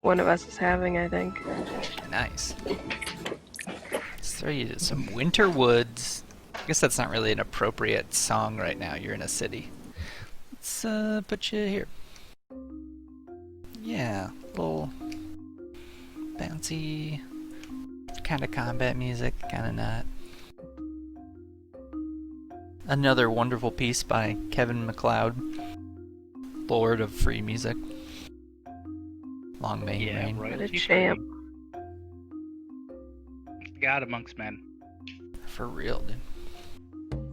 one of us is having, I think. Nice. Let's throw you to some Winter Woods. I guess that's not really an appropriate song right now. You're in a city. Let's put you here. Yeah, little bouncy kind of combat music, kind of not. Another wonderful piece by Kevin MacLeod, Lord of Free Music. Long may he reign. What a champ. God amongst men. For real, dude.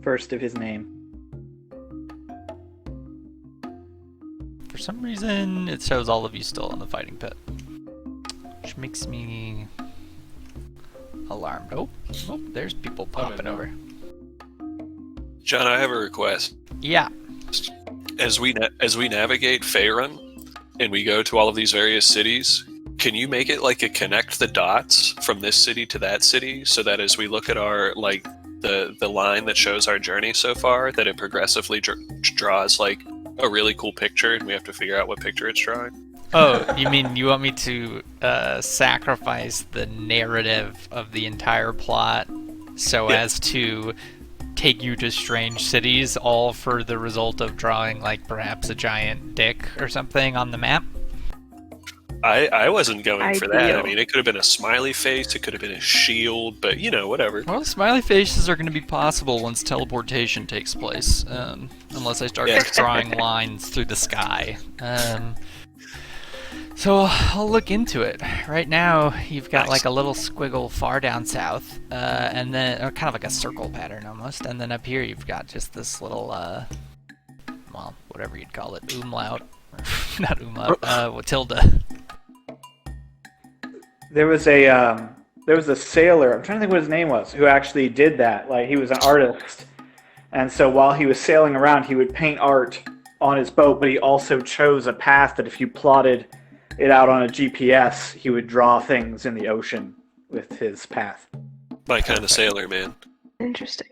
First of his name. For some reason, it shows all of you still in the fighting pit, which makes me alarmed. Oh, there's people popping over. John, I have a request. Yeah. As we navigate Faerun and we go to all of these various cities, can you make it like a connect the dots from this city to that city, so that as we look at our the line that shows our journey so far, that it progressively draws like a really cool picture, and we have to figure out what picture it's drawing? Oh, you mean you want me to sacrifice the narrative of the entire plot so as to take you to strange cities, all for the result of drawing like perhaps a giant dick or something on the map? I wasn't going for that. Ideal. I mean, it could have been a smiley face, it could have been a shield, but whatever. Well, smiley faces are going to be possible once teleportation takes place, unless I start drawing lines through the sky. So I'll look into it. Right now, you've got like a little squiggle far down south, and then kind of like a circle pattern almost, and then up here you've got just this little, well, whatever you'd call it, umlaut, not umlaut, tilde. There was a sailor, I'm trying to think what his name was, who actually did that. Like, he was an artist. And so while he was sailing around, he would paint art on his boat, but he also chose a path that if you plotted it out on a GPS, he would draw things in the ocean with his path. My kind of sailor, man. Interesting.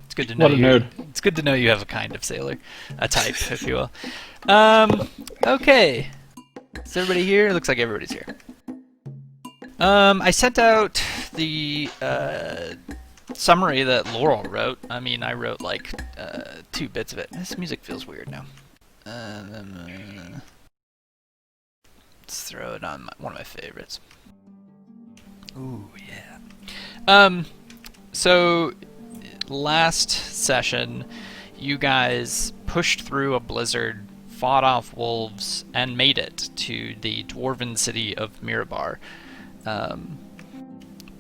It's good to know. What a nerd. It's good to know you have a kind of sailor, a type, if you will. Okay. Is everybody here? Looks like everybody's here. I sent out the summary that Laurel wrote. I mean, I wrote like 2 bits of it. This music feels weird now. Let's throw it on one of my favorites. Ooh, yeah. So last session, you guys pushed through a blizzard, fought off wolves, and made it to the dwarven city of Mirabar.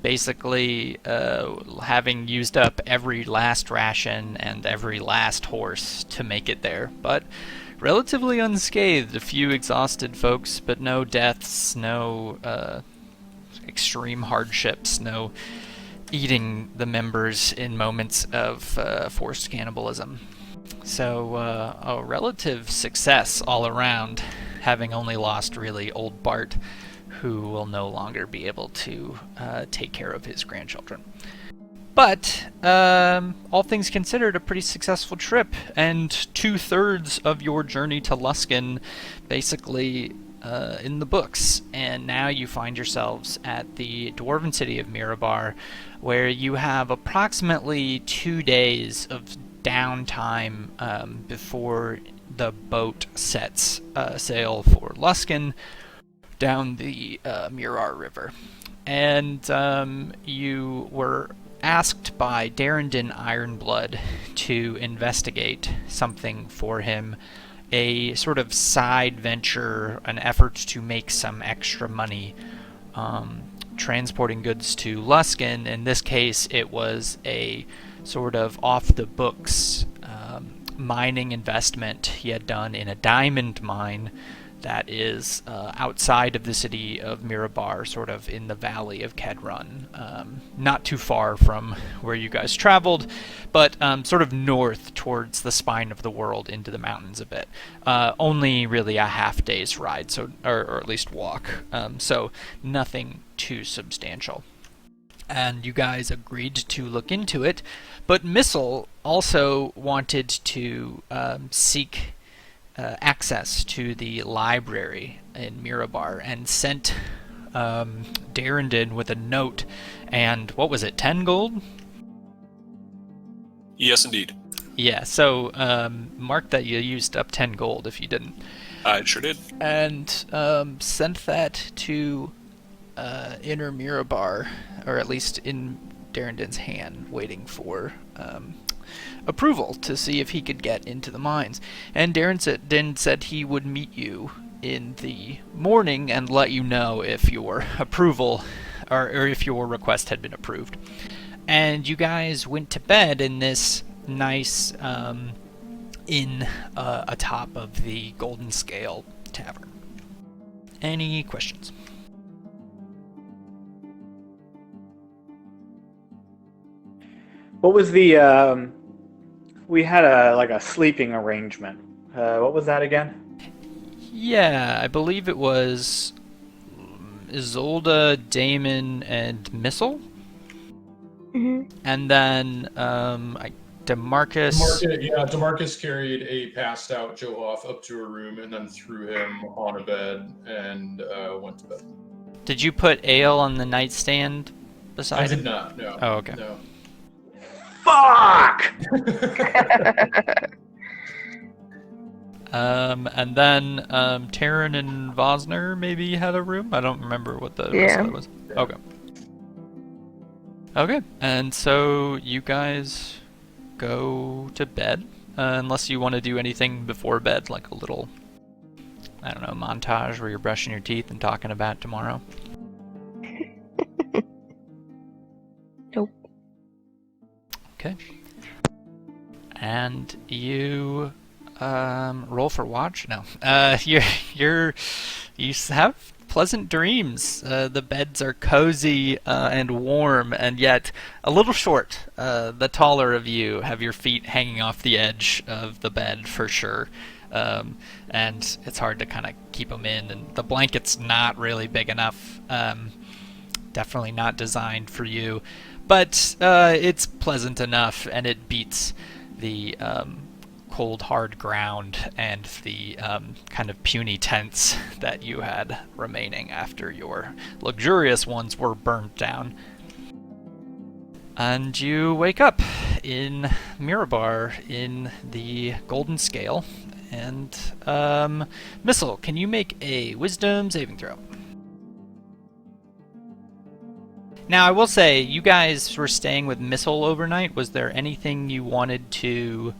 Basically, having used up every last ration and every last horse to make it there, but relatively unscathed. A few exhausted folks, but no deaths, no extreme hardships, no eating the members in moments of forced cannibalism. So a relative success all around, having only lost really old Bart, who will no longer be able to take care of his grandchildren. But, all things considered, a pretty successful trip, and 2/3 of your journey to Luskan basically in the books. And now you find yourselves at the dwarven city of Mirabar, where you have approximately 2 days of downtime before the boat sets sail for Luskan down the Mirar River. And you were asked by Darendon Ironblood to investigate something for him, a sort of side venture, an effort to make some extra money transporting goods to Luskan. In this case, it was a sort of off-the-books mining investment he had done in a diamond mine that is outside of the city of Mirabar, sort of in the valley of Kedrun. Not too far from where you guys traveled, but sort of north towards the spine of the world into the mountains a bit. Only really a half day's ride, so or at least walk. So nothing too substantial. And you guys agreed to look into it, but Missile also wanted to seek access to the library in Mirabar and sent Darendin with a note and, what was it, 10 gold? Yes, indeed. Yeah, so mark that you used up 10 gold if you didn't. I sure did. And sent that to Inner Mirabar, or at least in Darendin's hand, waiting for approval to see if he could get into the mines. And Darendin said he would meet you in the morning and let you know if your approval or if your request had been approved. And you guys went to bed in this nice inn atop of the Golden Scale Tavern. Any questions? What was the? We had a sleeping arrangement. What was that again? Yeah, I believe it was Isolde, Damon, and Missile. Mm-hmm. And then DeMarcus. DeMarcus carried a passed out Joe Hoff up to her room and then threw him on a bed and went to bed. Did you put ale on the nightstand beside I him? did not, no. Oh, okay. No. Fuck! And then Taryn and Vosner maybe had a room? I don't remember what the rest of it was. Yeah. Okay. Okay, and so you guys go to bed, unless you want to do anything before bed, like a little, I don't know, montage where you're brushing your teeth and talking about tomorrow. Nope. Okay. And you roll for watch? No. You have pleasant dreams. The beds are cozy and warm, and yet a little short. The taller of you have your feet hanging off the edge of the bed for sure. And it's hard to kind of keep them in, and the blanket's not really big enough. Definitely not designed for you, but it's pleasant enough, and it beats the cold, hard ground and the kind of puny tents that you had remaining after your luxurious ones were burnt down. And you wake up in Mirabar in the Golden Scale. And Missile, can you make a Wisdom saving throw? Now, I will say, you guys were staying with Missile overnight. Was there anything you wanted to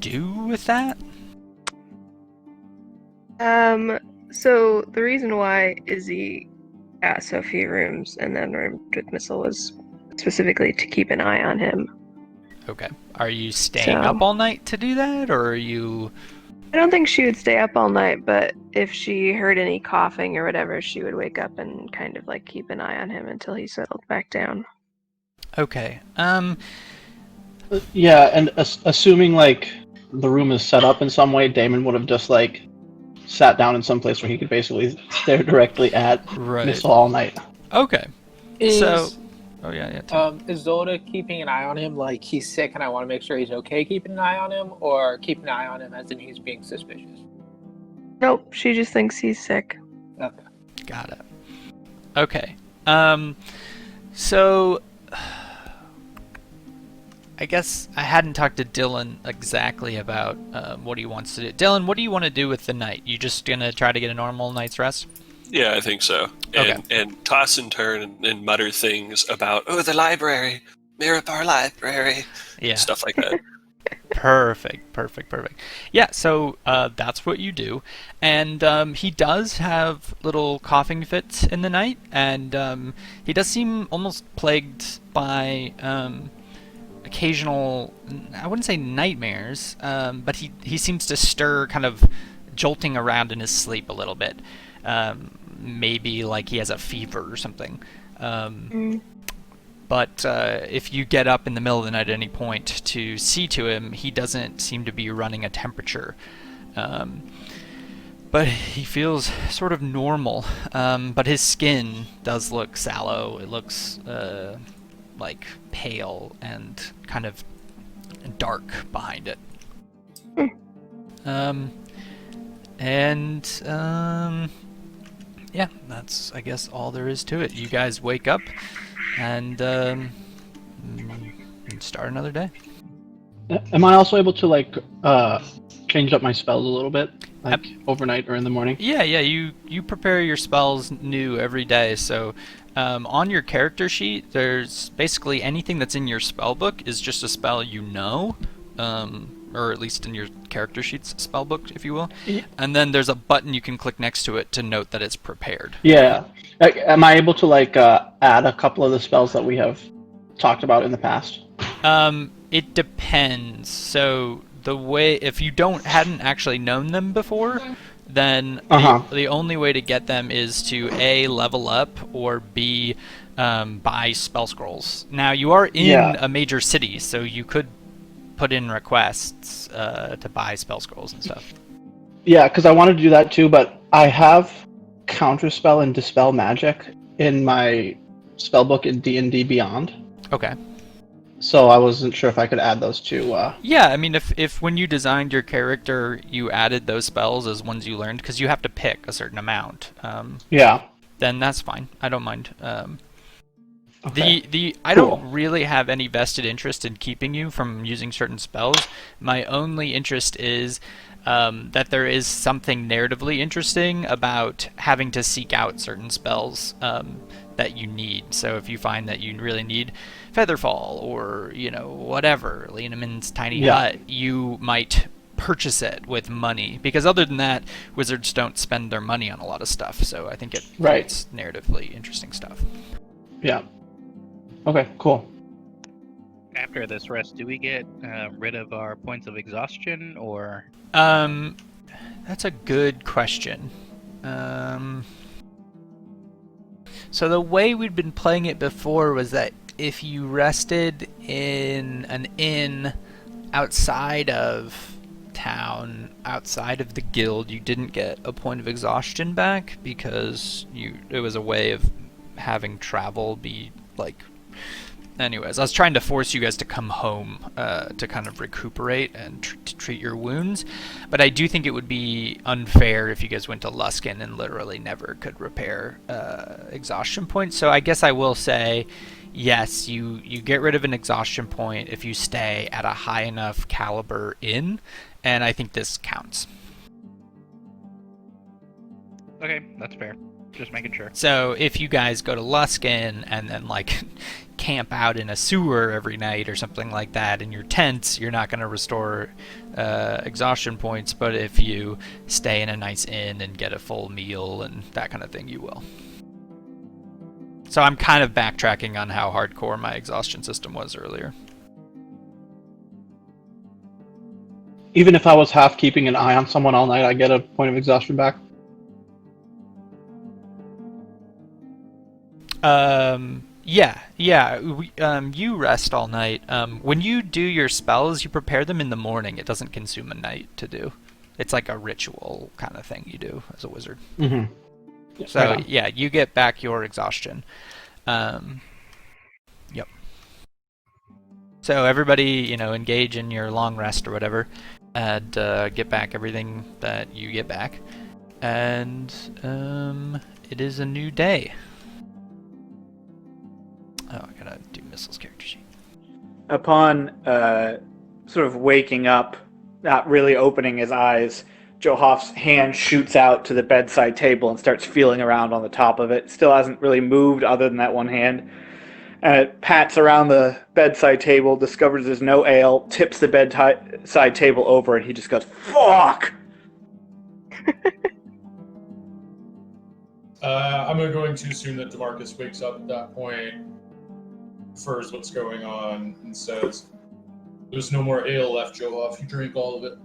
do with that? So the reason why Izzy got so few rooms and then roomed with Missile was specifically to keep an eye on him. Okay. Are you staying up all night to do that, or are you... I don't think she would stay up all night, but if she heard any coughing or whatever, she would wake up and kind of like keep an eye on him until he settled back down. Okay. Yeah, and assuming like the room is set up in some way, Damon would have just like sat down in some place where he could basically stare directly at Missile all night. Okay. Oh yeah. Is Zolda keeping an eye on him like he's sick and I want to make sure he's okay keeping an eye on him, or keeping an eye on him as in he's being suspicious? Nope, she just thinks he's sick. Okay. Got it. Okay. So I guess I hadn't talked to Dylan exactly about what he wants to do. Dylan, what do you want to do with the night? You just gonna try to get a normal night's rest? Yeah, I think so. And toss and turn and mutter things about, the library, Mirabar Library, stuff like that. Perfect. Yeah, so that's what you do. And he does have little coughing fits in the night, and he does seem almost plagued by occasional, I wouldn't say nightmares, but he seems to stir, kind of jolting around in his sleep a little bit. Maybe like he has a fever or something. But if you get up in the middle of the night at any point to see to him, he doesn't seem to be running a temperature. But he feels sort of normal. But his skin does look sallow. It looks like pale and kind of dark behind it. Yeah, that's, I guess, all there is to it. You guys wake up and start another day. Am I also able to like change up my spells a little bit, like overnight or in the morning? Yeah, you prepare your spells new every day. So on your character sheet, there's basically anything that's in your spell book is just a spell you know, or at least in your character sheet's spell book, if you will. And then there's a button you can click next to it to note that it's prepared. Yeah. Am I able to like add a couple of the spells that we have talked about in the past? It depends. So the way, if you hadn't actually known them before, then the only way to get them is to A, level up, or B, buy spell scrolls. Now you are in a major city, so you could put in requests to buy spell scrolls and stuff. Yeah, because I wanted to do that too, but I have Counterspell and Dispel Magic in my spellbook in D&D Beyond. Okay. So I wasn't sure if I could add those two. Yeah, I mean, if when you designed your character, you added those spells as ones you learned, because you have to pick a certain amount. Then that's fine. I don't mind. Okay. I don't really have any vested interest in keeping you from using certain spells. My only interest is that there is something narratively interesting about having to seek out certain spells that you need. So if you find that you really need Featherfall or, whatever, Lenamin's Tiny Hut, you might purchase it with money. Because other than that, wizards don't spend their money on a lot of stuff. So I think it creates narratively interesting stuff. Yeah. Okay, cool. After this rest, do we get rid of our points of exhaustion, or? That's a good question. So the way we'd been playing it before was that if you rested in an inn outside of town, outside of the guild, you didn't get a point of exhaustion back because it was a way of having travel be like... Anyways, I was trying to force you guys to come home to kind of recuperate and to treat your wounds, but I do think it would be unfair if you guys went to Luskin and literally never could repair exhaustion points. So I guess I will say, yes, you get rid of an exhaustion point if you stay at a high enough caliber inn, and I think this counts. Okay, that's fair. Just making sure. So if you guys go to Luskin and then like camp out in a sewer every night or something like that in your tents, you're not going to restore exhaustion points, but if you stay in a nice inn and get a full meal and that kind of thing, you will. So I'm kind of backtracking on how hardcore my exhaustion system was earlier. Even if I was half keeping an eye on someone all night, I get a point of exhaustion back? Yeah. You rest all night. When you do your spells, you prepare them in the morning. It doesn't consume a night to do. It's like a ritual kind of thing you do as a wizard. Mm-hmm. So, yeah, you get back your exhaustion. Yep. So everybody, engage in your long rest or whatever, and get back everything that you get back. And it is a new day. Oh, I gotta do Missile's character sheet. Upon sort of waking up, not really opening his eyes, Johoff's hand shoots out to the bedside table and starts feeling around on the top of it. Still hasn't really moved other than that one hand. And it pats around the bedside table, discovers there's no ale, tips the bedside table over, and he just goes, "Fuck!" I'm going to assume that DeMarcus wakes up at that point, infers what's going on, and says, "There's no more ale left, Johoff. You drink all of it.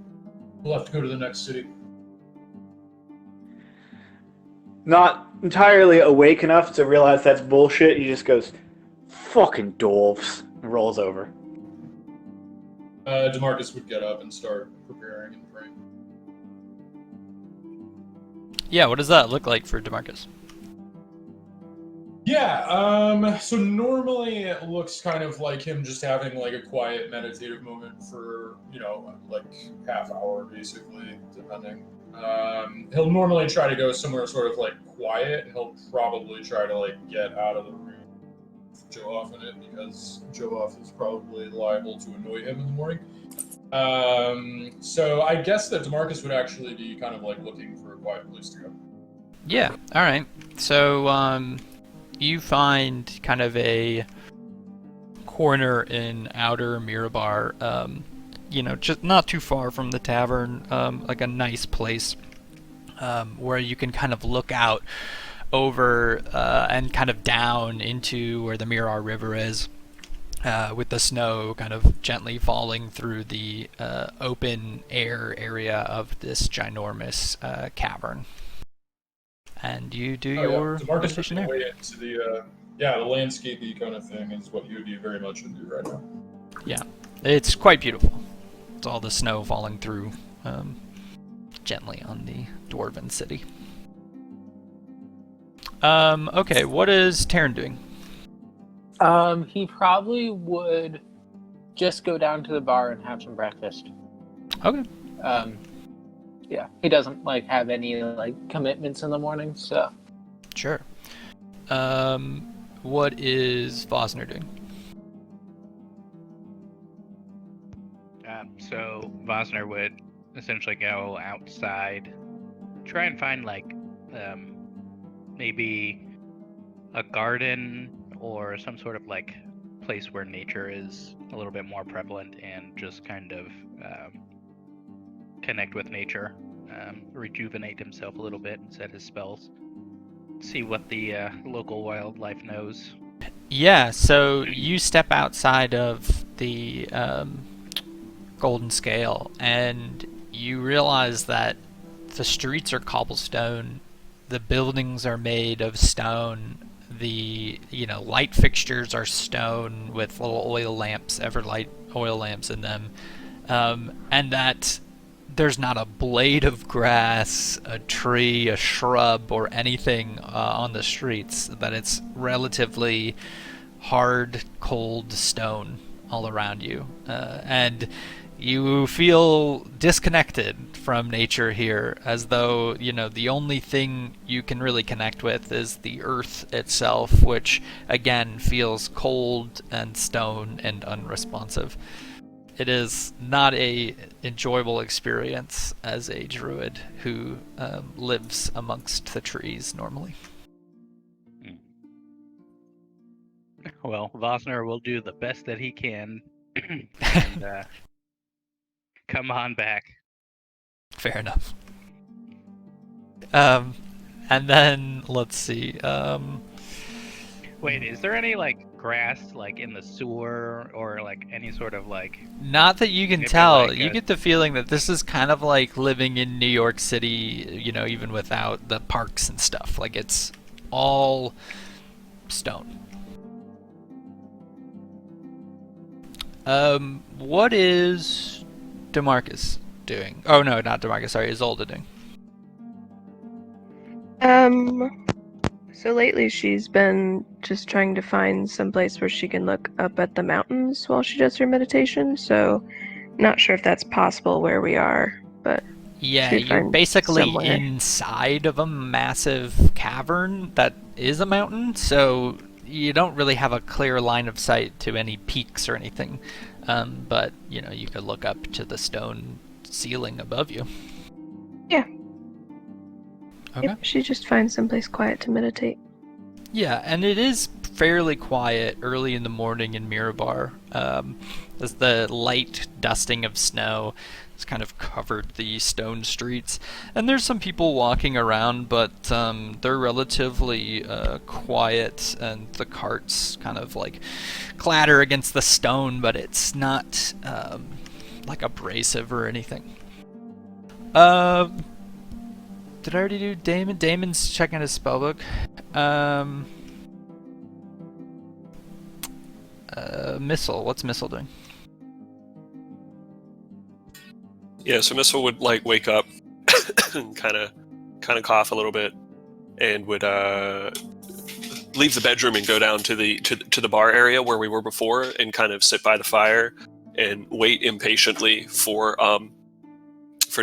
We'll have to go to the next city." Not entirely awake enough to realize that's bullshit, he just goes, "Fucking dwarves," and rolls over. DeMarcus would get up and start preparing and praying. Yeah, what does that look like for DeMarcus? Yeah, so normally it looks kind of like him just having like a quiet meditative moment for, like half hour basically, depending. He'll normally try to go somewhere sort of like quiet, and he'll probably try to like get out of the room with Johoff in it, because Johoff is probably liable to annoy him in the morning. So I guess that DeMarcus would actually be kind of like looking for a quiet place to go. Yeah, alright. So, you find kind of a corner in outer Mirabar, just not too far from the tavern, like a nice place where you can kind of look out over and kind of down into where the Mirar River is, with the snow kind of gently falling through the open air area of this ginormous cavern. And you do your meditation there. Way into the landscapey kind of thing is what you would be very much into right now. Yeah, it's quite beautiful. It's all the snow falling through gently on the dwarven city. Okay, what is Taryn doing? He probably would just go down to the bar and have some breakfast. Okay. Yeah, he doesn't have any commitments in the morning, so. Sure. What is Vosner doing? So Vosner would essentially go outside, try and find maybe a garden or some sort of place where nature is a little bit more prevalent, and just kind of connect with nature, rejuvenate himself a little bit and set his spells, see what the local wildlife knows. Yeah, so you step outside of the Golden Scale and you realize that the streets are cobblestone, the buildings are made of stone, the light fixtures are stone with little oil lamps, Everlight oil lamps in them, and that there's not a blade of grass, a tree, a shrub, or anything on the streets, that it's relatively hard, cold stone all around you. And you feel disconnected from nature here, as though, the only thing you can really connect with is the earth itself, which, again, feels cold and stone and unresponsive. It is not a enjoyable experience as a druid who lives amongst the trees normally. Well, Vosner will do the best that he can and come on back. Fair enough. And then, let's see. Wait, is there any grass in the sewer, or any sort of Not that you can maybe tell. You get the feeling that this is kind of like living in New York City, even without the parks and stuff. It's all stone. What is DeMarcus doing? Oh no, not DeMarcus. Sorry, Isolde doing. So lately she's been just trying to find some place where she can look up at the mountains while she does her meditation. So, not sure if that's possible where we are, but yeah, she'd you're find basically somewhere inside of a massive cavern that is a mountain. So you don't really have a clear line of sight to any peaks or anything. But you could look up to the stone ceiling above you. Yeah. Okay. Yep, she just finds someplace quiet to meditate. Yeah, and it is fairly quiet early in the morning in Mirabar, as the light dusting of snow has kind of covered the stone streets. And there's some people walking around, but they're relatively quiet, and the carts kind of clatter against the stone, but it's not abrasive or anything. Did I already do Damon? Damon's checking his spellbook. Missile. What's Missile doing? Yeah, so Missile would wake up and kind of cough a little bit, and would leave the bedroom and go down to the bar area where we were before, and kind of sit by the fire and wait impatiently for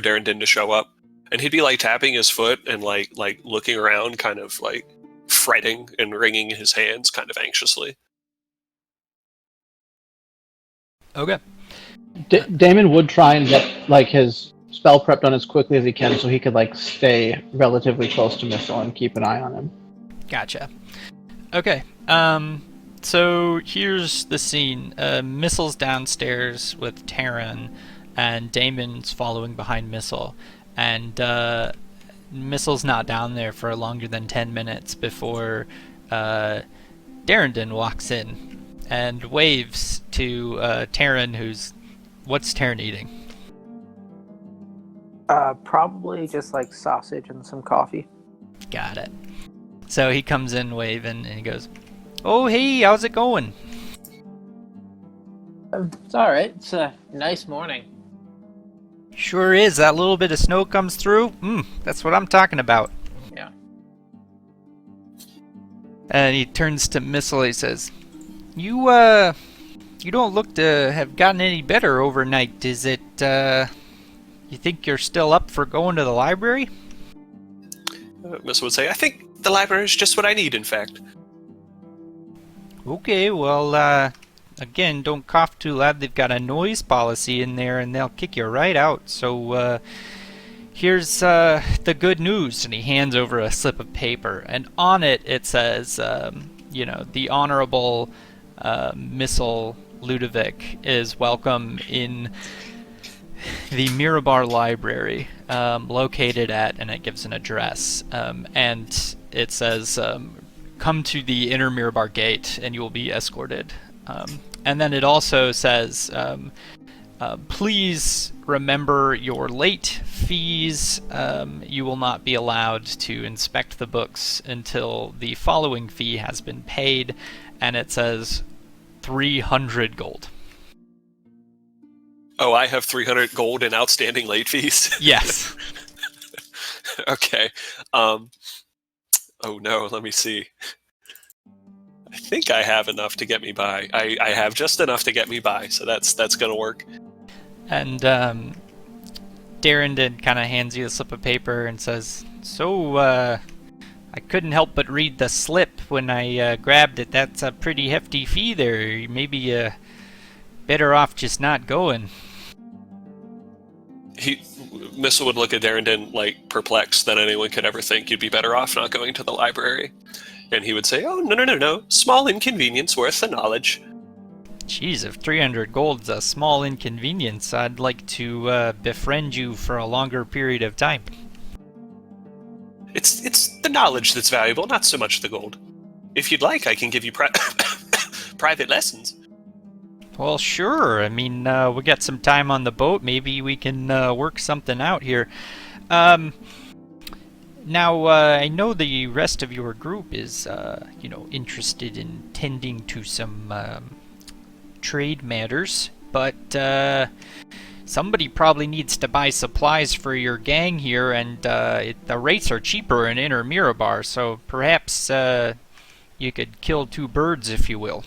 Darrington to show up. And he'd be like tapping his foot and like looking around, kind of like fretting and wringing his hands, kind of anxiously. Okay. Damon would try and get like his spell prep done as quickly as he can, so he could like stay relatively close to Missile and keep an eye on him. Gotcha. Okay. So here's the scene. Missile's downstairs with Taryn, and Damon's following behind Missile. And Missile's not down there for longer than 10 minutes before Darrington walks in and waves to Taryn, what's Taryn eating? Probably just like sausage and some coffee. Got it. So he comes in waving, and he goes, "Oh, hey, how's it going?" It's all right. It's a nice morning. Sure is. That little bit of snow comes through. That's what I'm talking about. Yeah. And he turns to Missile. He says, "You don't look to have gotten any better overnight. Is it, you think you're still up for going to the library?" Missile would say, "I think the library is just what I need, in fact." Okay, well, again, don't cough too loud. They've got a noise policy in there, and they'll kick you right out. So, here's the good news. And he hands over a slip of paper, and on it says, the Honorable Missile Ludovic is welcome in the Mirabar Library, located at, and it gives an address, and it says, "Come to the Inner Mirabar Gate, and you will be escorted." And then it also says, "Please remember your late fees. You will not be allowed to inspect the books until the following fee has been paid," and it says 300 gold. Oh, I have 300 gold in outstanding late fees? Yes. Okay. Oh no, let me see. I think I have enough to get me by. I have just enough to get me by, so that's gonna work. And Darrington kind of hands you a slip of paper and says, "So, I couldn't help but read the slip when I grabbed it. That's a pretty hefty fee there. Maybe better off just not going." Missile would look at Darrington like perplexed that anyone could ever think you'd be better off not going to the library. And he would say, "Oh, no. Small inconvenience worth the knowledge." Jeez, if 300 gold's a small inconvenience, I'd like to befriend you for a longer period of time. It's the knowledge that's valuable, not so much the gold. If you'd like, I can give you private lessons. Well, sure. I mean, we got some time on the boat. Maybe we can work something out here. Now, I know the rest of your group is, interested in tending to some trade matters, but somebody probably needs to buy supplies for your gang here, and the rates are cheaper in Inner Mirabar, so perhaps you could kill two birds, if you will.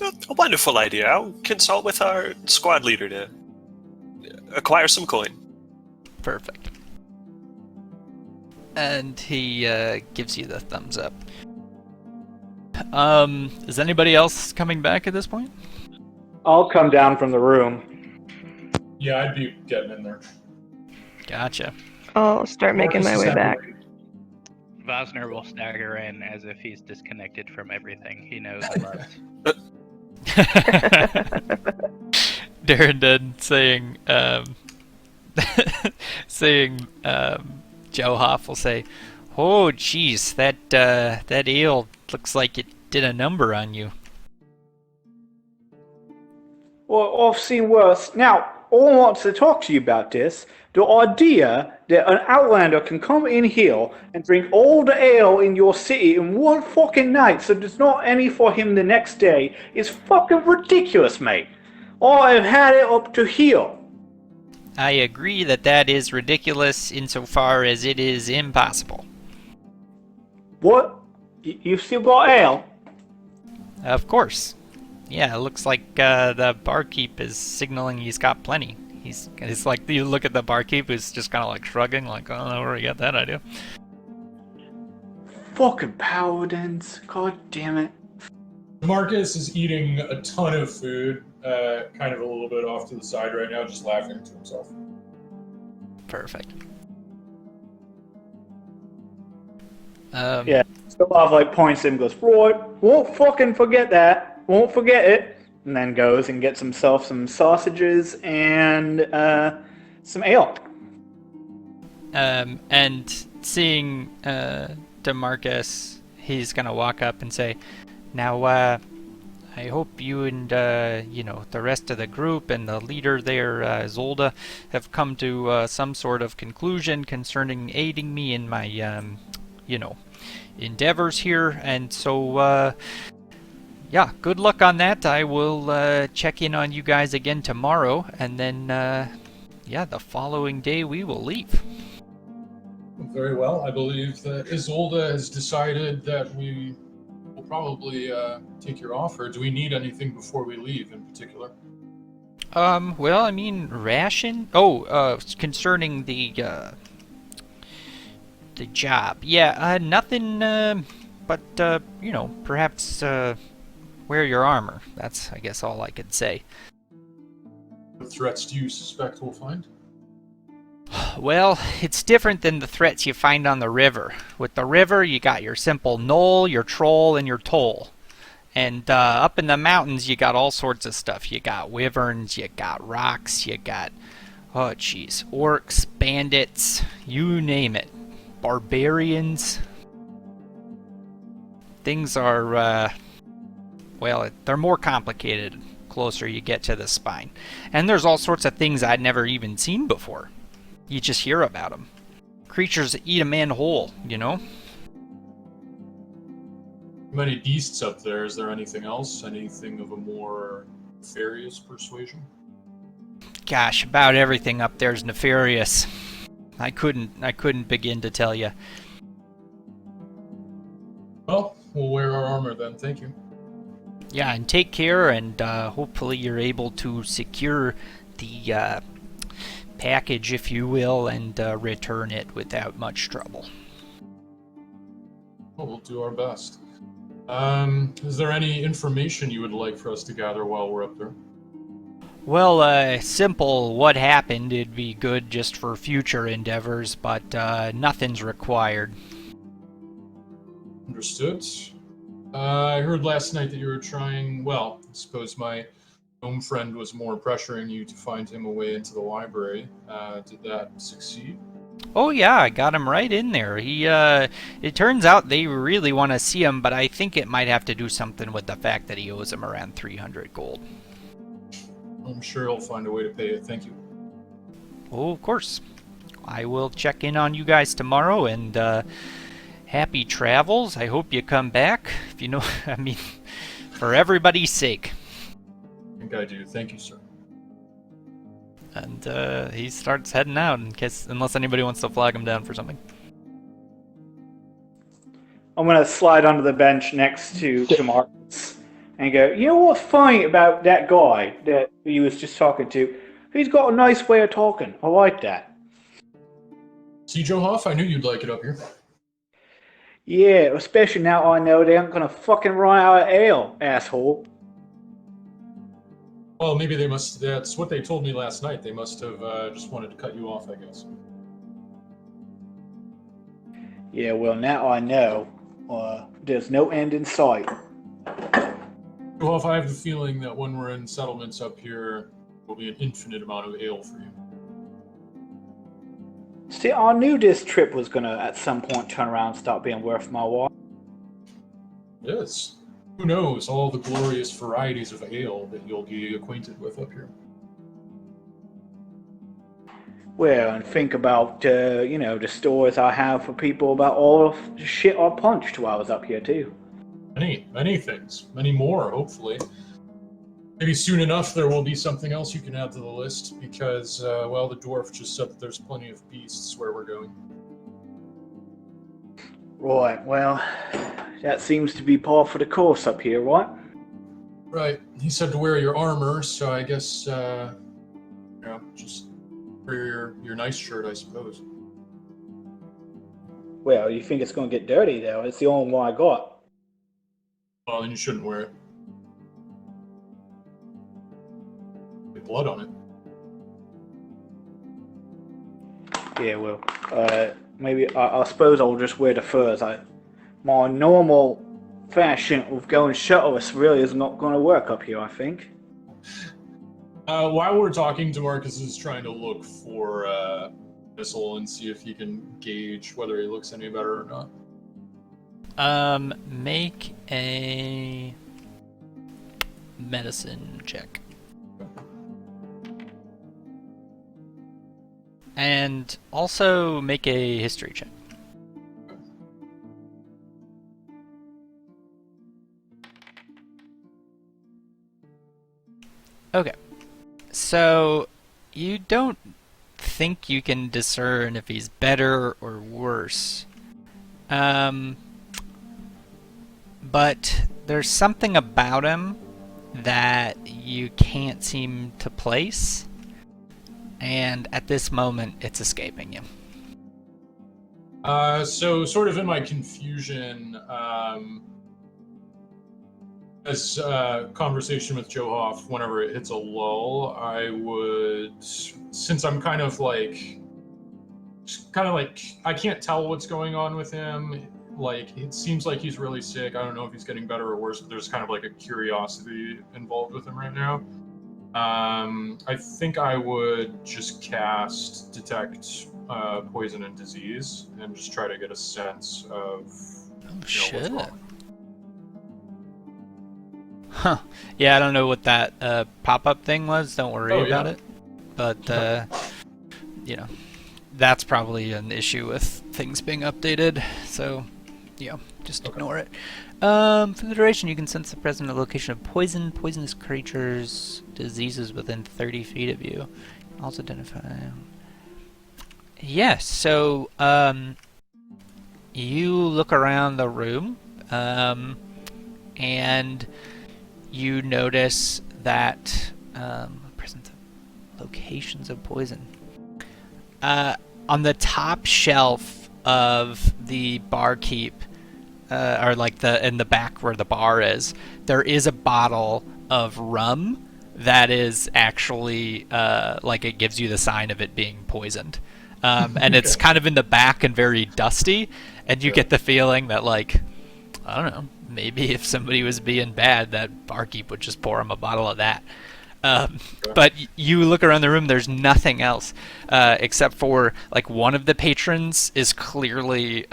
A wonderful idea. I'll consult with our squad leader to acquire some coin. Perfect. And he gives you the thumbs up. Is anybody else coming back at this point? I'll come down from the room. Yeah, I'd be getting in there. Gotcha. I'll start making my way back. Vosner will stagger in as if he's disconnected from everything he knows and loves. Darrington saying, Joe Hoff will say, "Oh, jeez, that ale looks like it did a number on you." Well, I've seen worse. Now, all I want to talk to you about this, the idea that an outlander can come in here and drink all the ale in your city in one fucking night so there's not any for him the next day is fucking ridiculous, mate. I have had it up to here. I agree that is ridiculous insofar as it is impossible. What? You still got ale? Of course. Yeah, it looks like the barkeep is signaling he's got plenty. It's like you look at the barkeep who's just kind of like shrugging, like, I don't know where he got that idea. Fucking paladins. God damn it. Marcus is eating a ton of food, kind of a little bit off to the side right now, just laughing to himself. Perfect. Yeah. Stolov like points at him and goes, right, won't fucking forget that. Won't forget it. And then goes and gets himself some sausages and some ale. And seeing DeMarcus, he's gonna walk up and say, now, I hope you and, the rest of the group and the leader there, Zolda, have come to some sort of conclusion concerning aiding me in my, endeavors here. And so, yeah, good luck on that. I will check in on you guys again tomorrow. And then, the following day we will leave. Very well. I believe that Isolda has decided that we will probably take your offer. Do we need anything before we leave in particular? Well, I mean, ration? Oh, concerning the job. Yeah, nothing, but, perhaps, wear your armor. That's, I guess, all I could say. What threats do you suspect we'll find? Well, it's different than the threats you find on the river. With the river, you got your simple knoll, your troll, and your toll. And up in the mountains, you got all sorts of stuff. You got wyverns, you got rocks, you got, orcs, bandits, you name it. Barbarians. Things are, they're more complicated closer you get to the spine. And there's all sorts of things I'd never even seen before. You just hear about them. Creatures that eat a man whole, you know? Many beasts up there. Is there anything else? Anything of a more nefarious persuasion? Gosh, about everything up there is nefarious. I couldn't begin to tell you. Well, we'll wear our armor then. Thank you. Yeah, and take care, and hopefully you're able to secure the package, if you will, and return it without much trouble. Well, we'll do our best. Is there any information you would like for us to gather while we're up there? Well, simple what happened, it'd be good just for future endeavors, but nothing's required. Understood. I heard last night that you were trying, I suppose my gnome friend was more pressuring you to find him a way into the library. Did that succeed? Oh yeah, I got him right in there. It turns out they really want to see him, but I think it might have to do something with the fact that he owes him around 300 gold. I'm sure he'll find a way to pay it. Thank you. Oh, of course. I will check in on you guys tomorrow, and happy travels. I hope you come back. If you know, for everybody's sake. I think I do. Thank you, sir. And he starts heading out, unless anybody wants to flag him down for something. I'm going to slide onto the bench next to Marcus and go, you know what's funny about that guy that you was just talking to? He's got a nice way of talking. I like that. See, Joe Hoff, I knew you'd like it up here. Yeah, especially now I know they aren't going to fucking run out of ale, asshole. Well, maybe that's what they told me last night. They must have just wanted to cut you off, I guess. Yeah, well, now I know. There's no end in sight. Well, if I have the feeling that when we're in settlements up here, there will be an infinite amount of ale for you. See, I knew this trip was going to, at some point, turn around and start being worth my while. Yes. Who knows all the glorious varieties of ale that you'll be acquainted with up here. Well, and think about, the stories I have for people about all of the shit I punched while I was up here, too. Many things. Many more, hopefully. Maybe soon enough there will be something else you can add to the list, because, the dwarf just said that there's plenty of beasts where we're going. Right, well, That seems to be par for the course up here, right? Right. He said to wear your armor, so I guess, just wear your nice shirt, I suppose. Well, you think it's going to get dirty, though. It's the only one I got. Well, then you shouldn't wear it. Get blood on it. Yeah, well, maybe I suppose I'll just wear the furs. My normal fashion of going shirtless really is not going to work up here, I think. While we're talking, DeMarcus is trying to look for Missile and see if he can gauge whether he looks any better or not. Make a medicine check. And also make a history check. Okay. So, you don't think you can discern if he's better or worse. But there's something about him that you can't seem to place. And at this moment, it's escaping you. So sort of in my confusion, as conversation with Johoff, whenever it hits a lull, I would, since I'm kind of like, I can't tell what's going on with him. Like, it seems like he's really sick. I don't know if he's getting better or worse, but there's kind of like a curiosity involved with him right now. I think I would just cast Detect Poison and Disease and just try to get a sense of what's wrong. Huh. Yeah, I don't know what that pop-up thing was. Don't worry about it. But, that's probably an issue with things being updated. So, just ignore it. For the duration, you can sense the present location of poison, poisonous creatures, diseases within 30 feet of you. Also identify... Yes, so, you look around the room, and you notice that, present locations of poison. On the top shelf of the barkeep, or like in the back where the bar is, there is a bottle of rum that is actually it gives you the sign of it being poisoned, and it's kind of in the back and very dusty, and you get the feeling that I don't know, maybe if somebody was being bad, that barkeep would just pour him a bottle of that. But you look around the room, there's nothing else except for one of the patrons is clearly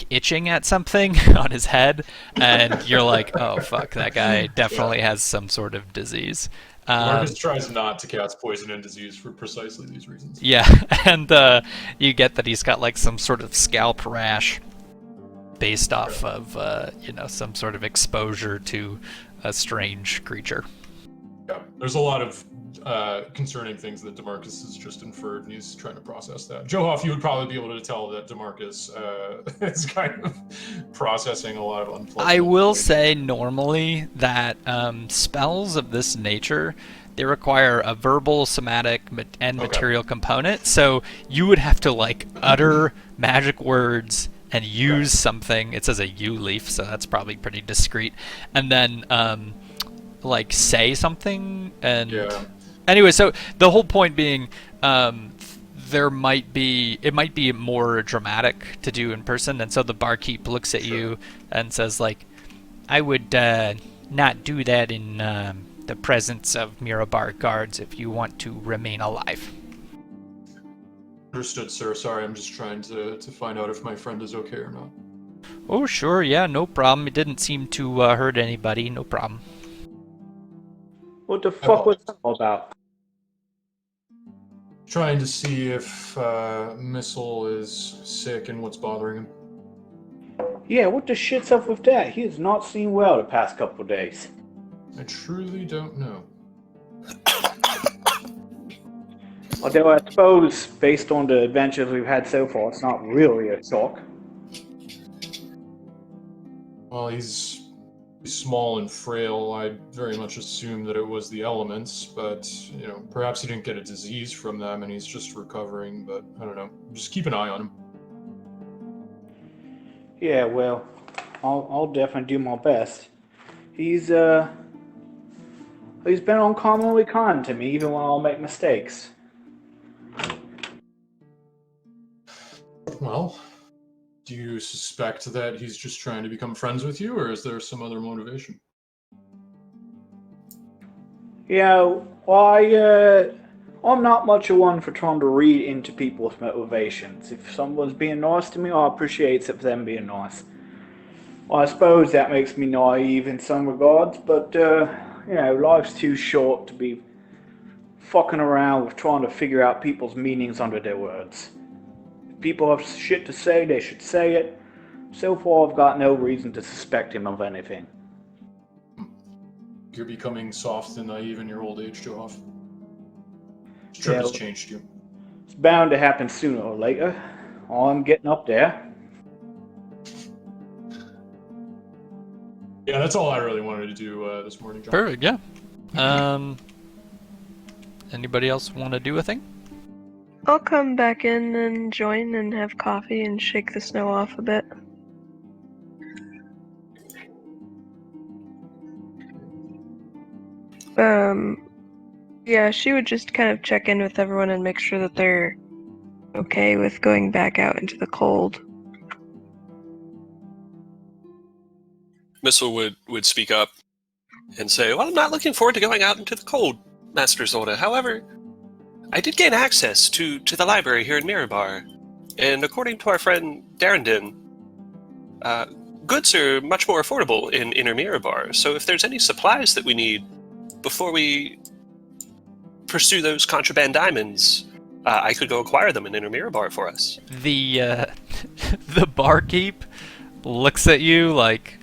itching at something on his head, and you're like, oh fuck, that guy definitely has some sort of disease. Marcus tries not to cast Poison and Disease for precisely these reasons. Yeah, and you get that he's got some sort of scalp rash based off of some sort of exposure to a strange creature. Yeah, there's a lot of concerning things that DeMarcus has just inferred, and he's trying to process that. Johoff, you would probably be able to tell that DeMarcus is kind of processing a lot of unpleasant. I will say normally that spells of this nature, they require a verbal, somatic, and material component, so you would have to utter magic words and use something. It says a U leaf, so that's probably pretty discreet, and then say something. And anyway, so the whole point being it might be more dramatic to do in person, and so the barkeep looks at you and says I would not do that in the presence of Mirabar guards if you want to remain alive. Understood, sir. Sorry, I'm just trying to find out if my friend is okay or not. Oh sure, yeah, no problem. It didn't seem to hurt anybody. No problem. What the fuck was that all about? Trying to see if Missile is sick and what's bothering him. Yeah, what the shit's up with that? He has not seen well the past couple of days. I truly don't know. Although I suppose, based on the adventures we've had so far, it's not really a shock. Well, he's small and frail. I very much assume that it was the elements, but, perhaps he didn't get a disease from them and he's just recovering, but I don't know. Just keep an eye on him. Yeah, well, I'll definitely do my best. He's been uncommonly kind to me, even when I'll make mistakes. Well, do you suspect that he's just trying to become friends with you, or is there some other motivation? Yeah, well, I'm not much of one for trying to read into people's motivations. If someone's being nice to me, I appreciate it for them being nice. Well, I suppose that makes me naive in some regards, but, life's too short to be fucking around with trying to figure out people's meanings under their words. If people have shit to say, they should say it. So far, I've got no reason to suspect him of anything. You're becoming soft and naive in your old age, Johoff. This trip has changed you. It's bound to happen sooner or later. I'm getting up there. Yeah, that's all I really wanted to do this morning, John. Perfect, yeah. Anybody else want to do a thing? I'll come back in and join and have coffee and shake the snow off a bit. Yeah, she would just kind of check in with everyone and make sure that they're okay with going back out into the cold. Missile would speak up and say, "Well, I'm not looking forward to going out into the cold, Master Zolda. However, I did gain access to the library here in Mirabar, and according to our friend Darendin, goods are much more affordable in Inner Mirabar. So if there's any supplies that we need before we pursue those contraband diamonds, I could go acquire them in Inner Mirabar for us." The the barkeep looks at you like,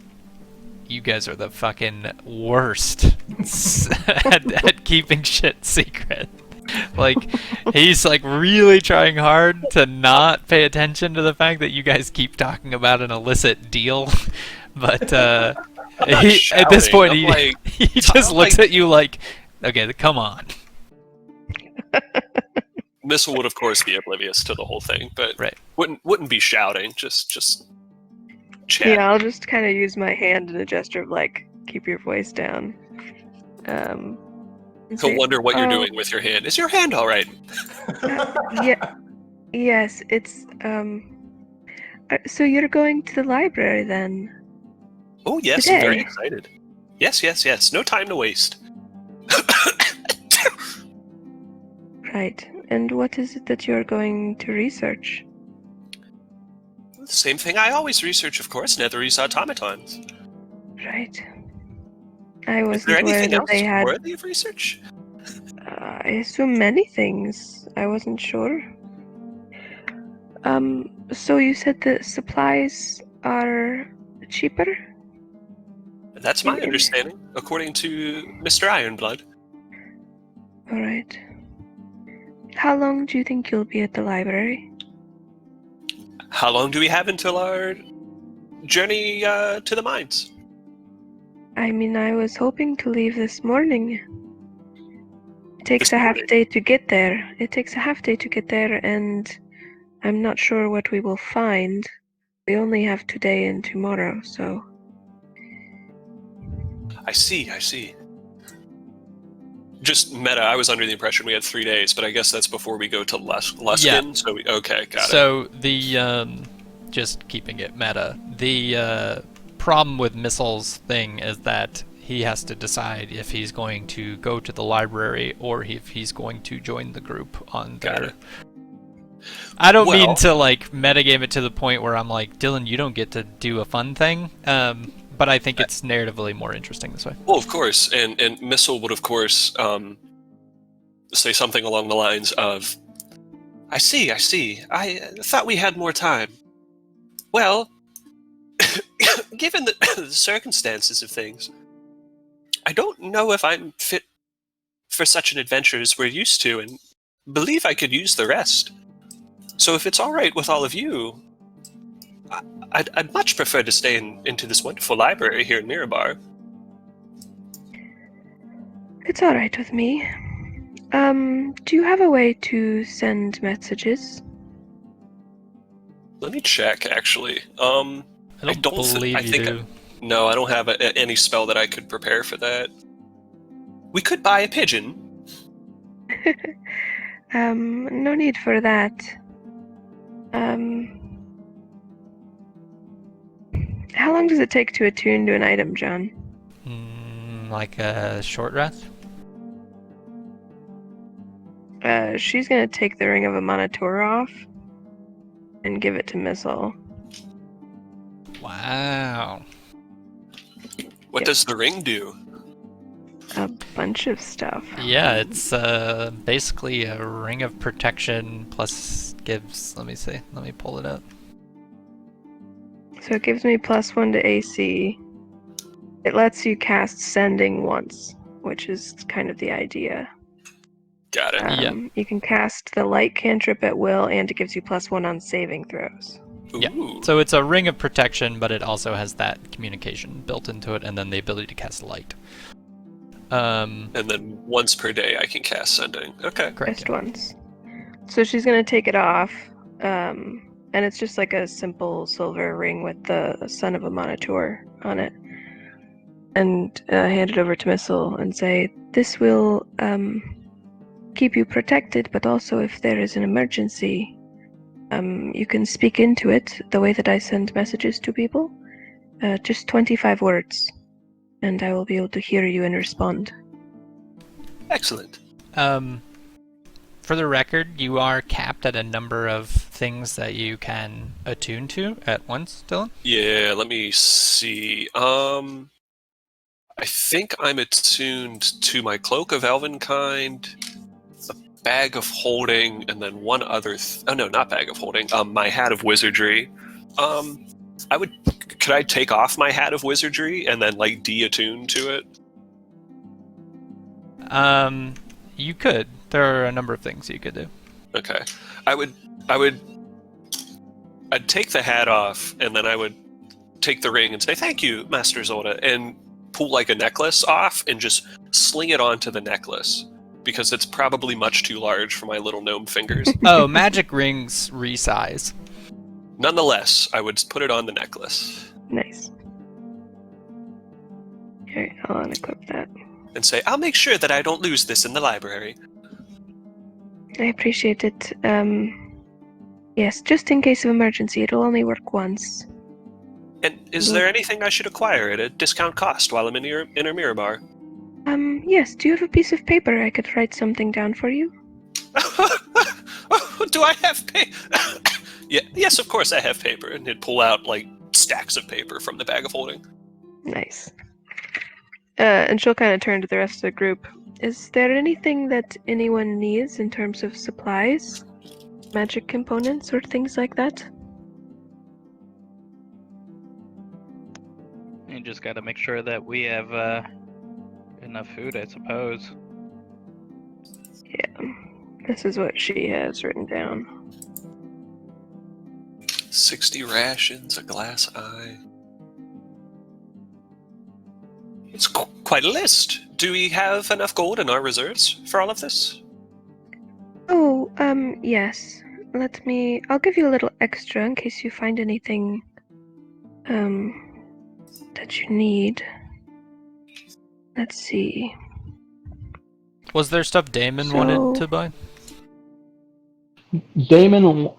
you guys are the fucking worst at keeping shit secret. Like, he's like really trying hard to not pay attention to the fact that you guys keep talking about an illicit deal, but at this point he just looks at you like, okay, come on. Missile would of course be oblivious to the whole thing, but right. wouldn't be shouting, just chat. Yeah, I'll just kind of use my hand in a gesture of like, keep your voice down. He'll wonder what you're doing with your hand. Is your hand all right? Yeah. Yes, it's so you're going to the library then? Oh yes, today? I'm very excited. Yes. No time to waste. Right. And what is it that you're going to research? The same thing I always research, of course, Netherese automatons. Right. I wasn't Is there aware anything that else they had. worthy of research? I assume many things. I wasn't sure. So you said the supplies are cheaper? That's my understanding, according to Mr. Ironblood. All right. How long do you think you'll be at the library? How long do we have until our journey to the mines? I mean, I was hoping to leave this morning. It takes This a half morning? day to get there. It takes a half day to get there, and I'm not sure what we will find. We only have today and tomorrow, so... I see. Just meta, I was under the impression we had 3 days, but I guess that's before we go to Luskin, Yeah. so okay, got it. So the just keeping it meta, the problem with Missile's thing is that he has to decide if he's going to go to the library or if he's going to join the group on Got their... it. I don't mean Well- to like metagame it to the point where I'm like, Dylan, you don't get to do a fun thing. But I think it's narratively more interesting this way. Well, of course, and Missile would, of course, say something along the lines of, I see. I thought we had more time. Well, given the circumstances of things, I don't know if I'm fit for such an adventure as we're used to, and believe I could use the rest. So if it's all right with all of you, I'd much prefer to stay into this wonderful library here in Mirabar. It's all right with me. Do you have a way to send messages? Let me check, actually. I don't believe I you think do. no, I don't have any spell that I could prepare for that. We could buy a pigeon. No need for that. How long does it take to attune to an item, John? Like a short rest? She's gonna take the Ring of a Monitor off and give it to Missile. Wow. What Yep. does the ring do? A bunch of stuff. Yeah, it's basically a ring of protection plus gives. Let me pull it up. So it gives me +1 to AC. It lets you cast Sending once, which is kind of the idea. Got it. Yeah. You can cast the Light cantrip at will, and it gives you +1 on saving throws. Yeah. Ooh. So it's a ring of protection, but it also has that communication built into it, and then the ability to cast light. And then once per day I can cast Sending. Okay. Correct. Just once. So she's gonna take it off, and it's just like a simple silver ring with the Son of a Monitor on it, and hand it over to Missile and say, "This will keep you protected, but also if there is an emergency, you can speak into it the way that I send messages to people. Just 25 words, and I will be able to hear you and respond." Excellent. For the record, you are capped at a number of things that you can attune to at once, Dylan. Yeah, let me see. I think I'm attuned to my Cloak of Elvenkind, a Bag of Holding, and then one other. Oh no, not Bag of Holding. My Hat of Wizardry. Could I take off my Hat of Wizardry and then like de-attune to it? You could. There are a number of things you could do. Okay. I'd take the hat off, and then I would take the ring and say, "Thank you, Master Zolda," and pull like a necklace off and just sling it onto the necklace, because it's probably much too large for my little gnome fingers. Oh, magic rings resize. Nonetheless, I would put it on the necklace Nice. Alright, I'll unequip that. and say, "I'll make sure that I don't lose this in the library." I appreciate it. Yes, just in case of emergency, it'll only work once. And is there anything I should acquire at a discount cost while I'm in Inner Mirabar? Yes, do you have a piece of paper I could write something down for you? Do I have paper? Yeah, yes, of course I have paper. And he'd pull out like stacks of paper from the bag of holding. Nice. And she'll kind of turn to the rest of the group. Is there anything that anyone needs in terms of supplies? Magic components or things like that? You just gotta make sure that we have enough food, I suppose. Yeah. This is what she has written down. 60 rations, a glass eye. It's quite a list. Do we have enough gold in our reserves for all of this? Oh, yes. I'll give you a little extra in case you find anything, that you need. Let's see. Was there stuff Damon wanted to buy? Damon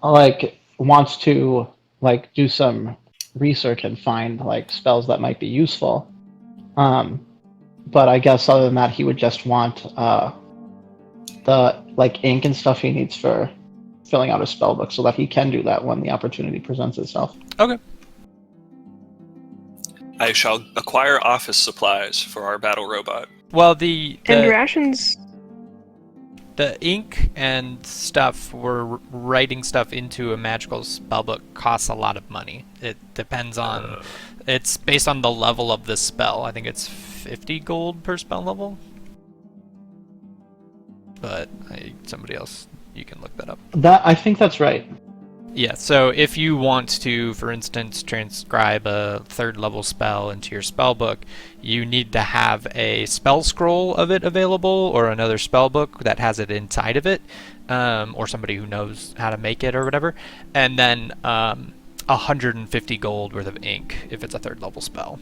wants to do some research and find spells that might be useful. But I guess other than that, he would just want the ink and stuff he needs for filling out a spell book, so that he can do that when the opportunity presents itself. Okay. I shall acquire office supplies for our battle robot. Well, the And rations. The ink and stuff we're writing stuff into a magical spellbook costs a lot of money. It depends on... It's based on the level of the spell. I think it's 50 gold per spell level. But somebody else, you can look that up. I think that's right. Yeah, so if you want to, for instance, transcribe a third level spell into your spell book, you need to have a spell scroll of it available or another spell book that has it inside of it, or somebody who knows how to make it or whatever, and then 150 gold worth of ink if it's a third level spell.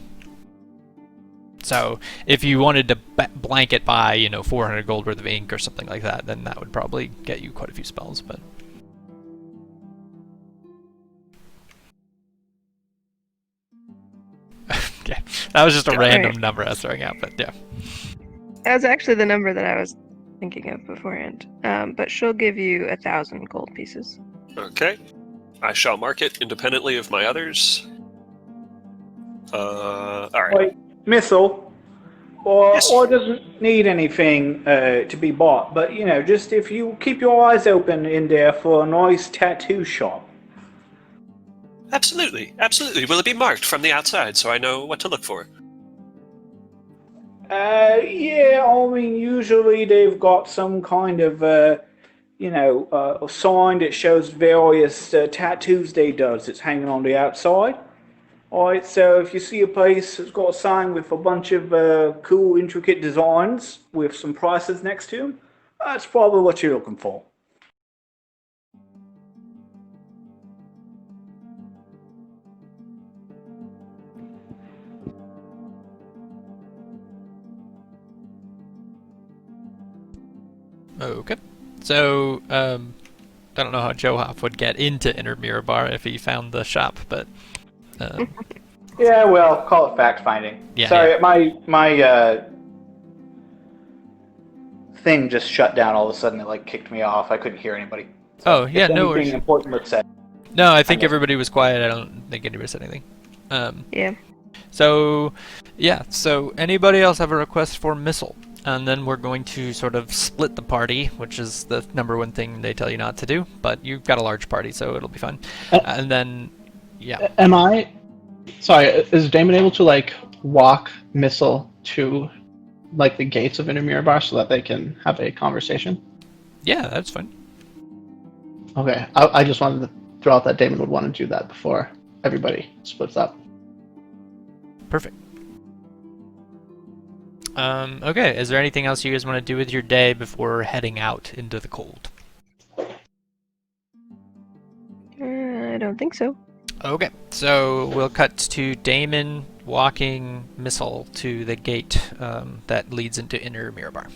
So if you wanted to blanket buy, 400 gold worth of ink or something like that, then that would probably get you quite a few spells, but... Okay, that was just a random number I was throwing out, but yeah. That was actually the number that I was thinking of beforehand. But she'll give you 1,000 gold pieces. Okay. I shall mark it independently of my others. Alright. Wait, Missile, or Yes. doesn't need anything to be bought, but just if you keep your eyes open in there for a nice tattoo shop. Absolutely. Will it be marked from the outside so I know what to look for? Yeah, I mean, usually they've got some kind of, a sign that shows various tattoos they does. It's hanging on the outside. Alright, so if you see a place that's got a sign with a bunch of cool, intricate designs with some prices next to them, that's probably what you're looking for. Okay. So, I don't know how Johoff would get into Inner Mirabar if he found the shop, but... Yeah, well, call it fact finding. Yeah, Sorry, yeah. my thing just shut down all of a sudden. It kicked me off. I couldn't hear anybody. Oh, yeah, if no anything worries. important was said. No, I think I know. everybody was quiet. I don't think anybody said anything. Yeah. So, yeah, so anybody else have a request for Missile? And then we're going to sort of split the party, which is the number one thing they tell you not to do, but you've got a large party, so it'll be fun. And then, yeah. Am I... Sorry, is Damon able to, walk Missile to, the gates of Inner Mirabar so that they can have a conversation? Yeah, that's fine. Okay, I just wanted to throw out that Damon would want to do that before everybody splits up. Perfect. Okay, is there anything else you guys want to do with your day before heading out into the cold? I don't think so. Okay, so we'll cut to Damon walking Missile to the gate that leads into Inner Mirabar.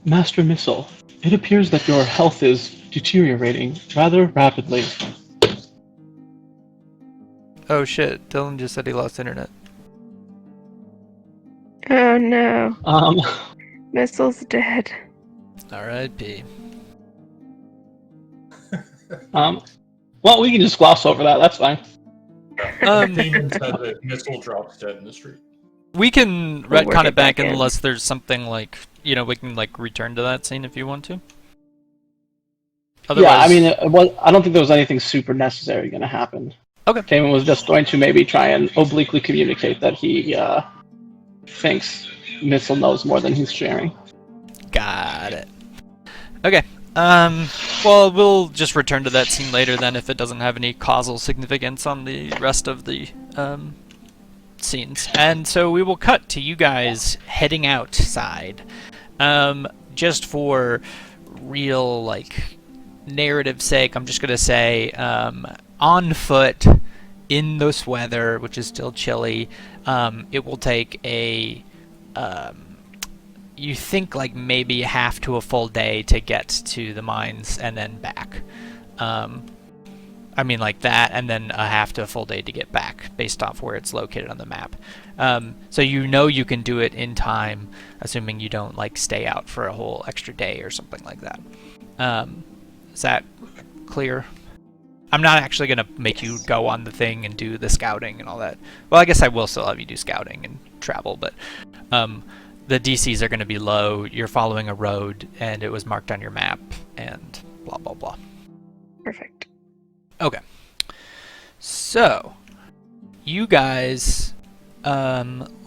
Master Missile, it appears that your health is deteriorating rather rapidly. Oh shit, Dylan just said he lost internet. Oh no. Missile's dead. R.I.P. Well, we can just gloss over that, that's fine. Demon said that Missile drops dead in the street. We can We'll work retcon it it back back in. unless there's something we can return to that scene if you want to. Otherwise, Yeah, I mean, I don't think there was anything super necessary going to happen. Okay. Damon was just going to maybe try and obliquely communicate that he thinks Missile knows more than he's sharing. Got it. Okay. Well, we'll just return to that scene later then if it doesn't have any causal significance on the rest of the scenes. And so we will cut to you guys heading outside. Just for real, narrative sake, I'm just going to say, on foot, in this weather, which is still chilly, it will take you think maybe half to a full day to get to the mines and then back. I mean that, and then a half to a full day to get back based off where it's located on the map. So you can do it in time, assuming you don't stay out for a whole extra day or something like that. Is that clear? I'm not actually going to make you go on the thing and do the scouting and all that. Well, I guess I will still have you do scouting and travel, but the DCs are going to be low. You're following a road, and it was marked on your map, and blah, blah, blah. Perfect. Okay. So, you guys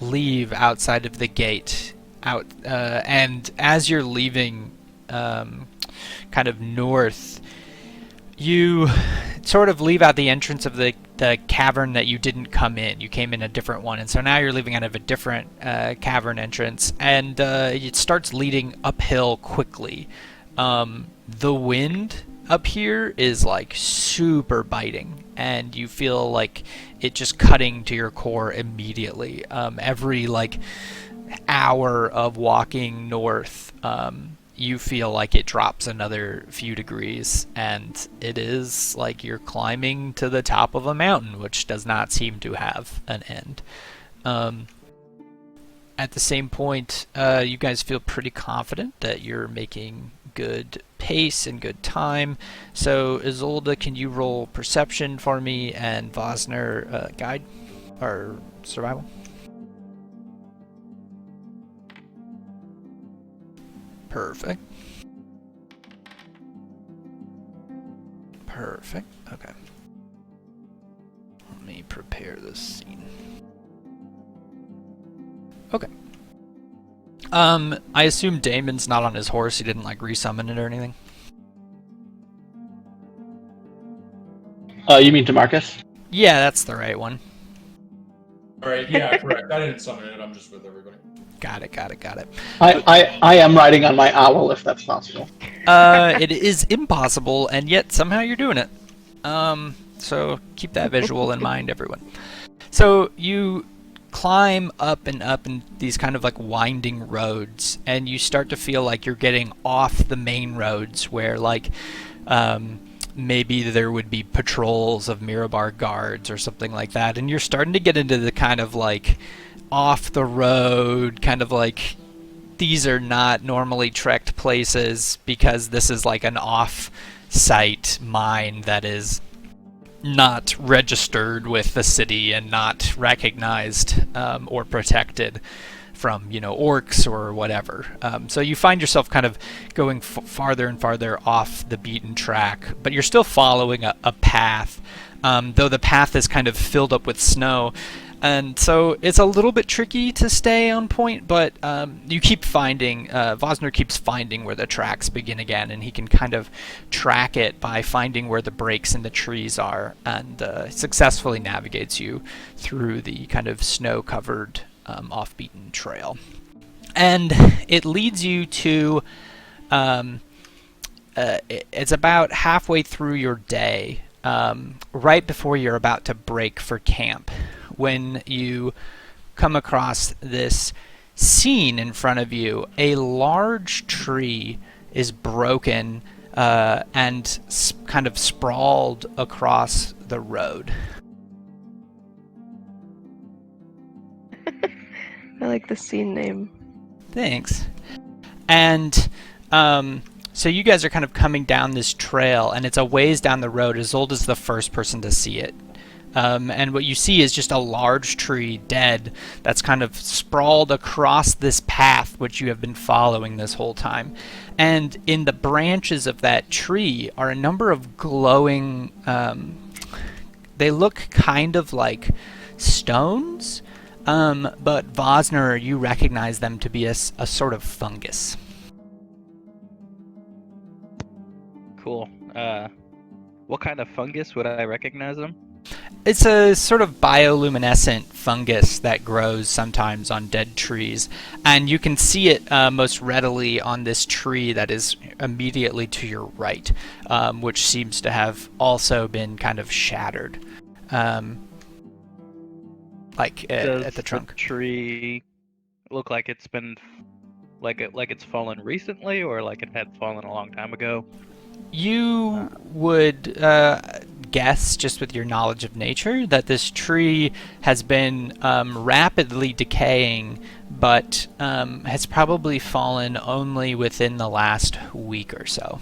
leave outside of the gate. out, and as you're leaving, kind of north, you sort of leave out the entrance of the cavern that you didn't come in. You came in a different one, and so now you're leaving out of a different cavern entrance, and it starts leading uphill quickly. The wind up here is like super biting, and you feel like it just cutting to your core immediately. Every like hour of walking north, you feel like it drops another few degrees, and it is like you're climbing to the top of a mountain, which does not seem to have an end. At the same point, you guys feel pretty confident that you're making good pace and good time. So Isolde, can you roll perception for me, and Vosner, guide or survival? Perfect. Perfect. Okay. Let me prepare this scene. Okay. I assume Damon's not on his horse. He didn't like resummon it or anything. You mean Demarcus? Yeah, that's the right one. All right, yeah, correct. I didn't summon it. I'm just with everybody. Got it. I am riding on my owl if that's possible. It is impossible, and yet somehow you're doing it. So keep that visual in mind, everyone. So you climb up and up in these kind of like winding roads, and you start to feel like you're getting off the main roads where like maybe there would be patrols of Mirabar guards or something like that, and you're starting to get into the kind of like off the road, kind of like these are not normally trekked places because this is like an off-site mine that is not registered with the city and not recognized or protected from, you know, orcs or whatever. So you find yourself kind of going farther and farther off the beaten track, but you're still following a path, though the path is kind of filled up with snow. And so it's a little bit tricky to stay on point, but you keep finding, Vosner keeps finding where the tracks begin again, and he can kind of track it by finding where the breaks in the trees are, and successfully navigates you through the kind of snow-covered off-beaten trail. And it leads you to, it's about halfway through your day, right before you're about to break for camp, when you come across this scene in front of you. A large tree is broken and kind of sprawled across the road. I like the scene name. Thanks. And so you guys are kind of coming down this trail, and it's a ways down the road. Isolde's the first person to see it. And what you see is just a large tree, dead, that's kind of sprawled across this path which you have been following this whole time. And in the branches of that tree are a number of glowing, they look kind of like stones, but Vosner, you recognize them to be a sort of fungus. Cool. What kind of fungus would I recognize them? It's a sort of bioluminescent fungus that grows sometimes on dead trees, and you can see it most readily on this tree that is immediately to your right, which seems to have also been kind of shattered, like at the trunk. Does the tree look like it's been like it's fallen recently, or like it had fallen a long time ago? You would guess, just with your knowledge of nature, that this tree has been rapidly decaying, but has probably fallen only within the last week or so.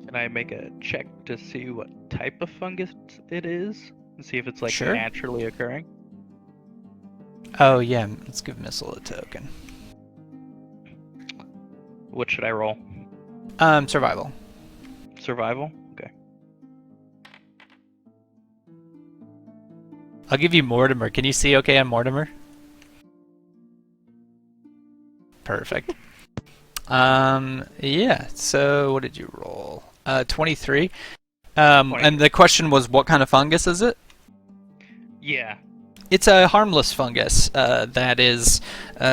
Can I make a check to see what type of fungus it is? And see if it's like Sure. naturally occurring? Oh yeah, let's give Missile a token. What should I roll? Survival. Survival? Okay. I'll give you Mortimer. Can you see okay on Mortimer? Perfect. Yeah. So what did you roll? 23. And the question was, what kind of fungus is it? Yeah. It's a harmless fungus that is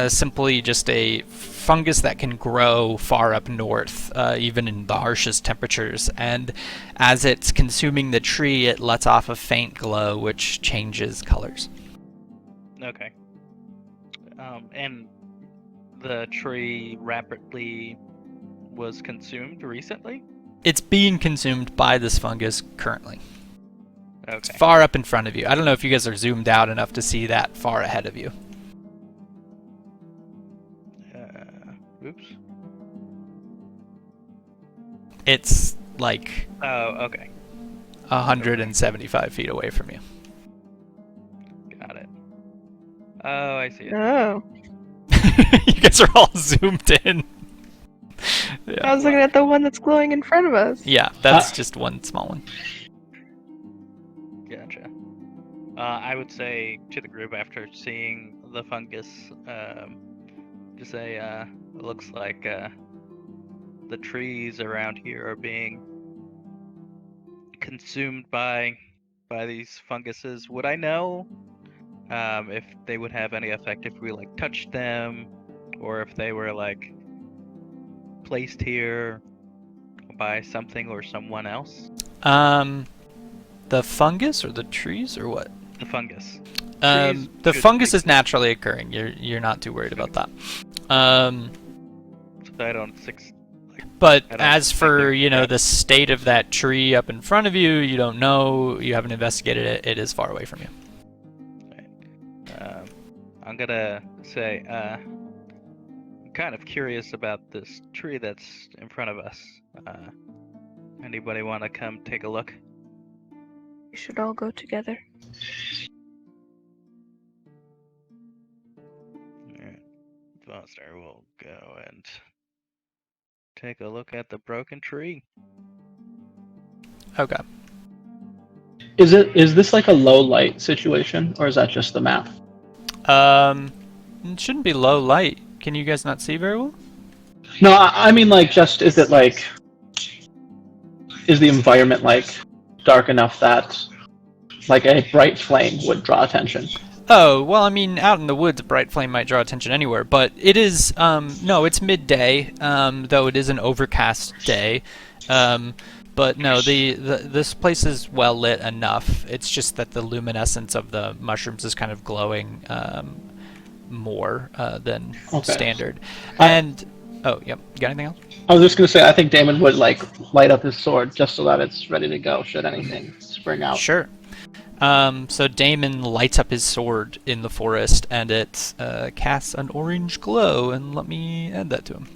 simply just a fungus that can grow far up north, even in the harshest temperatures. And as it's consuming the tree, it lets off a faint glow, which changes colors. Okay. And the tree rapidly was consumed recently? It's being consumed by this fungus currently. It's Okay. far up in front of you. I don't know if you guys are zoomed out enough to see that far ahead of you. Oops. It's like Oh, okay. 175 feet away from you. Got it. Oh, I see it. Oh. You guys are all zoomed in. I Yeah, was looking at the one that's glowing in front of us. yeah, that's just one small one. Gotcha. I would say to the group after seeing the fungus, just say, it looks like the trees around here are being consumed by these funguses. Would I know if they would have any effect if we like touched them, or if they were like placed here by something or someone else? The fungus or the trees or what? The fungus. The should fungus be- is naturally occurring. You're not too worried about that. So I don't But I don't as think for, they're- you know, yeah. the state of that tree up in front of you, you don't know, you haven't investigated it, it is far away from you. I'm gonna say, I'm kind of curious about this tree that's in front of us. Anybody want to come take a look? We should all go together. Alright. Foster will go and take a look at the broken tree. Okay. Is this like a low light situation, or is that just the map? It shouldn't be low light. Can you guys not see very well? No, I mean like just is it like is the environment like dark enough that like a bright flame would draw attention? Oh, well, I mean, out in the woods, a bright flame might draw attention anywhere, but it is, no, it's midday, though it is an overcast day. But no, this place is well lit enough. It's just that the luminescence of the mushrooms is kind of glowing more than Okay. standard. I- And oh, yep. You got anything else? I was just gonna say I think Damon would like light up his sword just so that it's ready to go should anything spring out. Sure. So Damon lights up his sword in the forest, and it casts an orange glow. And let me add that to him.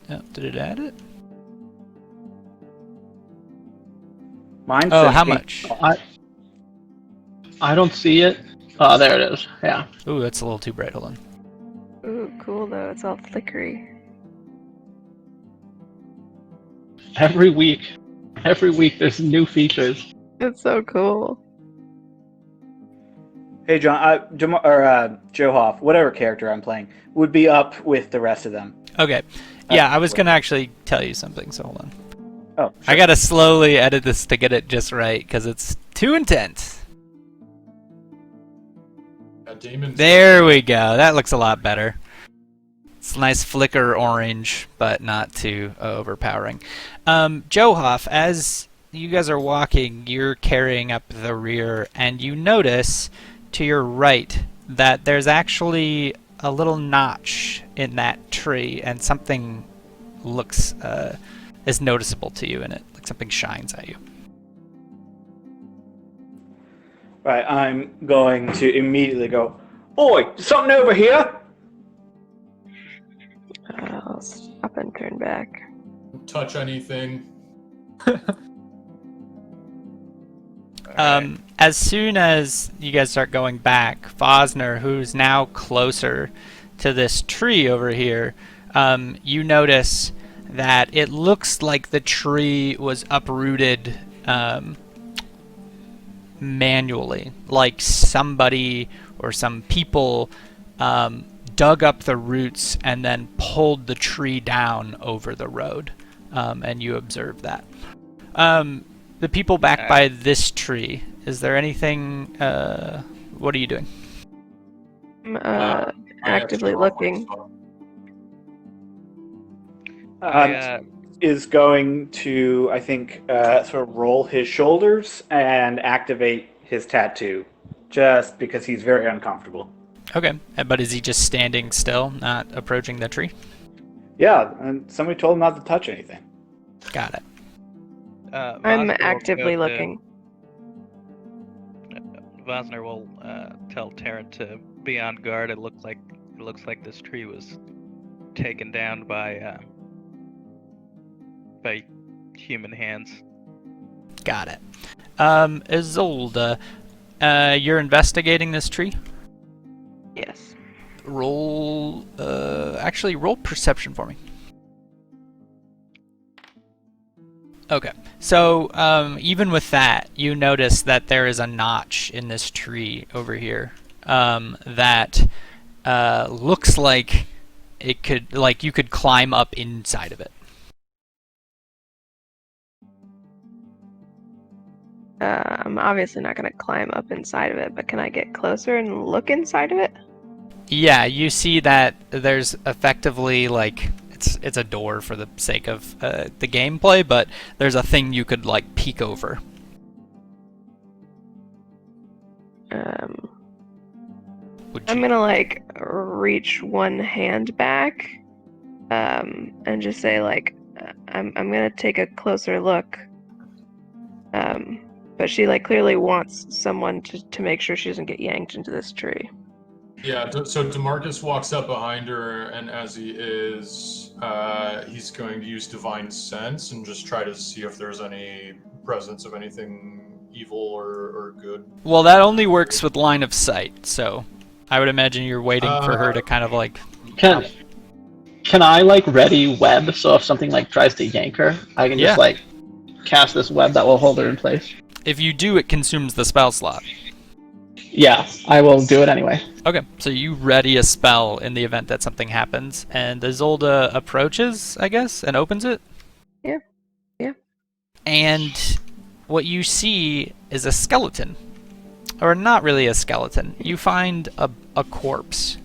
Oh, did it add it? Mine Oh, says how 8. much? I don't see it. Oh, there it is. Yeah. Ooh, that's a little too bright. Hold on. Ooh, cool though. It's all flickery. Every week there's new features. It's so cool. Hey, John, Joe Hoff, whatever character I'm playing, would be up with the rest of them. Okay. Yeah, I was gonna actually tell you something, so hold on. Oh, I gotta slowly edit this to get it just right, because it's too intense. Yeah, Damon's There we go. That looks a lot better. It's a nice flicker orange, but not too overpowering. Joe Hoff, as you guys are walking, you're carrying up the rear, and you notice to your right that there's actually a little notch in that tree, and something looks is noticeable to you in it, like something shines at you. Right, I'm going to immediately go, "Oi, something over here!" I'll stop and turn back. touch anything. As soon as you guys start going back, Fosner, who's now closer to this tree over here, you notice that it looks like the tree was uprooted manually, like somebody or some people dug up the roots and then pulled the tree down over the road, and you observe that. The people back by this tree, is there anything, what are you doing? I'm actively looking. Is going to, I think, sort of roll his shoulders and activate his tattoo, just because he's very uncomfortable. Okay, but is he just standing still, not approaching the tree? Yeah, and somebody told him not to touch anything. Got it. I'm actively looking. Vosner will tell Taryn to be on guard. It looks like this tree was taken down by human hands. Got it. Isolde, you're investigating this tree? Yes. Roll perception for me. Okay, so even with that, you notice that there is a notch in this tree over here that looks like it could, like you could climb up inside of it. I'm obviously not going to climb up inside of it, but can I get closer and look inside of it? Yeah, you see that there's effectively like it's a door for the sake of the gameplay, but there's a thing you could like peek over. I'm gonna like reach one hand back, and just say like, I'm gonna take a closer look. But she like clearly wants someone to make sure she doesn't get yanked into this tree. Yeah, so DeMarcus walks up behind her, and as he is, he's going to use Divine Sense and just try to see if there's any presence of anything evil or good. Well, that only works with line of sight, so I would imagine you're waiting for her to kind of like... Can I like ready web, so if something like tries to yank her, I can just like cast this web that will hold her in place? If you do, it consumes the spell slot. Yeah, I will do it anyway. Okay, so you ready a spell in the event that something happens, and Isolde approaches, I guess, and opens it? Yeah. And what you see is a skeleton. Or not really a skeleton. You find a corpse.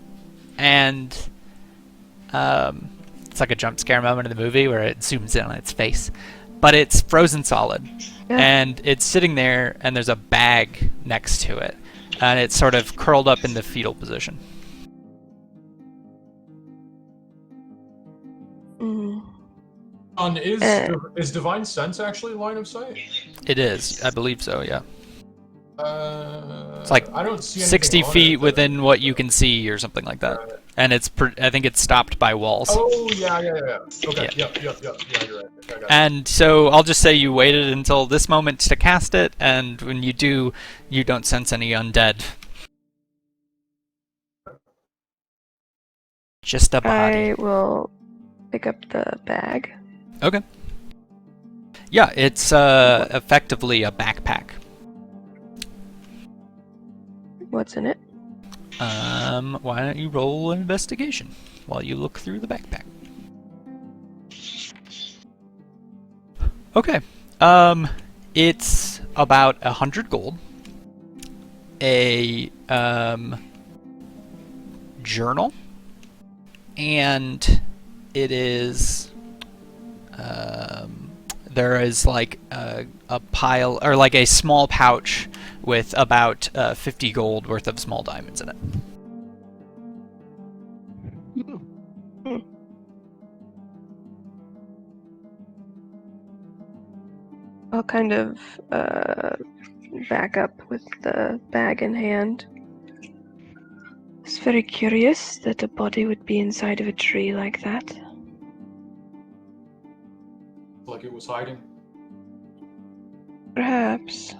And it's like a jump scare moment in the movie where it zooms in on its face. But it's frozen solid. Yeah. And it's sitting there, and there's a bag next to it. And it's sort of curled up in the fetal position. Is Divine Sense actually line of sight? It is. I believe so, yeah. It's like I don't see 60 feet within what you can see or something like that. Right. And it's I think it's stopped by walls. Oh, yeah. Okay, yeah. Yep, yeah, you're right. Okay, and so I'll just say you waited until this moment to cast it, and when you do, you don't sense any undead. Just a body. I will pick up the bag. Okay. Yeah, it's effectively a backpack. What's in it? Why don't you roll an investigation while you look through the backpack? Okay. It's about 100 gold. A journal. And it is there is like a pile, or like a small pouch with about 50 gold worth of small diamonds in it. I'll kind of back up with the bag in hand. It's very curious that a body would be inside of a tree like that. Like it was hiding? Perhaps.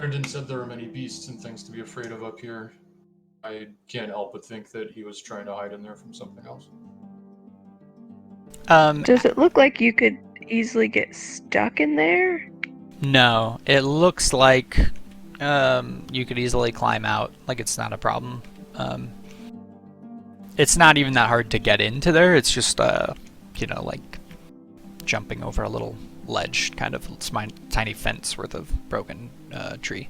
Brendan said there are many beasts and things to be afraid of up here. I can't help but think that he was trying to hide in there from something else. Does it look like you could easily get stuck in there? No, it looks like you could easily climb out. Like it's not a problem. It's not even that hard to get into there. It's just like jumping over a little ledge, kind of tiny fence worth of broken tree.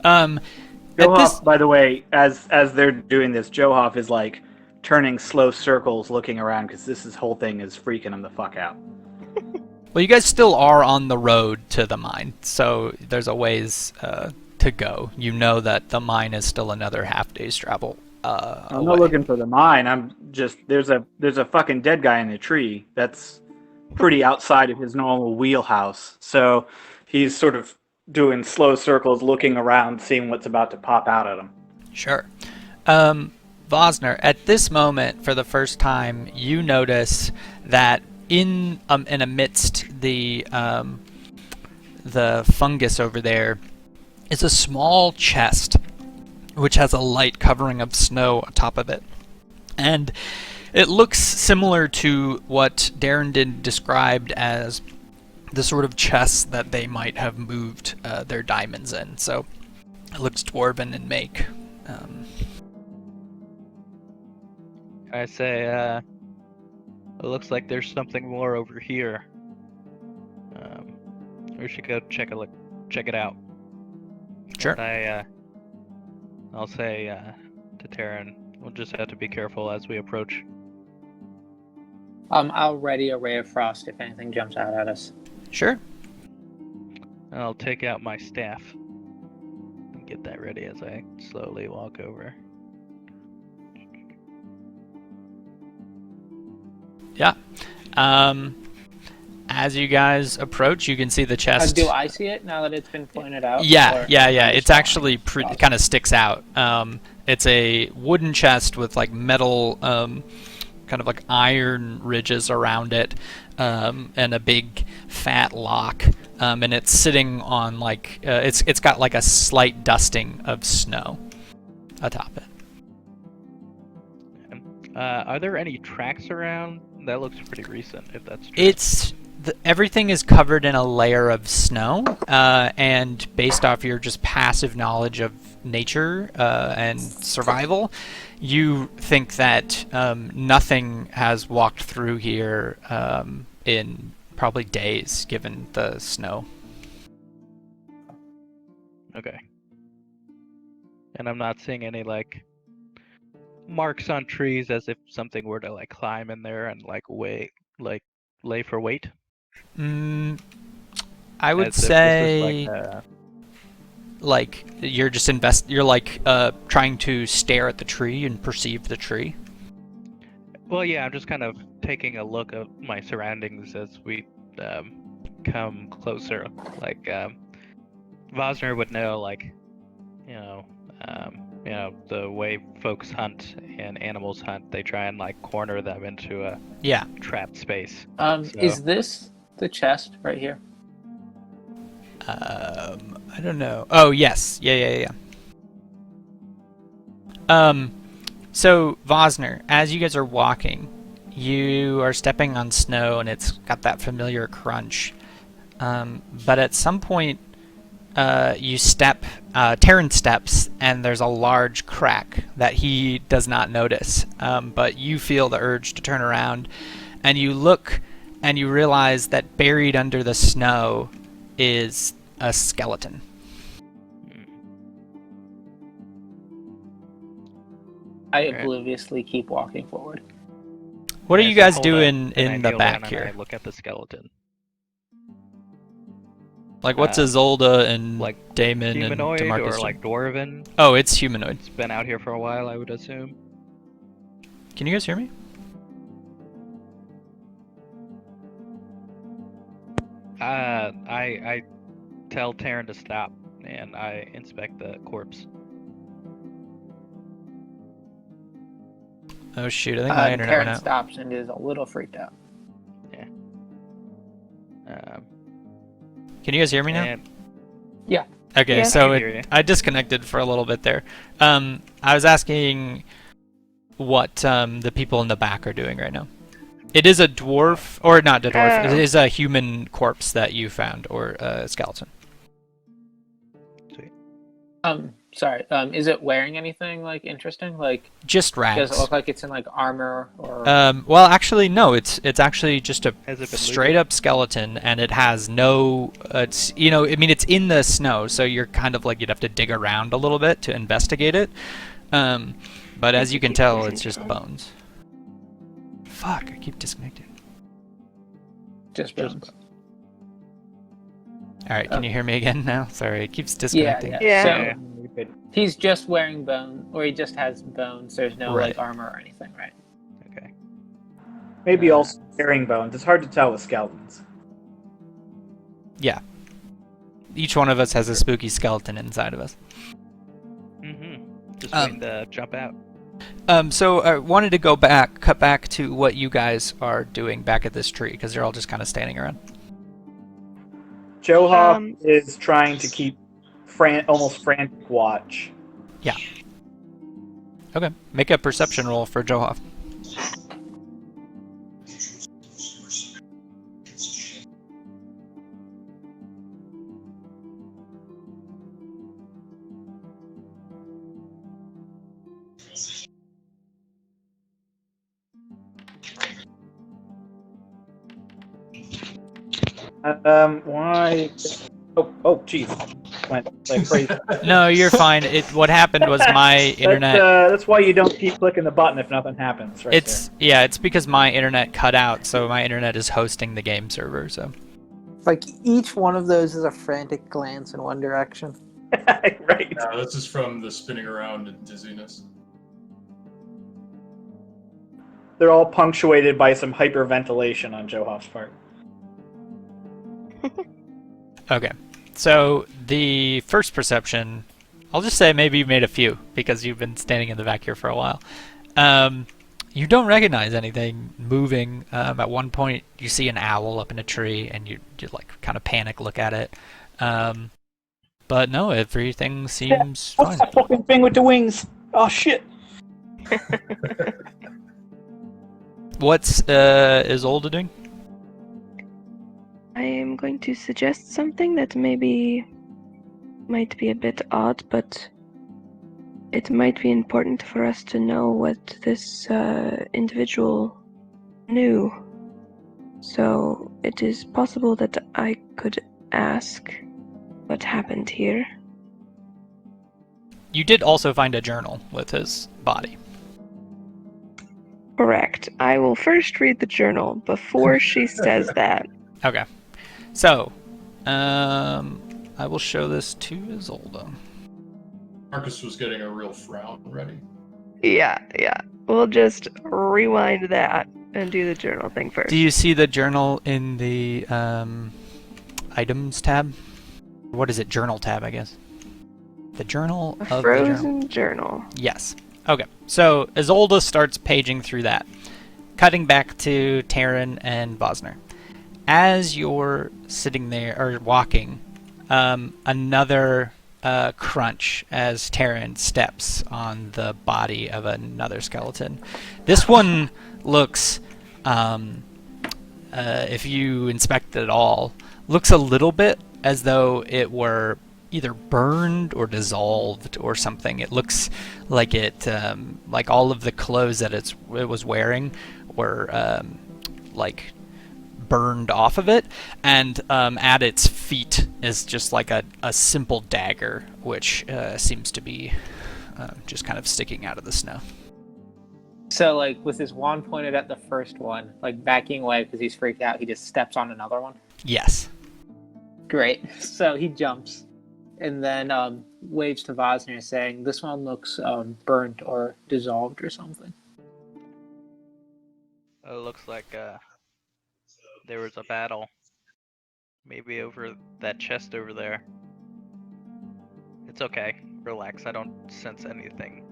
Johoff, by the way, as they're doing this, Johoff is like turning slow circles, looking around because this whole thing is freaking him the fuck out. Well, you guys still are on the road to the mine, so there's a ways to go. You know that the mine is still another half day's travel. I'm away. not looking for the mine. I'm just there's a fucking dead guy in the tree. That's pretty outside of his normal wheelhouse. So he's sort of doing slow circles, looking around, seeing what's about to pop out at him. Sure. Vosner, at this moment, for the first time, you notice that in amidst the fungus over there is a small chest which has a light covering of snow atop of it. And it looks similar to what Darren described as the sort of chest that they might have moved their diamonds in. So it looks dwarven in make. I say, it looks like there's something more over here. We should go check it out. Sure. And I'll say to Taryn, we'll just have to be careful as we approach. I'll ready a ray of frost if anything jumps out at us. Sure. And I'll take out my staff and get that ready as I slowly walk over. Yeah. As you guys approach, you can see the chest. Do I see it now that it's been pointed out? Yeah. It's actually it kind of sticks out. It's a wooden chest with like metal, kind of like iron ridges around it, and a big fat lock. And it's sitting on like it's got like a slight dusting of snow atop it. Are there any tracks around? That looks pretty recent, if that's true. Everything is covered in a layer of snow, and based off your just passive knowledge of nature and survival, you think that nothing has walked through here in probably days, given the snow. Okay. And I'm not seeing any, like, marks on trees as if something were to, like, climb in there and, like, lay for weight? I would say, like you're just trying to stare at the tree and perceive the tree. Well, yeah, I'm just kind of taking a look at my surroundings as we come closer. Like, Vosner would know, like, the way folks hunt and animals hunt, they try and like corner them into a trapped space. Is this the chest right here? I don't know. Oh, yes. Yeah. So, Vosner, as you guys are walking, you are stepping on snow and it's got that familiar crunch. But at some point, Terran steps, and there's a large crack that he does not notice. But you feel the urge to turn around, and you look, and you realize that buried under the snow is a skeleton. I obliviously keep walking forward. What are you guys doing in the back and here? I look at the skeleton. Like, what's Isolde and like Damon humanoid and DeMarcus? Or like dwarven? Oh, it's humanoid. It's been out here for a while, I would assume. Can you guys hear me? I tell Taryn to stop, and I inspect the corpse. Oh shoot! I think my internet went Taryn out. stops and is a little freaked out. Yeah. Can you guys hear me now? And, Yeah. Okay, Yeah. so I hear you. I disconnected for a little bit there. I was asking what the people in the back are doing right now. It is a dwarf, or not a dwarf. It Oh. is a human corpse that you found, or a skeleton. Sweet. Sorry. Is it wearing anything like interesting? Like, Just does rags. it look like it's in like armor or? Well, actually, no. It's actually just a Has it been straight looted? up skeleton, and it has no. It's I mean, it's in the snow, so you're kind of like you'd have to dig around a little bit to investigate it. But as you can tell, it's just bones. Fuck! I keep disconnecting. Just bones. All right, can you hear me again now? Sorry, it keeps Yeah, disconnecting. yeah. Yeah. So he's just wearing bone, or he just has bones. There's no Right. like armor or anything, right? Okay. Maybe also herringbones. It's hard to tell with skeletons. Yeah. Each one of us has a spooky skeleton inside of us. Just waiting to jump out. So I wanted to cut back to what you guys are doing back at this tree, because you're all just kind of standing around. Johov is trying to keep almost frantic watch. Yeah. Okay. Make a perception roll for Johov. Why? Oh, jeez. Went like crazy. No, you're fine. What happened was my internet. That's why you don't keep clicking the button if nothing happens. Right It's because my internet cut out, so my internet is hosting the game server. So Like each one of those is a frantic glance in one direction. there. Right. No, this is from the spinning around and dizziness. They're all punctuated by some hyperventilation on Johov's part. okay. So the first perception, I'll just say maybe you made a few because you've been standing in the back here for a while. You don't recognize anything moving. At one point, you see an owl up in a tree, and you like kind of panic look at it. But no, everything seems fine. What's that fucking thing with the wings? Oh shit! What's Isolde doing? I am going to suggest something that maybe might be a bit odd, but it might be important for us to know what this individual knew. So it is possible that I could ask what happened here. You did also find a journal with his body. Correct. I will first read the journal before she says that. Okay. So, I will show this to Isolde. Marcus was getting a real frown ready. Yeah. We'll just rewind that and do the journal thing first. Do you see the journal in the items tab? What is it? Journal tab, I guess. The journal A of the journal. frozen journal. Yes. Okay. So Isolde starts paging through that, cutting back to Taryn and Vosner. As you're sitting there or walking, another crunch as Taryn steps on the body of another skeleton. This one looks, if you inspect it at all, looks a little bit as though it were either burned or dissolved or something. It looks like like all of the clothes that it was wearing were like burned off of it, and at its feet is just like a simple dagger, which seems to be just kind of sticking out of the snow. So, like, with his wand pointed at the first one, like backing away because he's freaked out, he just steps on another one. Yes. Great. So he jumps and then waves to Vosner, saying, "This one looks burnt or dissolved or something." It looks like there was a battle. Maybe over that chest over there. It's okay. Relax. I don't sense anything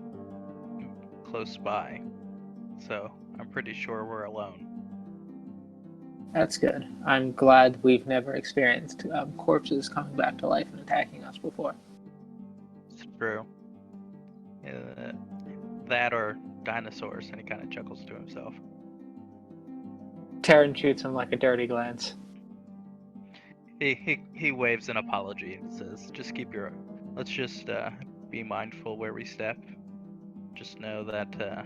close by. So I'm pretty sure we're alone. That's good. I'm glad we've never experienced corpses coming back to life and attacking us before. It's true. That or dinosaurs, and he kind of chuckles to himself. Taryn shoots him like a dirty glance. He waves an apology and says, let's just be mindful where we step. Just know that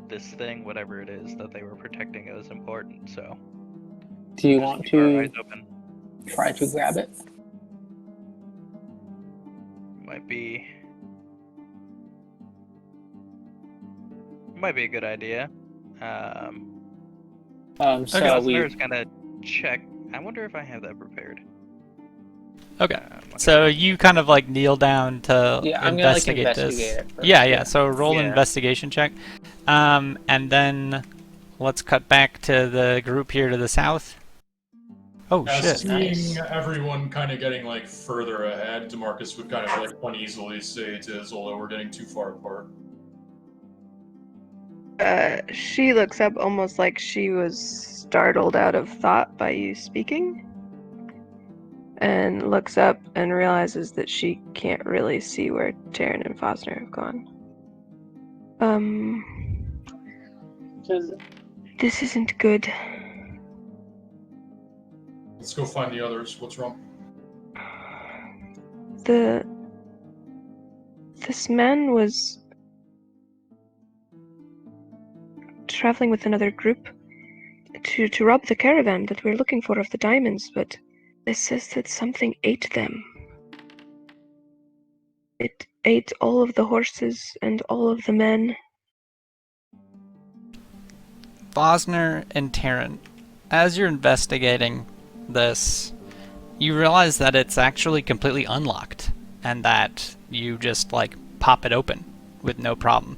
this thing, whatever it is that they were protecting, is important. So Do you just want keep our to eyes open. try to grab it? Might be a good idea. So Gosner's gonna check. I wonder if I have that prepared. Okay. So you kind of like kneel down to Yeah, I'm investigate gonna, like, this. investigate it first, Yeah. yeah. So roll an Yeah. investigation check, and then let's cut back to the group here to the south. Oh shit! Seeing everyone kind of getting like further ahead, DeMarcus would kind of like uneasily say to Zola, "We're getting too far apart." She looks up almost like she was startled out of thought by you speaking, and looks up and realizes that she can't really see where Taryn and Fosner have gone. This isn't good. Let's go find the others. What's wrong? This man was traveling with another group to rob the caravan that we're looking for of the diamonds, but it says that something ate them. It ate all of the horses and all of the men. Fosner and Taryn, as you're investigating this, you realize that it's actually completely unlocked, and that you just like pop it open with no problem.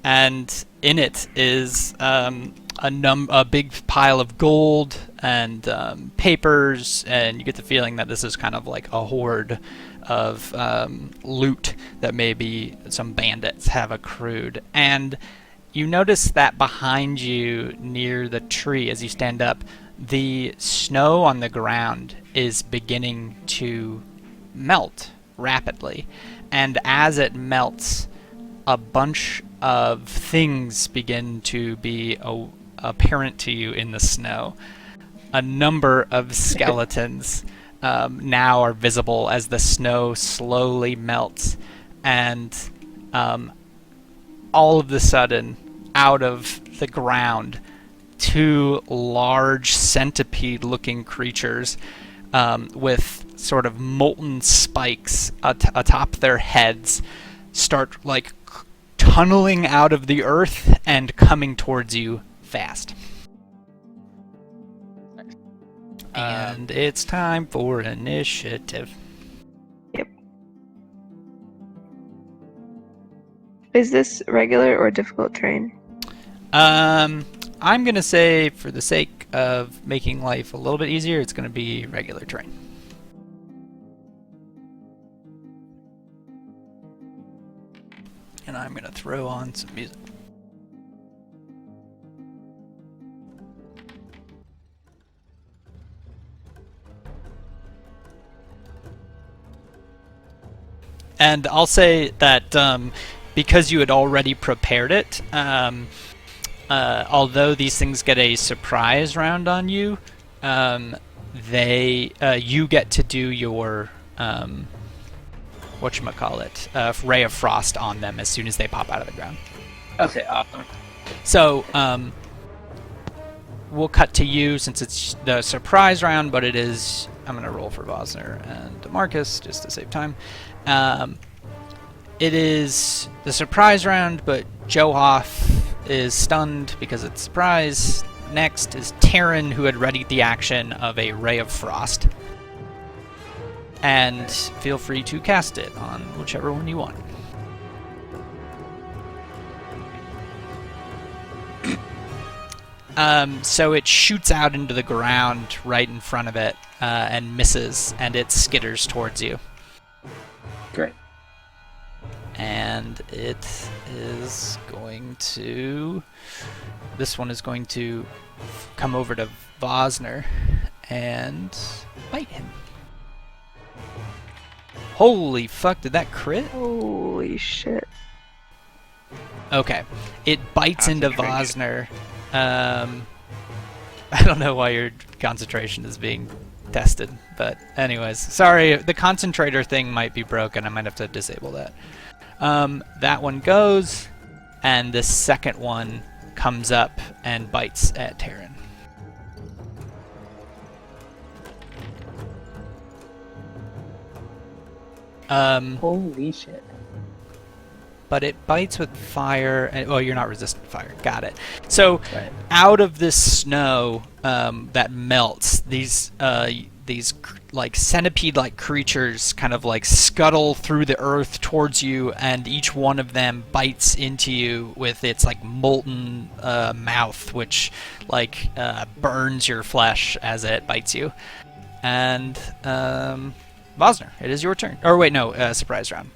And in it is a big pile of gold and papers, and you get the feeling that this is kind of like a hoard of loot that maybe some bandits have accrued. And you notice that behind you, near the tree, as you stand up, the snow on the ground is beginning to melt rapidly. And as it melts, a bunch of things begin to be apparent to you in the snow. A number of skeletons now are visible as the snow slowly melts, and all of a sudden, out of the ground, two large centipede-looking creatures with sort of molten spikes atop their heads start like tunneling out of the earth and coming towards you fast. And it's time for initiative. Yep. Is this regular or difficult terrain? I'm gonna say, for the sake of making life a little bit easier, it's gonna be regular terrain. And I'm gonna throw on some music. And I'll say that because you had already prepared it, although these things get a surprise round on you, you get to do your whatchamacallit, ray of frost on them as soon as they pop out of the ground. Okay, awesome. So we'll cut to you since it's the surprise round, but it is. I'm gonna roll for Vosner and DeMarcus just to save time. It is the surprise round, but Johoff is stunned because it's surprise. Next is Taryn, who had readied the action of a Ray of Frost. And feel free to cast it on whichever one you want. So it shoots out into the ground right in front of it and misses, and it skitters towards you. Great. and it is going to... This one is going to come over to Vosner and bite him. Holy fuck, did that crit? Holy shit. Okay. It bites into Concentration. Vosner. I don't know why your concentration is being tested, but anyways. Sorry, the concentrator thing might be broken. I might have to disable that. That one goes, and the second one comes up and bites at Terran. Holy shit. But it bites with fire. And, well, you're not resistant to fire. Got it. So, Right. out of this snow that melts, these like centipede-like creatures kind of like scuttle through the earth towards you, and each one of them bites into you with its like molten mouth, which like burns your flesh as it bites you. And Vosner, it is your turn. Or wait, no, surprise round.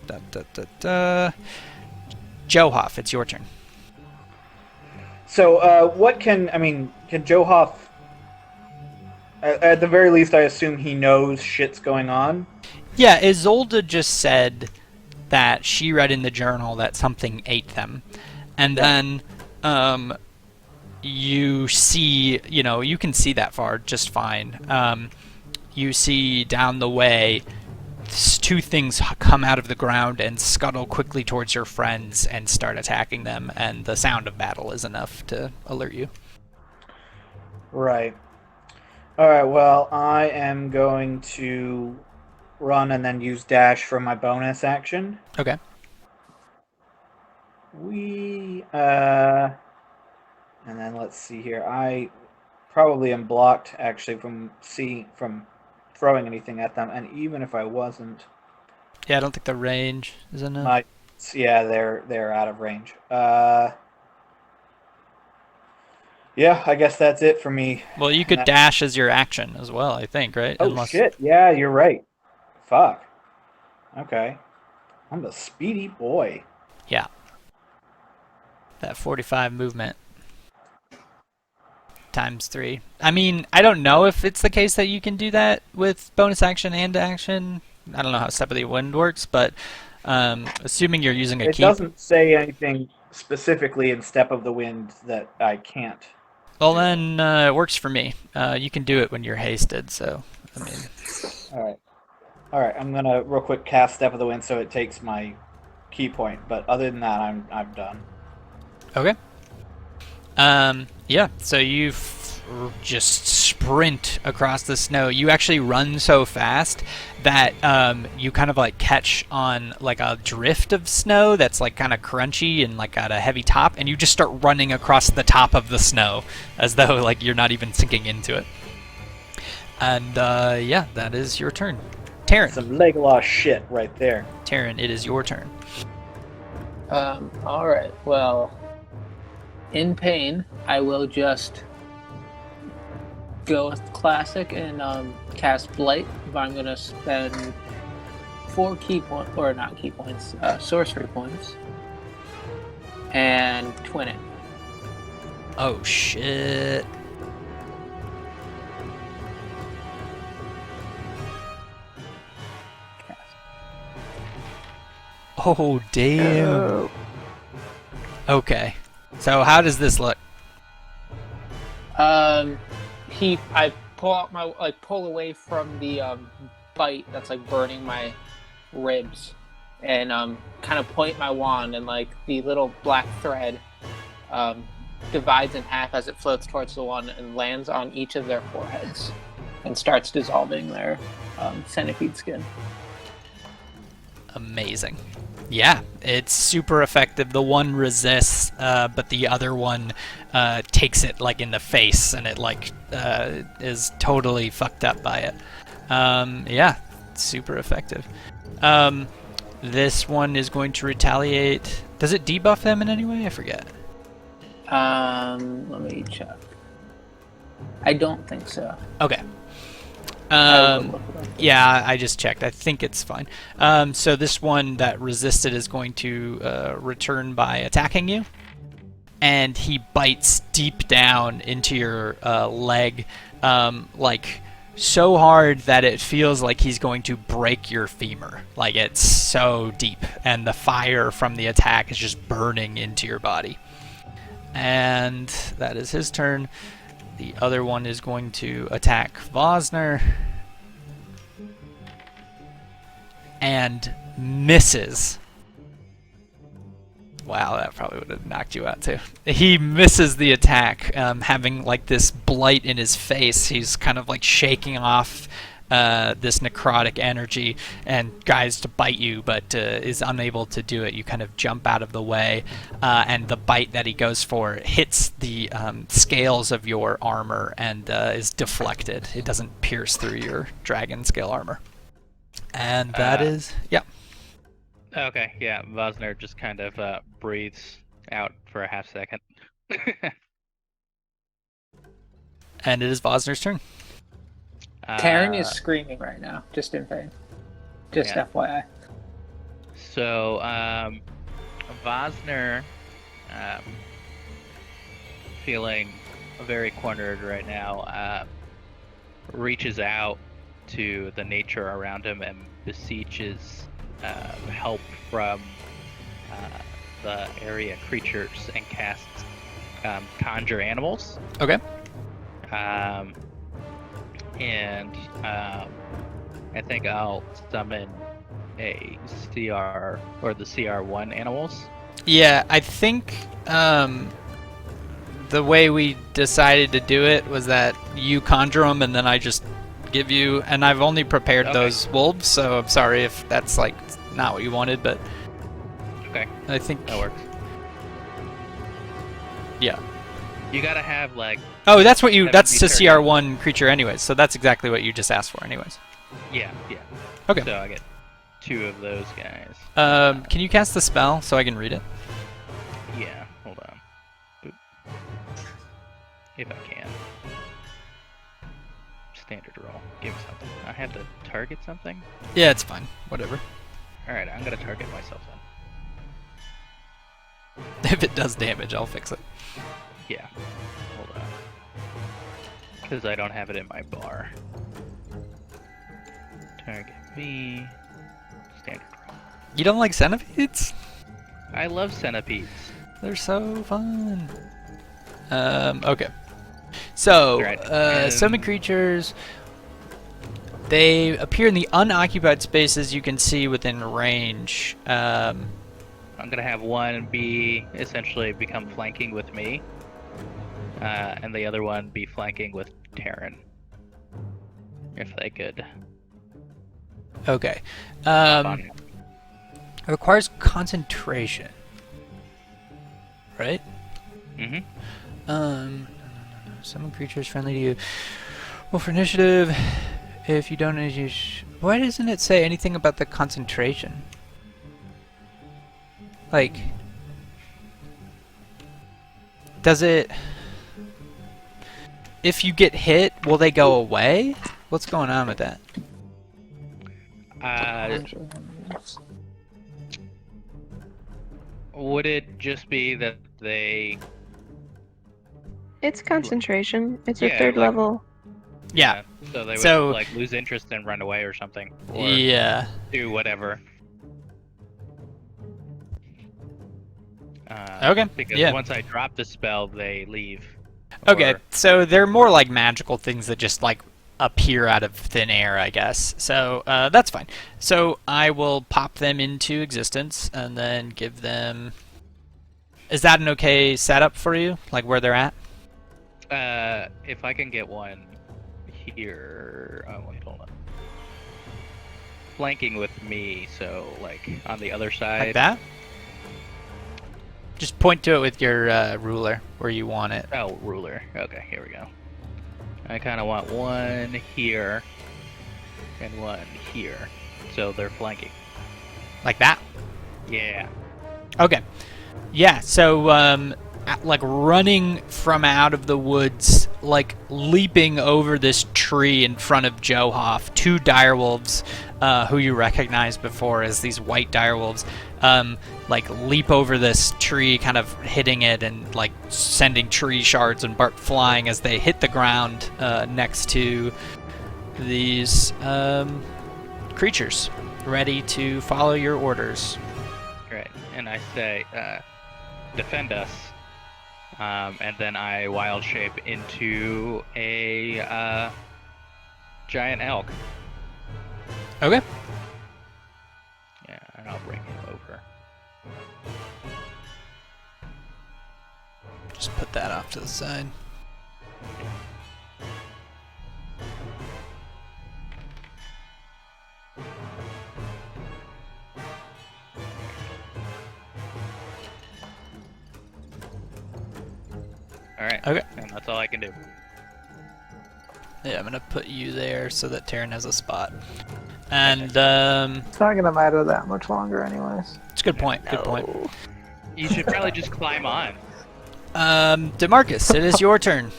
Johoff, it's your turn. So, can Johoff, at the very least, I assume he knows shit's going on? Yeah, Isolde just said that she read in the journal that something ate them. And then you see, you can see that far just fine. You see down the way two things come out of the ground and scuttle quickly towards your friends and start attacking them, and the sound of battle is enough to alert you. Right. Alright, well, I am going to run and then use dash for my bonus action. Okay. And then let's see here. I probably am blocked, actually, from throwing anything at them, and even if I wasn't... Yeah, I don't think the range is enough. They're out of range. Yeah, I guess that's it for me. Well, you could dash as your action as well, I think, right? Oh, shit. Yeah, you're right. Fuck. Okay. I'm a speedy boy. Yeah. That 45 movement. Times 3. I mean, I don't know if it's the case that you can do that with bonus action and action. I don't know how Step of the Wind works, but assuming you're using a It keep... doesn't say anything specifically in Step of the Wind that I can't. Well, then it works for me. You can do it when you're hasted, so, I mean... Alright, I'm gonna real quick cast Step of the Wind so it takes my key point, but other than that, I'm done. Okay. Yeah, so you just sprint across the snow. You actually run so fast that you kind of like catch on like a drift of snow that's like kind of crunchy and like got a heavy top, and you just start running across the top of the snow as though like you're not even sinking into it. And yeah, that is your turn. Terran. Some Legolas shit right there. Terran, it is your turn. Alright, well, in pain, I will just go with classic and cast Blight, but I'm going to spend 4 sorcery points, and twin it. Oh, shit. Oh, damn. Oh. Okay. So how does this look? I pull away from the bite that's like burning my ribs, and kind of point my wand, and like the little black thread divides in half as it floats towards the one and lands on each of their foreheads and starts dissolving their centipede skin. Amazing. Yeah, it's super effective. The one resists, but the other one takes it like in the face, and it like is totally fucked up by it. Yeah, super effective. This one is going to retaliate. Does it debuff them in any way? I forget. Let me check. I don't think so. Okay. Yeah, I just checked. I think it's fine. So this one that resisted is going to return by attacking you. And he bites deep down into your leg, like so hard that it feels like he's going to break your femur. Like it's so deep, and the fire from the attack is just burning into your body. And that is his turn. The other one is going to attack Vosner. And misses. Wow, that probably would have knocked you out too. He misses the attack, having like this blight in his face. He's kind of like shaking off this necrotic energy and tries to bite you, but is unable to do it. You kind of jump out of the way, and the bite that he goes for hits the scales of your armor and is deflected. It doesn't pierce through your dragon scale armor. And that is, yeah. Okay, yeah, Vosner just kind of breathes out for a half second. And it is Vosner's turn. Taryn is screaming right now, just in pain. Just FYI. So, Vosner, feeling very cornered right now, reaches out to the nature around him and beseeches help from the area creatures and casts conjure animals. Okay. And I think I'll summon a CR or the CR1 animals. Yeah, I think the way we decided to do it was that you conjure them and then I just give you, and I've only prepared those wolves, so I'm sorry if that's like not what you wanted, but okay, I think that works. Yeah, you gotta have like. Oh, that's what you. That's the CR1 creature, anyways. So that's exactly what you just asked for, anyways. Yeah. Okay. So I get 2 of those guys. Can you cast the spell so I can read it? Yeah. Hold on. Boop. If I can. Standard roll. Give me something. I have to target something? Yeah, it's fine. Whatever. Alright, I'm gonna target myself then. If it does damage, I'll fix it. Yeah. Hold on. Because I don't have it in my bar. Target me. Standard roll. You don't like centipedes? I love centipedes. They're so fun. Okay. So, summon creatures. They appear in the unoccupied spaces you can see within range. I'm gonna have one essentially become flanking with me, and the other one be flanking with Taryn. If they could. Okay. It requires concentration. Right? Mm-hmm. Summon creatures friendly to you. Roll for initiative. If you don't use... Why doesn't it say anything about the concentration? Like... Does it... If you get hit, will they go away? What's going on with that? Would it just be that they... It's concentration. It's a Yeah, third like- level. Yeah. So they would So- like lose interest and run away or something, or Yeah. do whatever. Okay, Because yeah. once I drop the spell, they leave. Okay, Or- so they're more like magical things that just like appear out of thin air, I guess. So that's fine. So I will pop them into existence and then give them... Is that an okay setup for you? Like where they're at? If I can get one here. Oh wait, hold on. Flanking with me, so like on the other side. Like that? Just point to it with your ruler where you want it. Oh, ruler. Okay, here we go. I kind of want one here and one here, so they're flanking. Like that? Yeah. Okay. Yeah, so like running from out of the woods, like leaping over this tree in front of Johoff, two direwolves who you recognized before as these white direwolves, like leap over this tree, kind of hitting it and like sending tree shards and bark flying as they hit the ground next to these creatures, ready to follow your orders. Great. And I say, defend us. And then I wild shape into a giant elk. Okay. Yeah, and I'll bring him over. Just put that off to the side. Alright. Okay. And that's all I can do. Yeah, I'm gonna put you there so that Taryn has a spot. And It's not gonna matter that much longer, anyways. it's a good point. Good point. You should probably just climb on. DeMarcus, it is your turn.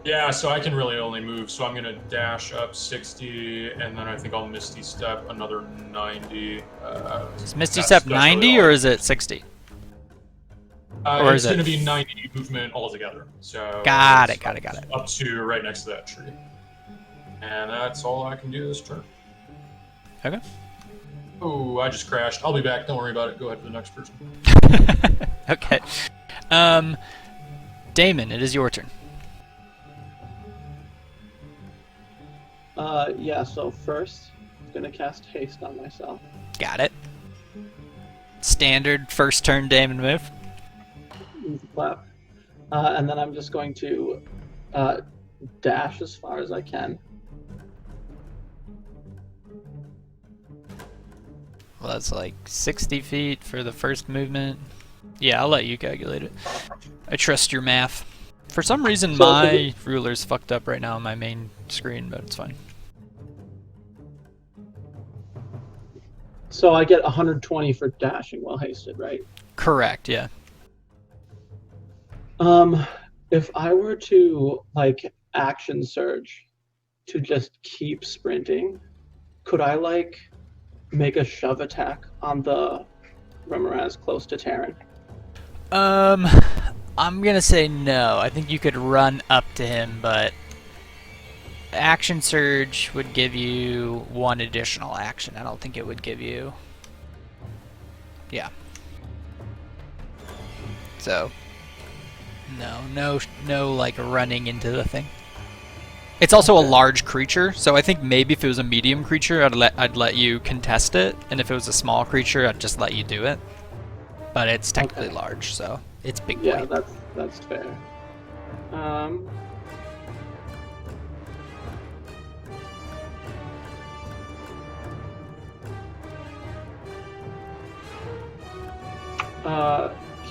Yeah, so I can really only move. So I'm gonna dash up 60, and then I think I'll Misty Step another 90. Is Misty That's- Step that's really 90 all. or is it 60? Or It's is it- gonna be 90 movement altogether. So Got it's it. Up to right next to that tree. And that's all I can do this turn. Okay. Oh, I just crashed. I'll be back. Don't worry about it. Go ahead to the next person. Okay. Damon, it is your turn. Yeah, so first, I'm gonna cast haste on myself. Got it. Standard first turn Damon move. Left. And then I'm just going to dash as far as I can. Well, that's like 60 feet for the first movement. Yeah, I'll let you calculate it. I trust your math. For some reason, So my ruler's fucked up right now on my main screen, but it's fine. So I get 120 for dashing while hasted, right? Correct, yeah. If I were to like action surge to just keep sprinting, could I like make a shove attack on the Remoraz close to Terran? I'm gonna say no. I think you could run up to him, but action surge would give you one additional action. I don't think it would give you... Yeah. So... No, like running into the thing. It's also a large creature, so I think maybe if it was a medium creature, I'd let you contest it, and if it was a small creature, I'd just let you do it. But it's technically large, so it's big boy. Yeah, that's fair.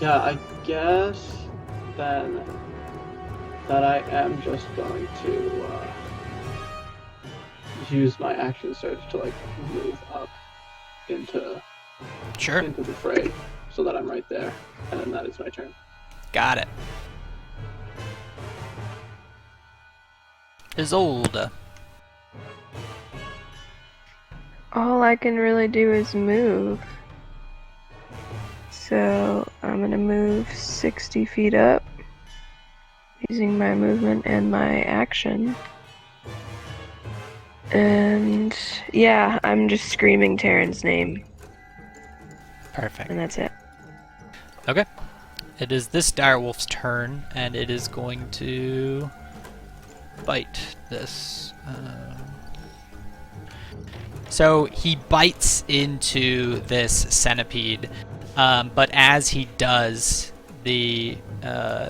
Yeah, I guess then that I am just going to use my action surge to like move up into Sure. the fray so that I'm right there, and then that is my turn. Got it. Isolde. All I can really do is move. So I'm gonna move 60 feet up using my movement and my action. And yeah, I'm just screaming Terran's name, Perfect. and that's it. Okay. It is this direwolf's turn, and it is going to bite this. So he bites into this centipede, but as he does, the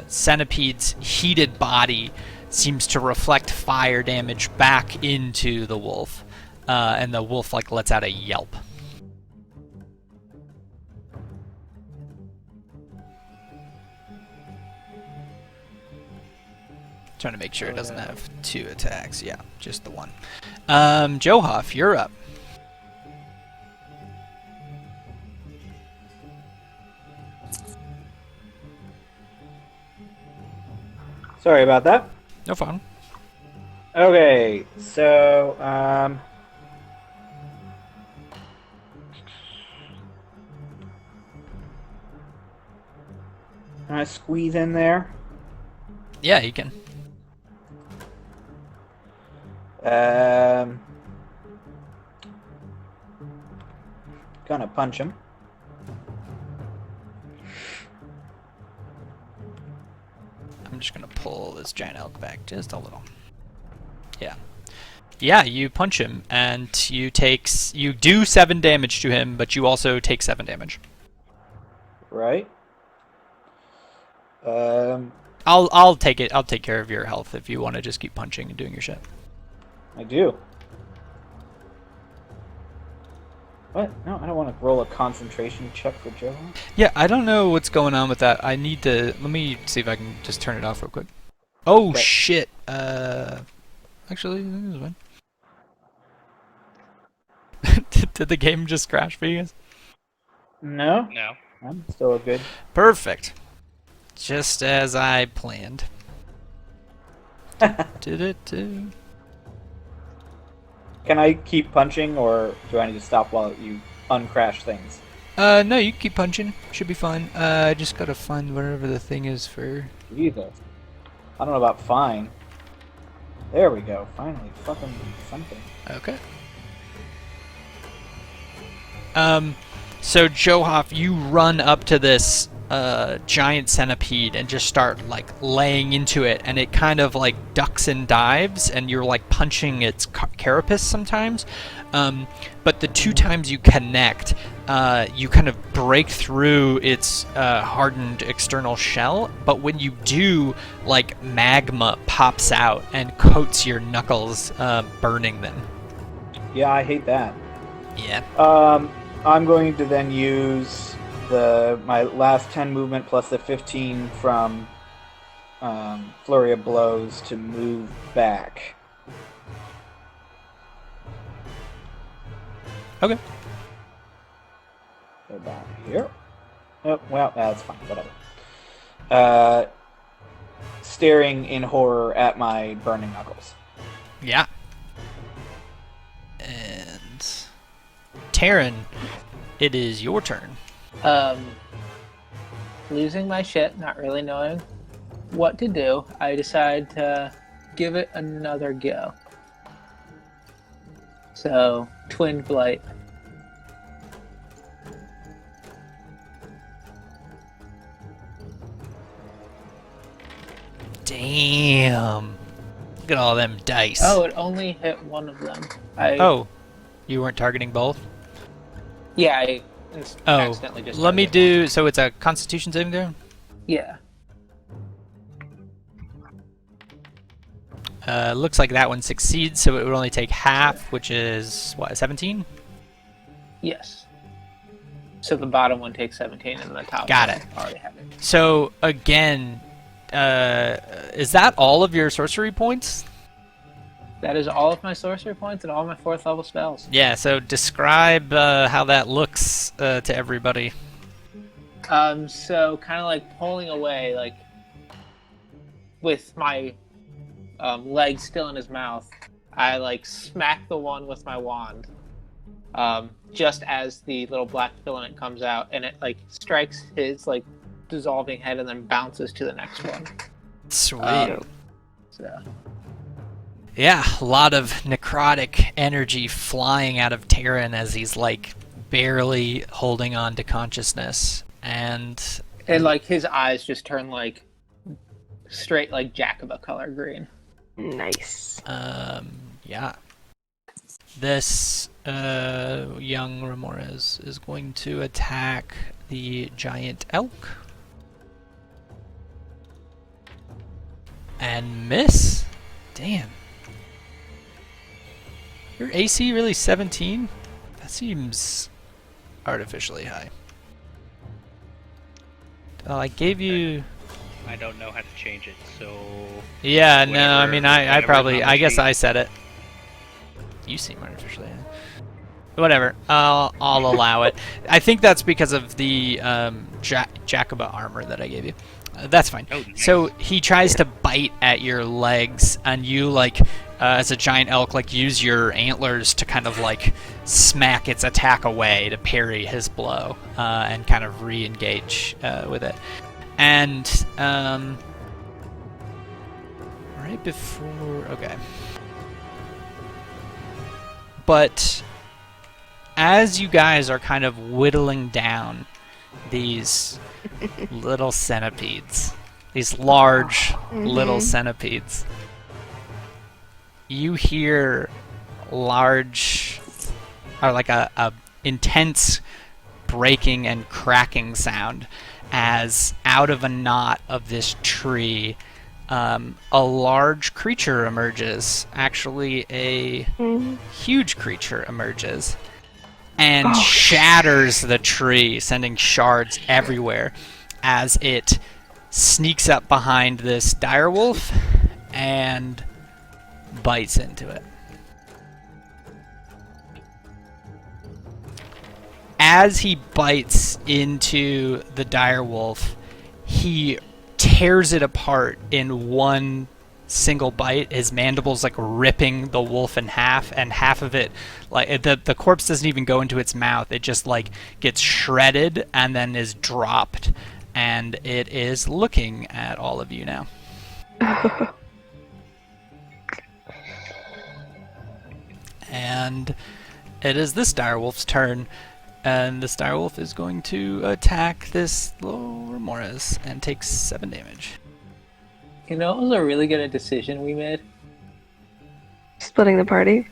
centipede's heated body seems to reflect fire damage back into the wolf, and the wolf like lets out a yelp. Trying to make sure it doesn't have two attacks. Yeah, just the one. Johoff, you're up. Sorry about that. No fun. Okay, so can I squeeze in there? Yeah, you can. Gonna punch him. I'm just gonna pull this giant elk back just a little. Yeah. Yeah, you punch him, and you do 7 damage to him, but you also take 7 damage. Right. I'll take it. I'll take care of your health if you want to just keep punching and doing your shit. I do. What? No, I don't want to roll a concentration check for Joe. Yeah, I don't know what's going on with that. I need to. Let me see if I can just turn it off real quick. Oh Okay. shit. Actually, this is fine. Did the game just crash for you guys? No, No. I'm still good. Perfect. Just as I planned. Did it too? Can I keep punching, or do I need to stop while you uncrash things? No, you can keep punching. Should be fine. I just gotta find whatever the thing is for. Jesus. I don't know about fine. There we go. Finally, fucking something. Okay. So Johoff, you run up to this giant centipede and just start like laying into it, and it kind of like ducks and dives, and you're like punching its carapace sometimes. But the 2 times you connect, you kind of break through its hardened external shell. But when you do, like magma pops out and coats your knuckles, burning them. Yeah, I hate that. Yeah. I'm going to then use my last 10 movement plus the 15 from Flurry of Blows to move back. Okay. Go down here. Oh, well, that's fine. Whatever. Staring in horror at my burning knuckles. Yeah. And Taryn, it is your turn. Losing my shit, not really knowing what to do, I decide to give it another go. So, Twin Blight. Damn. Look at all them dice. Oh, it only hit one of them. Oh, you weren't targeting both? Yeah, I Oh, accidentally just let me targeted do. So it's a Constitution saving throw. one. Yeah. Looks like that one succeeds, so it would only take half, which is what, 17? Yes. So the bottom one takes 17, and the top Got one it. already had it. So again, is that all of your sorcery points? That is all of my sorcery points and all my 4th level spells. Yeah. So describe how that looks to everybody. So kind of like pulling away, like with my leg still in his mouth, I like smack the one with my wand, just as the little black filament comes out, and it like strikes his like dissolving head and then bounces to the next one. Sweet. So Yeah, a lot of necrotic energy flying out of Terran as he's like barely holding on to consciousness, and like his eyes just turn like straight like Jacoba color green. Nice. yeah. This young Ramores is going to attack the giant elk and miss. Damn. Your AC really 17? That seems artificially high. I gave you... I don't know how to change it, so... Yeah, no, I mean, I whatever's probably... on the I guess sheet. I said it. You seem artificially high. Whatever. I'll allow it. I think that's because of the Jacoba armor that I gave you. That's fine. Oh, nice. So he tries to bite at your legs, and you, like, as a giant elk, like, use your antlers to kind of, like, smack its attack away to parry his blow, and kind of re-engage with it. And, right before... Okay. But as you guys are kind of whittling down these little centipedes, these large little centipedes, you hear large, or like a intense breaking and cracking sound as out of a knot of this tree a large creature emerges. Actually, a huge creature emerges and shatters the tree, sending shards everywhere as it sneaks up behind this direwolf and bites into it. As he bites into the direwolf, he tears it apart in one single bite. His mandibles like ripping the wolf in half, and half of it, like the corpse doesn't even go into its mouth. It just like gets shredded and then is dropped, and it is looking at all of you now. And it is this direwolf's turn. And this direwolf is going to attack this little Remores and takes 7 damage. You know, it was a really good decision we made. Splitting the party.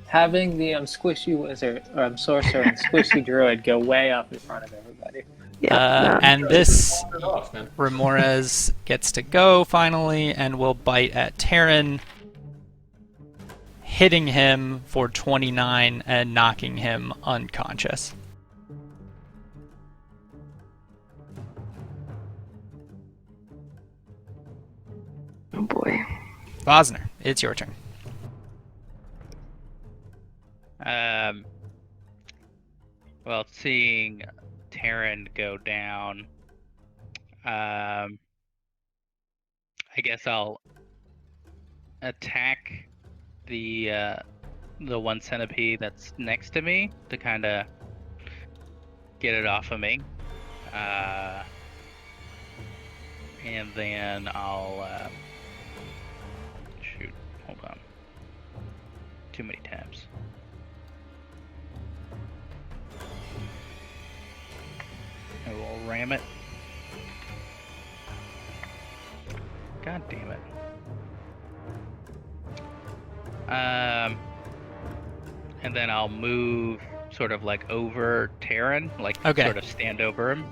Having the squishy wizard, or sorcerer and squishy druid go way up in front of everybody. Yeah. And this It off, man. Remores gets to go finally and will bite at Terran, hitting him for 29 and knocking him unconscious. Oh boy. Vosner, it's your turn. Well, seeing Terran go down, I guess I'll attack the one centipede that's next to me to kind of get it off of me. And then I'll shoot. Hold on. Too many tabs. I will ram it. God damn it. And then I'll move sort of like over Terran, like Okay. sort of stand over him.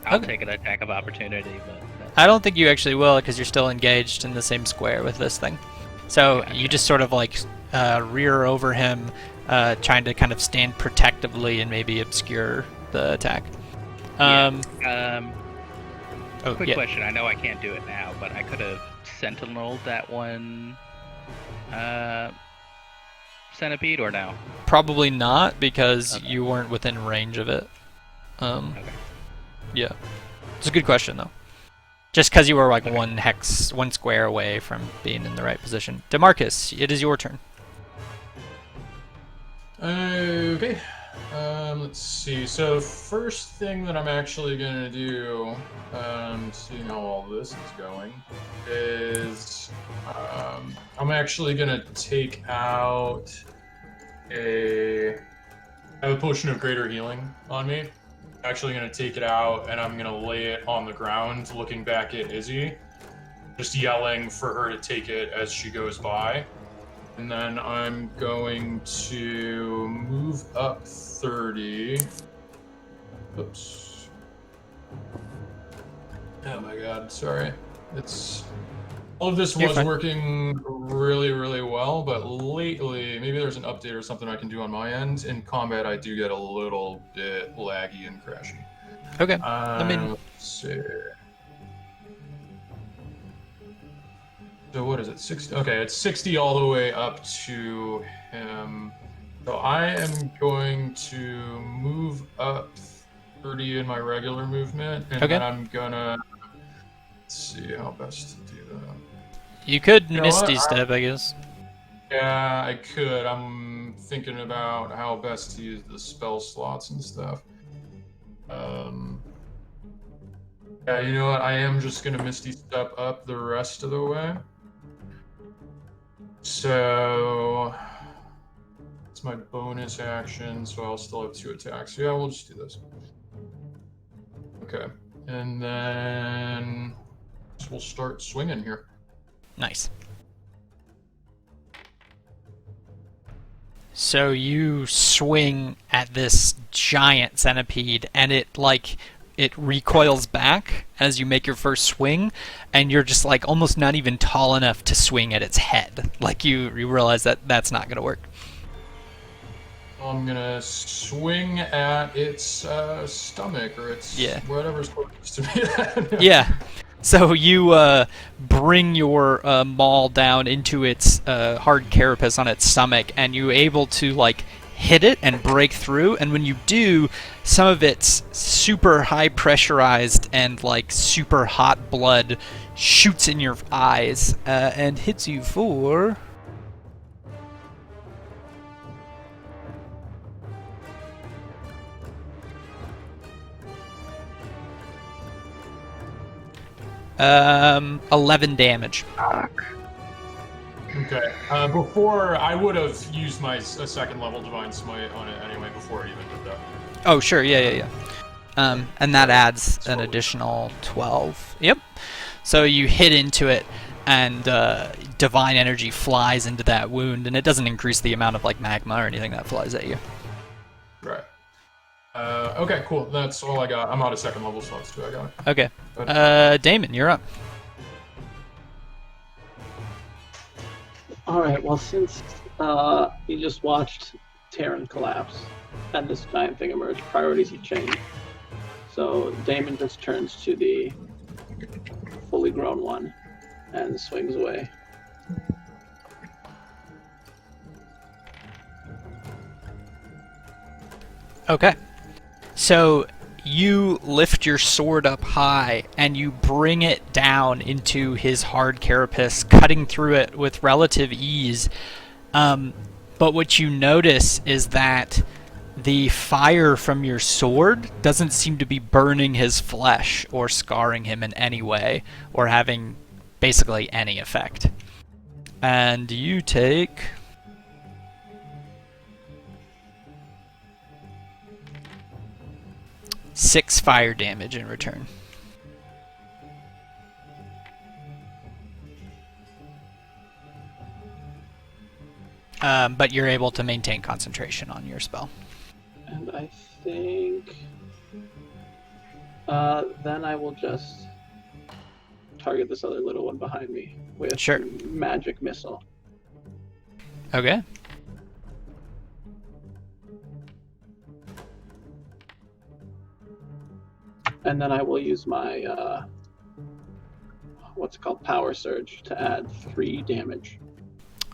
I'll Okay. take an attack of opportunity, but I don't think you actually will because you're still engaged in the same square with this thing. So Gotcha. you just sort of like rear over him, trying to kind of stand protectively and maybe obscure the attack. Oh, quick yeah. question. I know I can't do it now, but I could have sentineled that one centipede or no? Probably not because Okay. you weren't within range of it. Okay. Yeah. It's a good question though. Just because you were like one square away from being in the right position. DeMarcus, it is your turn. Okay. Let's see. So first thing that I'm actually gonna do, seeing how all this is going, is I'm actually gonna take out I have a potion of greater healing on me. I'm actually gonna take it out and I'm gonna lay it on the ground, looking back at Izzy, just yelling for her to take it as she goes by. And then I'm going to move up 30. Oops. Oh my god, sorry. All of this You're was fine. working really, really well, but lately, maybe there's an update or something I can do on my end. In combat, I do get a little bit laggy and crashy. Okay. Let's see. So what is it? 60. Okay, it's 60 all the way up to him. So I am going to move up 30 in my regular movement, and Okay. then I'm gonna Let's see how best to do that. You could You know Misty what? Step, I guess. Yeah, I could. I'm thinking about how best to use the spell slots and stuff. Yeah, you know what? I am just gonna Misty Step up the rest of the way. So it's my bonus action, so I'll still have 2 attacks. Yeah, we'll just do this. Okay, and then we'll start swinging here. Nice. So you swing at this giant centipede, and it recoils back as you make your first swing, and you're just like almost not even tall enough to swing at its head. Like you realize that that's not gonna work. I'm gonna swing at its stomach or its whatever's closest to me. Yeah. So you bring your maul down into its hard carapace on its stomach, and you're able to like hit it and break through. And when you do, some of its super high pressurized and like super hot blood shoots in your eyes and hits you for. Um, 11 damage. Fuck. Okay. Before I would have used my second level divine smite on it anyway before I even did that. Oh sure, yeah. And that adds an additional 12. Yep. So you hit into it, and divine energy flies into that wound, and it doesn't increase the amount of like magma or anything that flies at you. Right. Okay, cool. That's all I got. I'm out of second level slots too. I got it. Okay. Damon, you're up. Alright, well, since you just watched Terran collapse and this giant thing emerge, priorities have changed. So Damon just turns to the fully grown one and swings away. Okay. So you lift your sword up high and you bring it down into his hard carapace, cutting through it with relative ease. But what you notice is that the fire from your sword doesn't seem to be burning his flesh or scarring him in any way or having basically any effect. And you take 6 fire damage in return. But you're able to maintain concentration on your spell. And I think then I will just target this other little one behind me with magic missile. Okay. And then I will use my what's it called, power surge, to add 3 damage.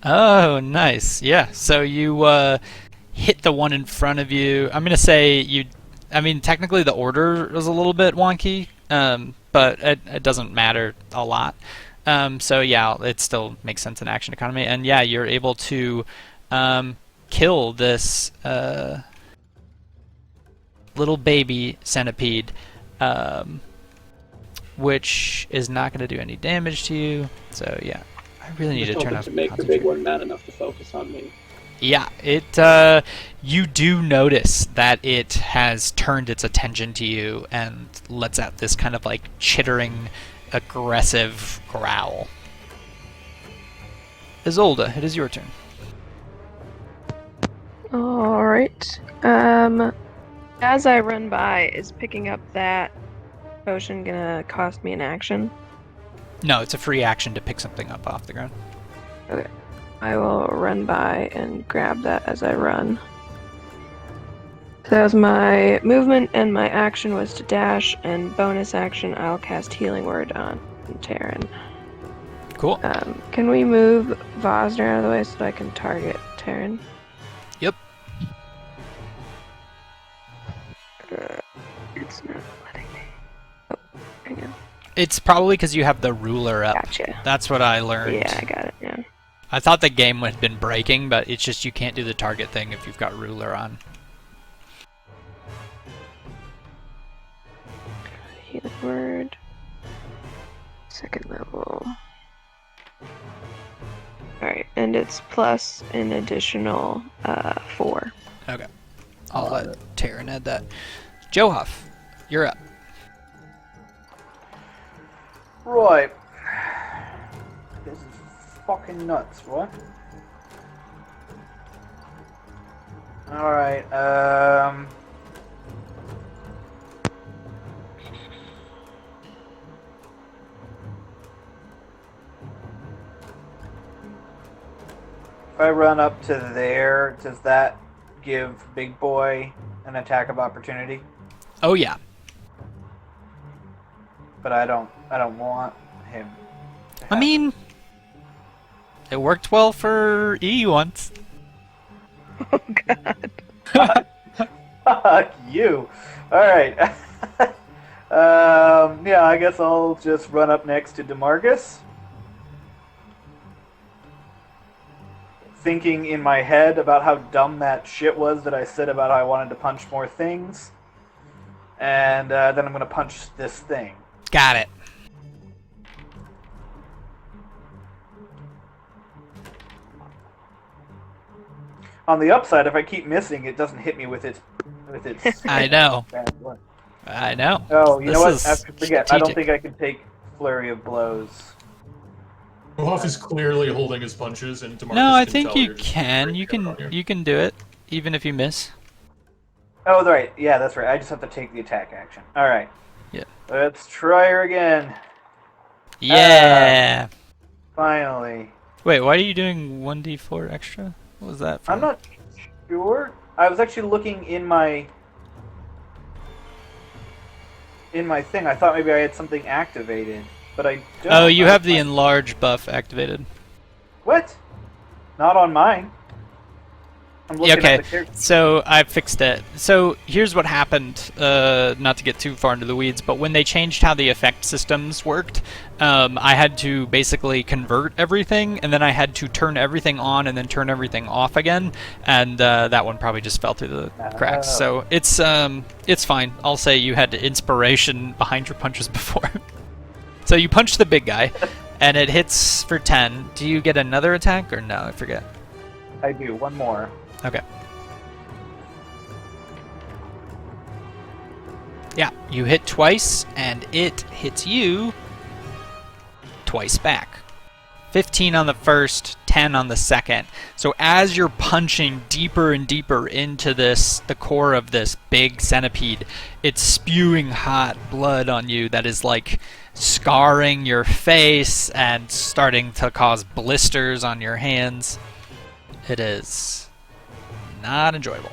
Oh, nice. Yeah. So you hit the one in front of you. I'm gonna say you. I mean, technically the order was a little bit wonky, but it doesn't matter a lot. So yeah, it still makes sense in action economy, and yeah, you're able to kill this little baby centipede, which is not going to do any damage to you. So yeah, I really need to turn up. To make the big one mad enough to focus on me. Yeah, it. You do notice that it has turned its attention to you and lets out this kind of like chittering, aggressive growl. Isolde, it is your turn. Alright. As I run by, is picking up that potion gonna cost me an action? No, it's a free action to pick something up off the ground. Okay. I will run by and grab that as I run. So that was my movement, and my action was to dash, and bonus action I'll cast Healing Word on Terran. Cool. Can we move Vosner out of the way so that I can target Terran? Yep. It's not letting me. Oh, hang on. It's probably because you have the ruler up. Gotcha. That's what I learned. Yeah, I got it. Yeah. I thought the game had been breaking, but it's just you can't do the target thing if you've got ruler on. Healing word. Second level. Alright, and it's plus an additional 4. Okay. I'll let Taryn add that. Johuff, you're up. Right. This is fucking nuts, right? Alright, if I run up to there, does that give Big Boy an attack of opportunity? Oh yeah. But I don't want him to I have mean, it worked well for E once. Oh god. Fuck you. Alright. Yeah, I guess I'll just run up next to DeMarcus. Thinking in my head about how dumb that shit was that I said about how I wanted to punch more things. And then I'm going to punch this thing. Got it. On the upside, if I keep missing, it doesn't hit me with its I know. bad one. I know. Oh, you know what? This I is forget. I don't strategic. think I can take flurry of blows. Johoff is clearly holding his punches, and DeMarcus No, I can think tell you you're just can. freaking You out can. on You can do it, even if you miss. Oh, right. Yeah, that's right. I just have to take the attack action. All right. Yeah. Let's try her again. Yeah. Finally. Wait, why are you doing 1d4 extra? What was that from? I'm not sure. I was actually looking in my thing. I thought maybe I had something activated, but I don't. Oh, you I have the don't- enlarge buff activated. What? Not on mine. I'm looking Okay, at the character. so I fixed it. So here's what happened, not to get too far into the weeds, but when they changed how the effect systems worked, I had to basically convert everything, and then I had to turn everything on and then turn everything off again, and that one probably just fell through the cracks. So it's fine. I'll say you had inspiration behind your punches before. So you punch the big guy, and it hits for 10. Do you get another attack, or no? I forget. I do. One more. Okay. Yeah, you hit twice, and it hits you twice back. 15 on the first, 10 on the second. So as you're punching deeper and deeper into the core of this big centipede, it's spewing hot blood on you that is like scarring your face and starting to cause blisters on your hands. It is not enjoyable.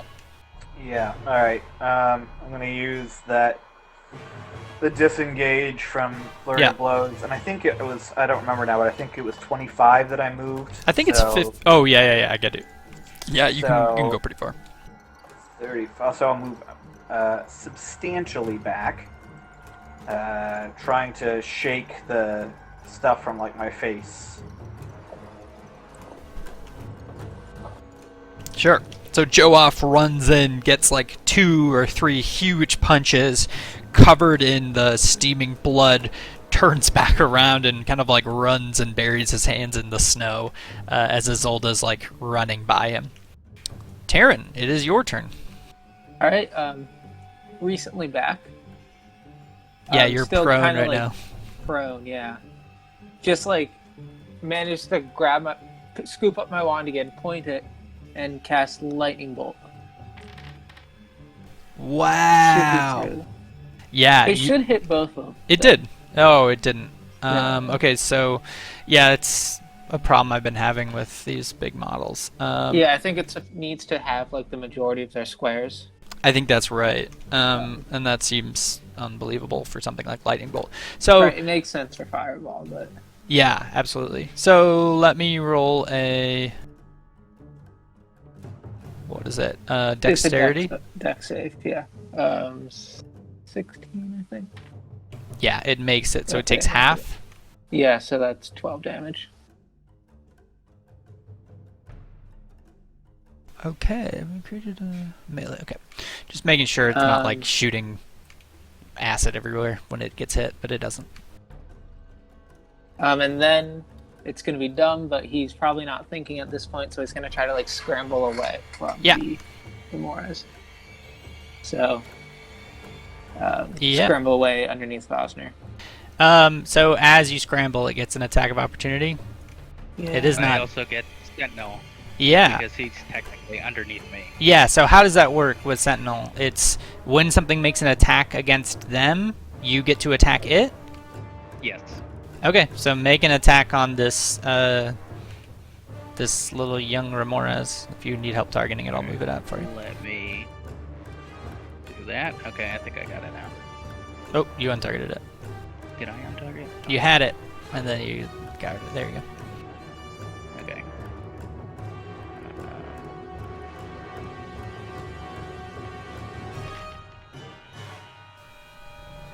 Yeah. All right. I'm gonna use the disengage from flurry Yeah. of blows, and I think it was. I don't remember now, but I think it was 25 that I moved. I think it's so 50. Oh, yeah, I get it. Yeah, you can So- go pretty far. 30. So I'll move substantially back, trying to shake the stuff from like my face. Sure. So Jooff runs in, gets like 2 or 3 huge punches, covered in the steaming blood, turns back around and kind of like runs and buries his hands in the snow as Isolda's like running by him. Taryn, it is your turn. All right. Recently back. Yeah, I'm you're still prone kinda, right like, now. Prone, yeah. Just like managed to scoop up my wand again, point it, and cast lightning bolt. Wow. Should be through. Yeah, It should hit both of them. it so- did. Oh, it didn't. No. Okay, so yeah, it's a problem I've been having with these big models. Yeah, I think it needs to have like the majority of their squares. I think that's right. And that seems unbelievable for something like Lightning Bolt. So, Right, it makes sense for Fireball, but yeah, absolutely. So, let me roll a... What is it? Dexterity? It's a dex save, yeah. 16, I think. Yeah, it makes it. So it Okay. takes half. Yeah, so that's 12 damage. Okay, created a melee. Okay, just making sure it's not like shooting acid everywhere when it gets hit, but it doesn't. And then it's gonna be dumb, but he's probably not thinking at this point, so he's gonna try to like scramble away from the Remoras. So scramble away underneath Vosner. So as you scramble, it gets an attack of opportunity. Yeah. It is I not. also get Sentinel Yeah. because he's technically underneath me. Yeah. So how does that work with Sentinel? It's when something makes an attack against them, you get to attack it. Yes. Okay. So make an attack on this this little young Remoras. If you need help targeting it, I'll move it out for you. Let me do that. Okay, I think I got it now. Oh, you untargeted it. Did I untarget? You had it, and then you got it. There you go. Okay.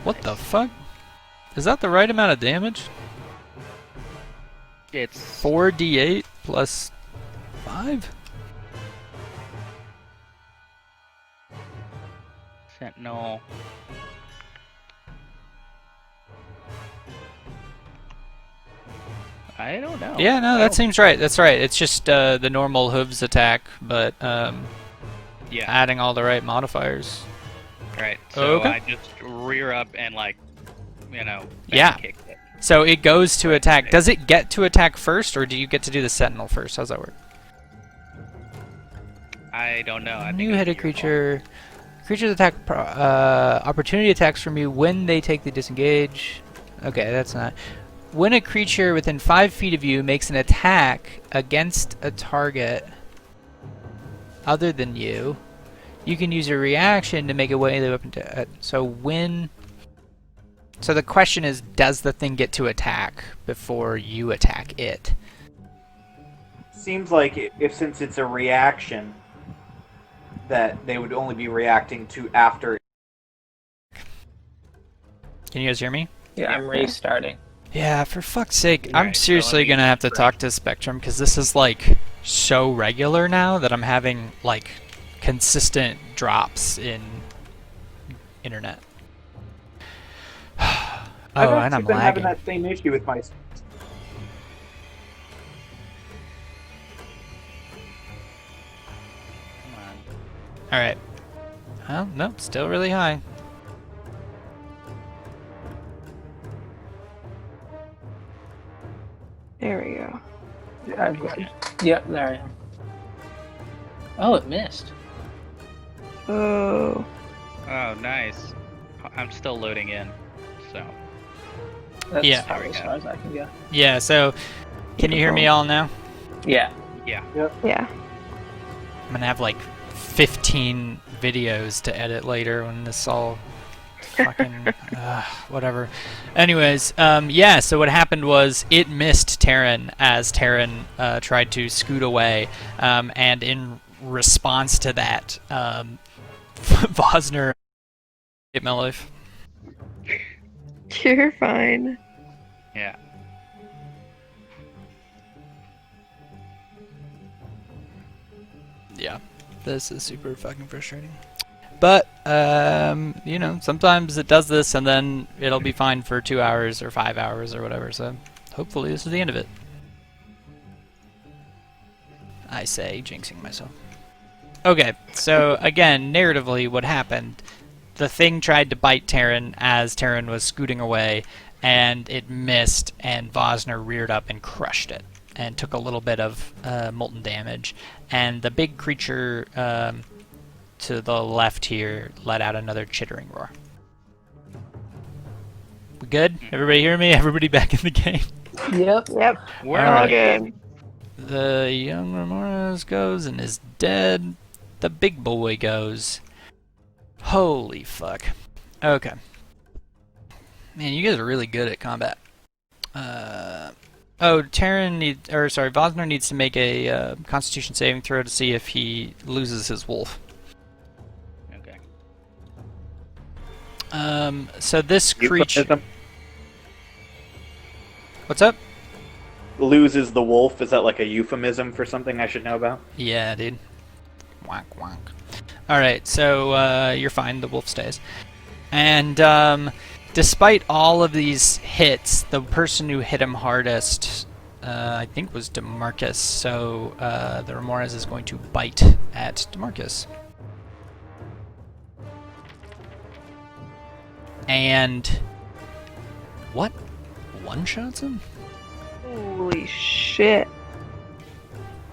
What the fuck? Is that the right amount of damage? It's 4d8 plus 5? Sentinel. I don't know. Yeah, no, that seems right. That's right. It's just the normal hooves attack, but Yeah. adding all the right modifiers. Right. So Okay. I just rear up and Yeah. kick it. So it goes to attack. Does it get to attack first, or do you get to do the Sentinel first? How's that work? I don't know. I think New it's hit a your creature. Creatures attack opportunity attacks from you when they take the disengage. Okay, that's not. When a creature within 5 feet of you makes an attack against a target other than you, you can use a reaction to make a way the weapon to. So the question is, does the thing get to attack before you attack it? Seems like if since it's a reaction, that they would only be reacting to after. Can you guys hear me? Yeah, I'm restarting. Yeah, for fuck's sake. I'm Right, so seriously let me gonna have to refresh. talk to Spectrum, because this is like so regular now that I'm having like consistent drops in internet. Oh, I've and actually I'm been having lagging. that same issue with my. Come on. Alright. Well, no, still really high. There we go. Yeah, I've got it. Yep, there I am. Oh, it missed. Oh. Oh, nice. I'm still loading in. So That's Yeah. probably as far as I can go. Yeah, so can you hear me all now? Yeah. yeah. Yeah. I'm gonna have like 15 videos to edit later when this all fucking whatever. Anyways, yeah, so what happened was it missed Terran as Terran tried to scoot away, and in response to that, Vosner hit my life. You're fine. Yeah. Yeah, this is super fucking frustrating. But, you know, sometimes it does this and then it'll be fine for 2 hours or 5 hours or whatever, so hopefully this is the end of it. I say, jinxing myself. Okay, so again, narratively, what happened, the thing tried to bite Terran as Terran was scooting away, and it missed, and Vosner reared up and crushed it, and took a little bit of molten damage. And the big creature to the left here let out another chittering roar. We good? Everybody hear me? Everybody back in the game? Yep. Yep. We're All Alright. good. The young Ramoras goes and is dead. The big boy goes. Holy fuck. Okay. Man, you guys are really good at combat. Oh, Vosner needs to make a Constitution saving throw to see if he loses his wolf. Okay. So this creature. Euphemism? What's up? Loses the wolf. Is that like a euphemism for something I should know about? Yeah, dude. Wonk wonk. Alright, so you're fine, the wolf stays. And despite all of these hits, the person who hit him hardest, I think, was DeMarcus. So the Remorez is going to bite at DeMarcus. And what? One-shots him? Holy shit.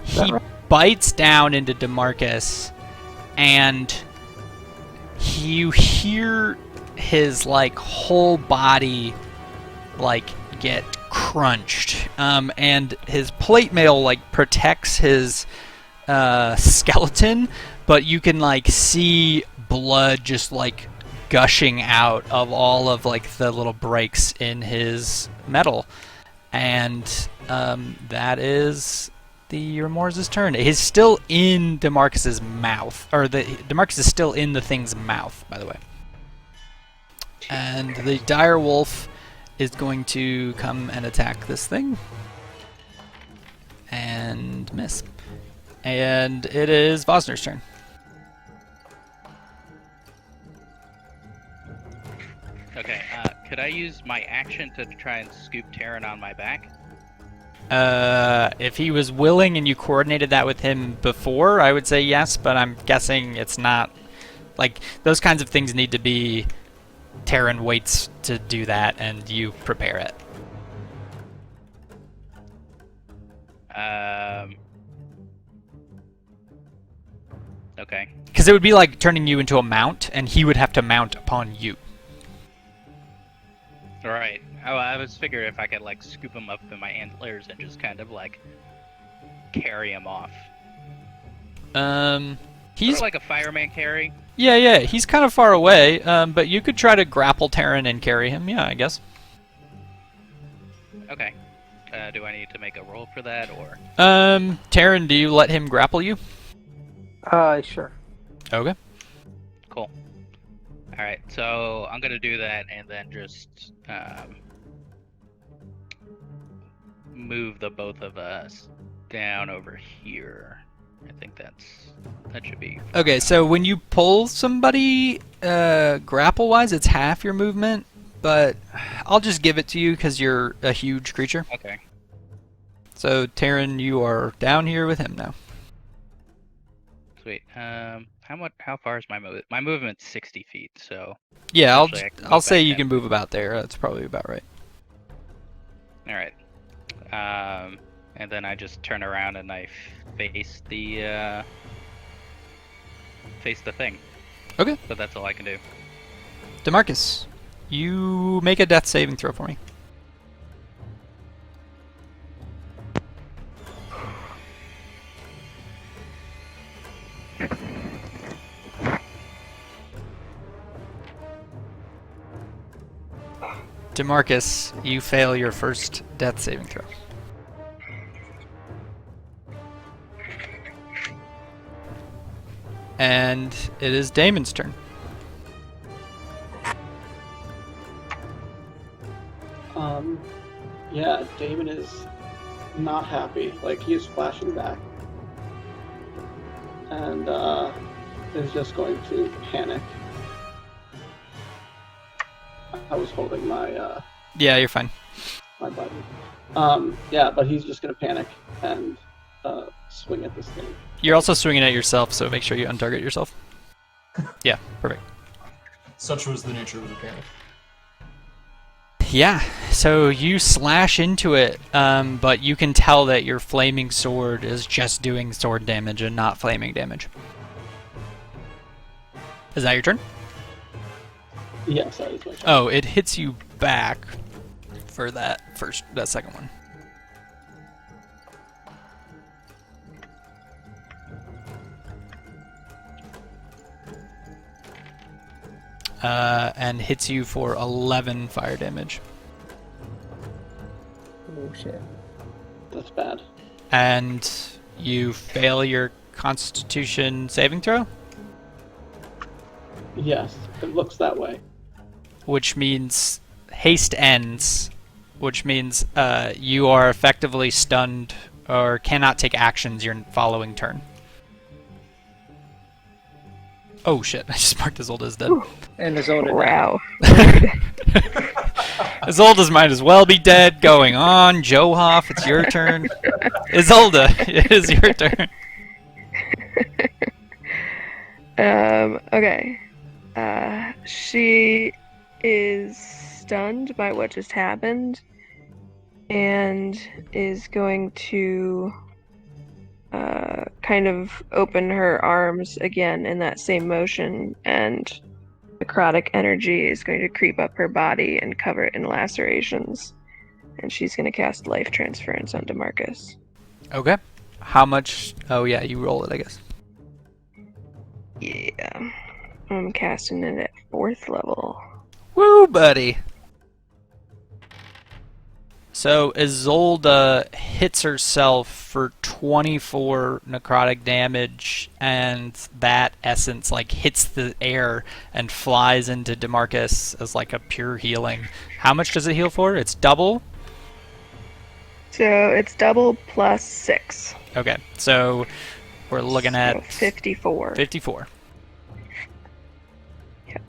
He bites down into DeMarcus, and you hear his like whole body like get crunched, and his plate mail like protects his skeleton, but you can like see blood just like gushing out of all of like the little breaks in his metal, and that is the Remorse's turn. He's still in DeMarcus's mouth, or DeMarcus is still in the thing's mouth, by the way. And the dire wolf is going to come and attack this thing and miss. And it is Vosner's turn. Okay, could I use my action to try and scoop Terran on my back? If he was willing and you coordinated that with him before, I would say yes, but I'm guessing it's not. Like, those kinds of things need to be Terran waits to do that, and you prepare it. Okay. Because it would be like turning you into a mount, and he would have to mount upon you. Alright. Oh, I was figuring if I could, like, scoop him up in my antlers and just kind of, like, carry him off. He's sort of like a fireman carry. Yeah, he's kind of far away, but you could try to grapple Terran and carry him, yeah, I guess. Okay. Do I need to make a roll for that, or? Terran, do you let him grapple you? Sure. Okay. Cool. Alright, so I'm gonna do that and then just, move the both of us down over here. I think that should be... Okay, so when you pull somebody, grapple-wise, it's half your movement, but I'll just give it to you because you're a huge creature. Okay. So, Terran, you are down here with him now. Sweet. How far is my movement? My movement's 60 feet, so... Yeah, I'll say back you then. can move about there. That's probably about right. Alright. And then I just turn around and I face the thing. Okay. But that's all I can do. DeMarcus, you make a death saving throw for me. DeMarcus, you fail your first death saving throw. And it is Damon's turn. Yeah, Damon is not happy. Like, he is flashing back. And, is just going to panic. I was holding my, Yeah, you're fine. my button. Yeah, but he's just gonna panic and, swing at this thing. You're also swinging at yourself, so make sure you untarget yourself. Yeah, perfect. Such was the nature of the panic. Yeah, so you slash into it, but you can tell that your flaming sword is just doing sword damage and not flaming damage. Is that your turn? Yes, that is my turn. Oh, it hits you back for that second one. And hits you for 11 fire damage. Oh shit. That's bad. And you fail your Constitution saving throw? Yes, it looks that way. which means haste ends, which means you are effectively stunned or cannot take actions your following turn. Oh shit, I just marked Isolde as dead. And Isolde. Wow. Isolde's might as well be dead. Going on. Johoff, it's your turn. Isolde, it is your turn. Okay. She is stunned by what just happened and is going to kind of open her arms again in that same motion, and necrotic energy is going to creep up her body and cover it in lacerations. And she's going to cast Life Transference on DeMarcus. Okay. How much? Oh yeah, you roll it, I guess. Yeah. I'm casting it at 4th level. Woo, buddy. So Isolde hits herself for 24 necrotic damage, and that essence like hits the air and flies into DeMarcus as like a pure healing. How much does it heal for? It's double? So it's double plus 6. Okay, so we're looking So at 54. 54. Yep.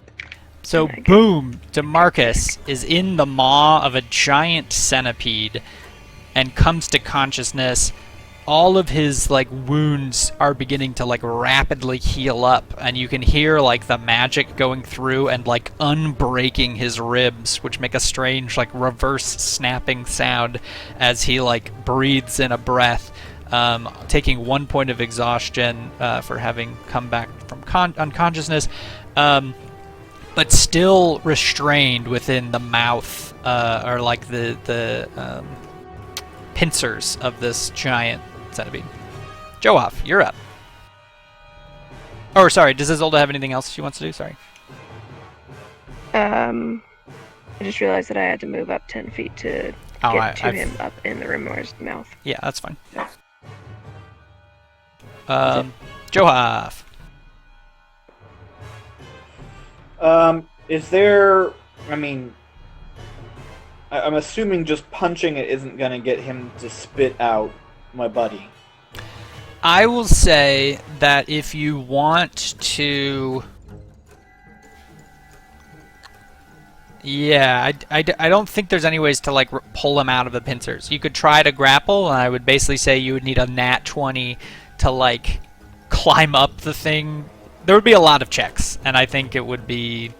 So And I get- boom, DeMarcus is in the maw of a giant centipede and comes to consciousness. All of his like wounds are beginning to like rapidly heal up, and you can hear like the magic going through and like unbreaking his ribs, which make a strange like reverse snapping sound as he like breathes in a breath, taking 1 point of exhaustion for having come back from unconsciousness, but still restrained within the mouth or like the pincers of this giant centipede. Johoff, you're up. Or sorry, does Isolde have anything else she wants to do? Sorry. I just realized that I had to move up 10 feet to get to him up in the Rimor's mouth. Yeah, that's fine. Johoff. Is there? I mean, I'm assuming just punching it isn't gonna get him to spit out my buddy. I will say that if you want to... Yeah, I don't think there's any ways to like pull him out of the pincers. You could try to grapple, and I would basically say you would need a nat 20 to like climb up the thing. There would be a lot of checks, and I think it would be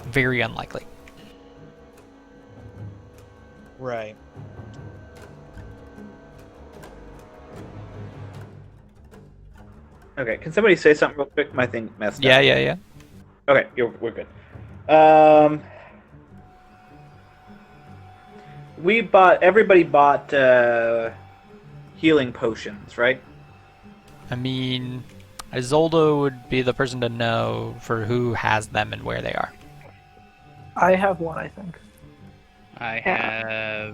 very unlikely. Right. Okay, can somebody say something real quick? My thing messed Yeah, up. yeah. Okay, we're good. Everybody bought healing potions, right? I mean, Isolde would be the person to know for who has them and where they are. I have one, I think. I Yeah.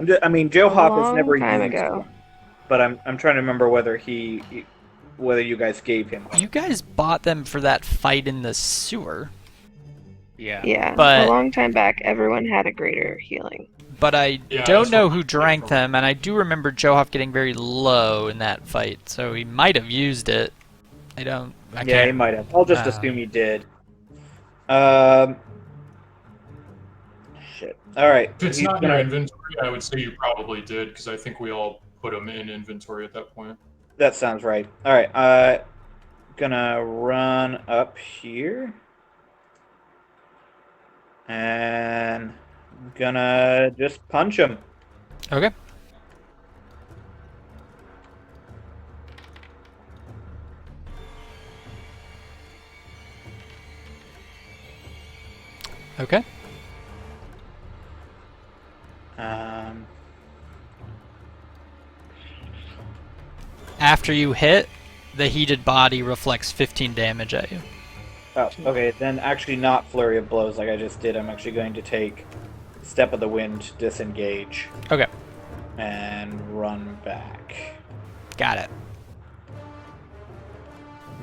have. Joe Hop has long never time used ago. one, but I'm trying to remember whether whether you guys gave him one. You guys bought them for that fight in the sewer. Yeah. Yeah, But- a long time back, everyone had a greater healing. But I Yeah, don't that's know what who I'm drank from. them, and I do remember Johoff getting very low in that fight, so he might have used it. I Yeah, he can't. might have. I'll just Uh, assume he did. Shit. All right. If it's he's not in your gonna- inventory, I would say you probably did, because I think we all put them in inventory at that point. That sounds right. All right. Gonna run up here, and gonna just punch him. Okay. Okay. After you hit, the heated body reflects 15 damage at you. Oh, okay. Then actually not flurry of blows like I just did. I'm actually going to take step of the wind, disengage, Okay. and run back. Got it.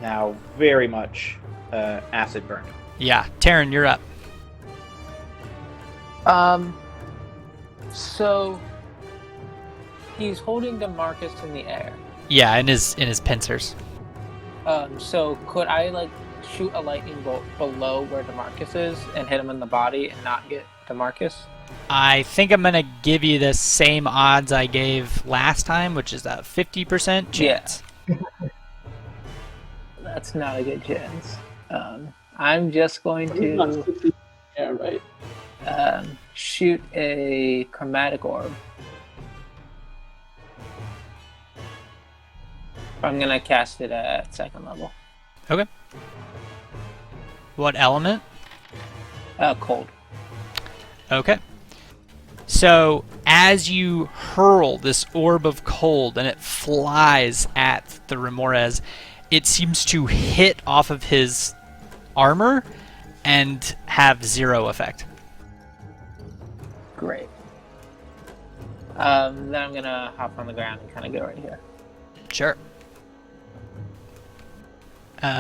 Now, very much acid burn. Yeah, Taryn, you're up. So he's holding DeMarcus in the air. Yeah, in his pincers. So could I like shoot a lightning bolt below where DeMarcus is and hit him in the body and not get DeMarcus? I think I'm gonna give you the same odds I gave last time, which is a 50% chance. Yeah. That's not a good chance. I'm just going to Yeah, right. shoot a chromatic orb. I'm gonna cast it at 2nd level. Okay. What element? Cold. Okay. So, as you hurl this orb of cold and it flies at the Remores, it seems to hit off of his armor and have 0 effect. Great. Then I'm gonna hop on the ground and kind of go right here. Sure. You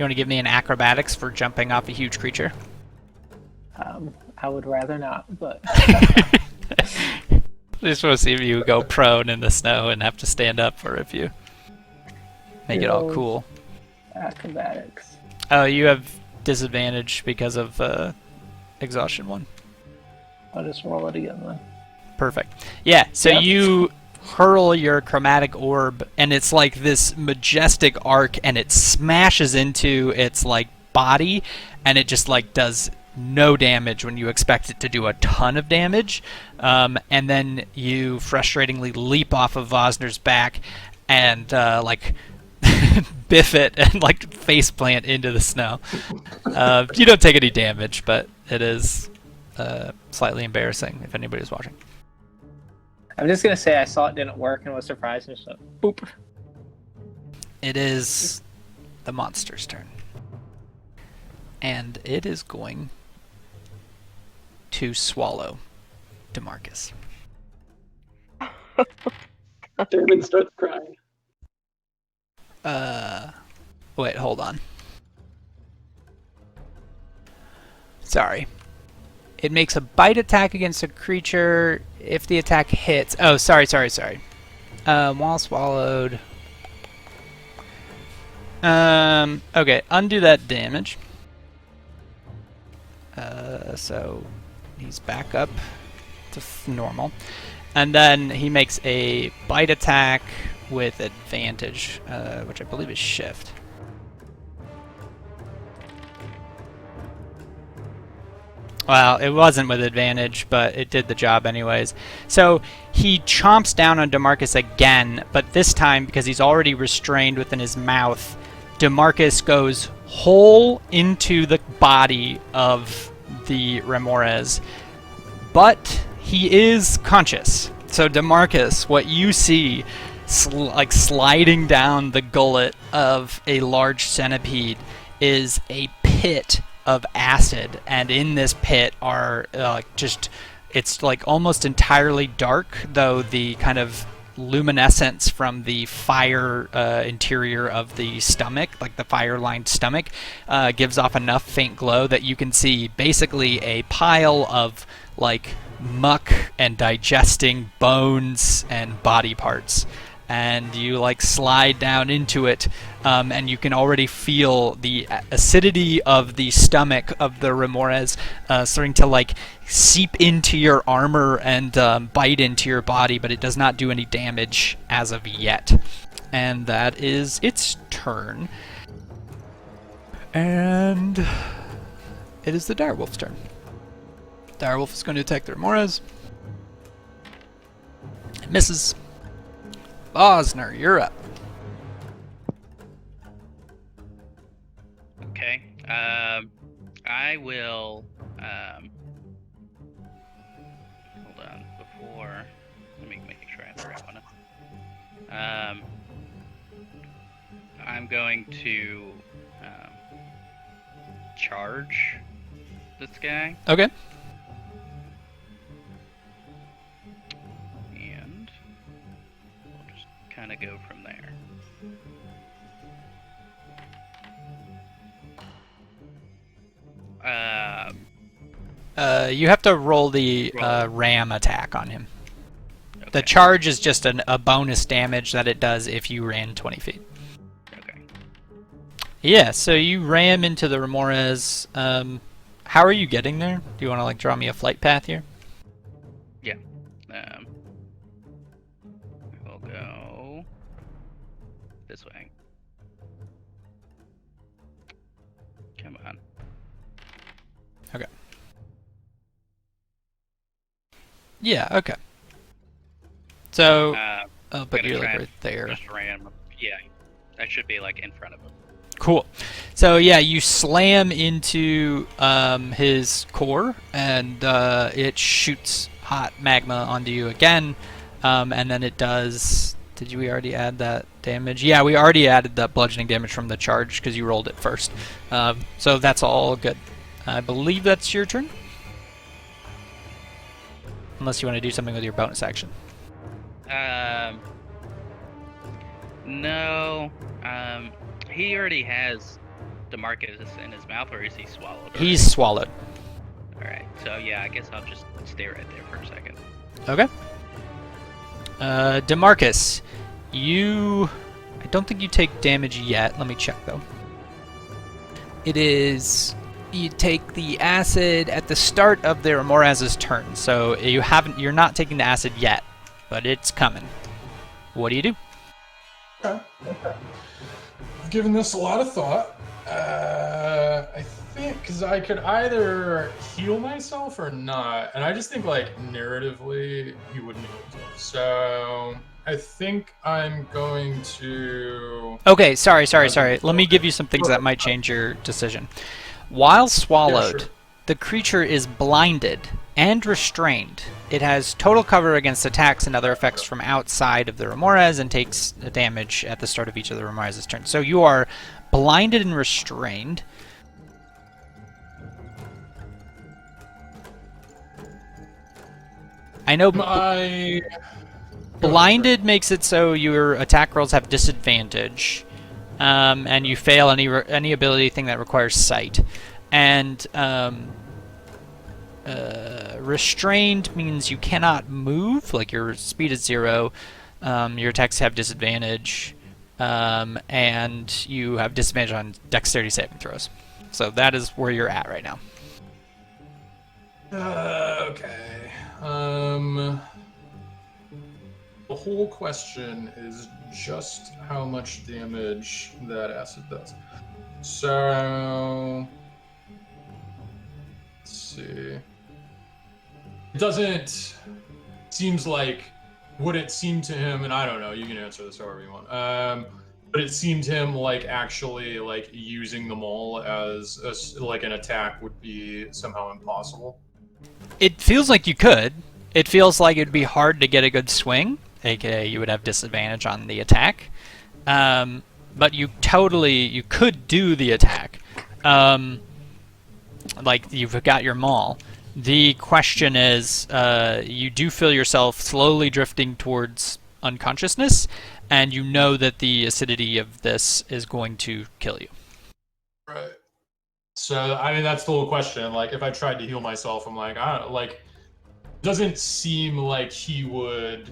want to give me an acrobatics for jumping off a huge creature? I would rather not, but I just want to see if you go prone in the snow and have to stand up, or if you make it all cool. acrobatics. Oh, you have disadvantage because of exhaustion 1. I'll just roll it again then. Perfect. Yeah, so Yep. you hurl your chromatic orb, and it's like this majestic arc, and it smashes into its like body, and it just like does no damage when you expect it to do a ton of damage. And then you frustratingly leap off of Vosner's back and like biff it and like faceplant into the snow. You don't take any damage, but it is slightly embarrassing if anybody's watching. I'm just gonna say I saw it didn't work and was surprised and just like, boop. It is the monster's turn. And it is going to swallow DeMarcus. David starts crying. Wait, hold on. Sorry. It makes a bite attack against a creature if the attack hits. Oh, sorry. While swallowed. Okay, undo that damage. So he's back up to normal. And then he makes a bite attack with advantage, which I believe is shift. Well, it wasn't with advantage, but it did the job anyways. So he chomps down on DeMarcus again, but this time, because he's already restrained within his mouth, DeMarcus goes whole into the body of the Remores. But he is conscious. So DeMarcus, what you see like sliding down the gullet of a large centipede is a pit of acid, and in this pit are it's like almost entirely dark, though the kind of luminescence from the fire interior of the stomach, like the fire-lined stomach, gives off enough faint glow that you can see basically a pile of like muck and digesting bones and body parts. And you like slide down into it, and you can already feel the acidity of the stomach of the Remores starting to like seep into your armor and bite into your body, but it does not do any damage as of yet. And that is its turn. And it is the direwolf's turn. Direwolf is going to attack the Remores. It misses. Bosner, you're up. Okay. I will. Hold on. Before, let me make sure I have the right one. I'm going to charge this guy. Okay. And we'll just kind of go from there. You have to roll the ram attack on him. Okay. The charge is just a bonus damage that it does if you ran 20 feet. Okay. Yeah, so you ram into the Remores. How are you getting there? Do you want to like draw me a flight path here? Yeah. We'll go this way. Come on. Okay. Yeah, okay. So, but Gonna you're try like and right there. Just ram. Yeah, I should be like in front of him. Cool. So yeah, you slam into his core, and it shoots hot magma onto you again, and then it does. Did we already add that damage? Yeah, we already added that bludgeoning damage from the charge because you rolled it first. So that's all good. I believe that's your turn. Unless you want to do something with your bonus action. No. He already has DeMarcus in his mouth, or is he swallowed? Already? He's swallowed. Alright, so yeah, I guess I'll just stay right there for a second. Okay. DeMarcus, you... I don't think you take damage yet. Let me check, though. It is... You take the acid at the start of the Remoraz's turn, so you're not taking the acid yet, but it's coming. What do you do? Okay. I've given this a lot of thought. I think because I could either heal myself or not, and I just think like narratively he wouldn't heal himself. So I think I'm going to. Okay, sorry. Let me give you some things that might change your decision. While swallowed, Yeah, sure. the creature is blinded and restrained. It has total cover against attacks and other effects from outside of the Remores and takes damage at the start of each of the Remores' turns. So you are blinded and restrained. I know blinded makes it so your attack rolls have disadvantage, and you fail any ability thing that requires sight. And restrained means you cannot move, like your speed is 0, your attacks have disadvantage, and you have disadvantage on dexterity saving throws. So that is where you're at right now. Okay. The whole question is just how much damage that acid does. So, let's see. It doesn't. Seems like would it seem to him, and I don't know. You can answer this however you want. But it seemed to him like actually like using them all as like an attack would be somehow impossible. It feels like you could. It feels like it'd be hard to get a good swing, aka you would have disadvantage on the attack. But you could do the attack. Like you've got your maul. The question is, you do feel yourself slowly drifting towards unconsciousness, and you know that the acidity of this is going to kill you. Right. So, I mean, that's the whole question. Like, if I tried to heal myself, I'm like, I don't like. Doesn't seem like he would.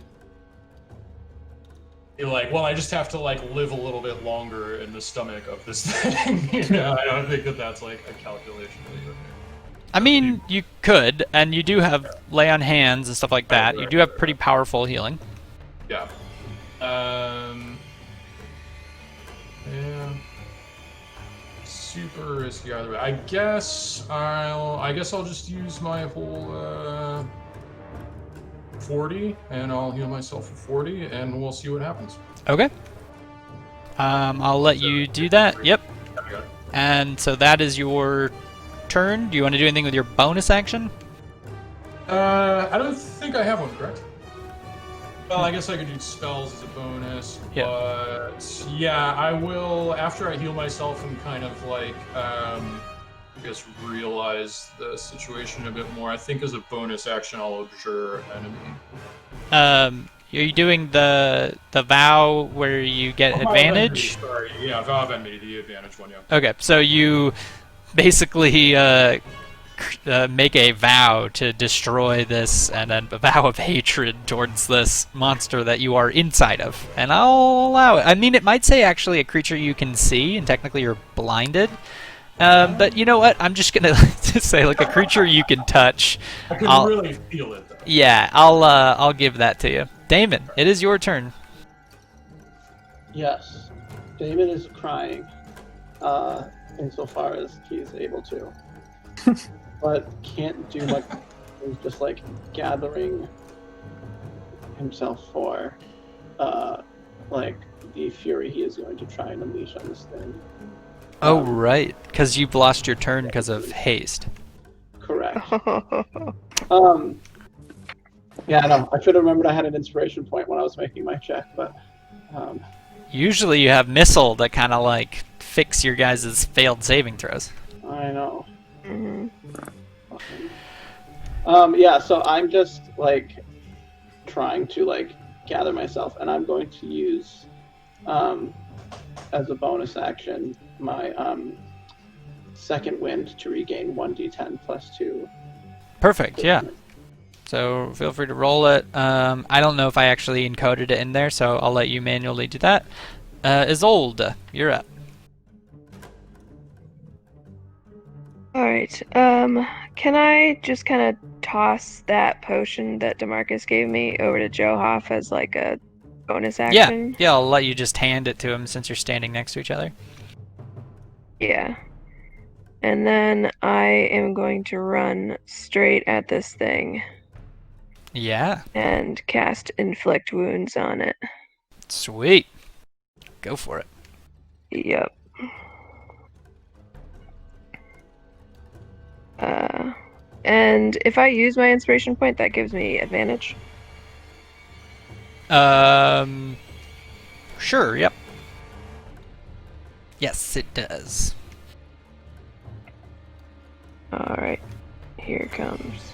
Be like, well, I just have to like live a little bit longer in the stomach of this thing. You know, I don't think that that's like a calculation that you would make. I mean, you could, and you do have lay on hands and stuff like that. You do have pretty powerful healing. Yeah. Yeah. Super risky either way. I guess I'll just use my whole 40, and I'll heal myself for 40, and we'll see what happens. Okay. I'll let you do that. Yep. I got it. And so that is your turn. Do you want to do anything with your bonus action? I don't think I have one, correct? Well, I guess I could do spells as a bonus, Yeah. but yeah, I will, after I heal myself and kind of like, I guess realize the situation a bit more, I think as a bonus action I'll abjure enemy. Are you doing the vow where you get Oh, Vow of Enmity, advantage? sorry, yeah, Vow of Enmity, the advantage one, yeah. Okay, so you basically make a vow to destroy this, and a vow of hatred towards this monster that you are inside of. And I'll allow it. I mean, it might say actually a creature you can see, and technically you're blinded. But you know what? I'm just gonna just say like a creature you can touch. I can really feel it, though. Yeah, I'll give that to you. Damon, it is your turn. Yes. Damon is crying, insofar as he's able to. But can't do much. He's just like gathering himself for like the fury he is going to try and unleash on this thing. Oh, right, because you've lost your turn because of haste. Correct. Yeah, I know. I should have remembered I had an inspiration point when I was making my check, but Usually you have missile that kind of like fix your guys' failed saving throws. I know. Mhm. Yeah, so I'm just like trying to like gather myself, and I'm going to use as a bonus action my second wind to regain 1d10 plus 2. Perfect, yeah. So feel free to roll it. I don't know if I actually encoded it in there, so I'll let you manually do that. Isolde, you're up. Alright, can I just kind of toss that potion that DeMarcus gave me over to Johoff as like a bonus action? Yeah, I'll let you just hand it to him since you're standing next to each other. Yeah. And then I am going to run straight at this thing Yeah, and cast Inflict Wounds on it. sweet. Go for it. Yep. And if I use my inspiration point, that gives me advantage. Sure, yep. Yes, it does. Alright, here it comes.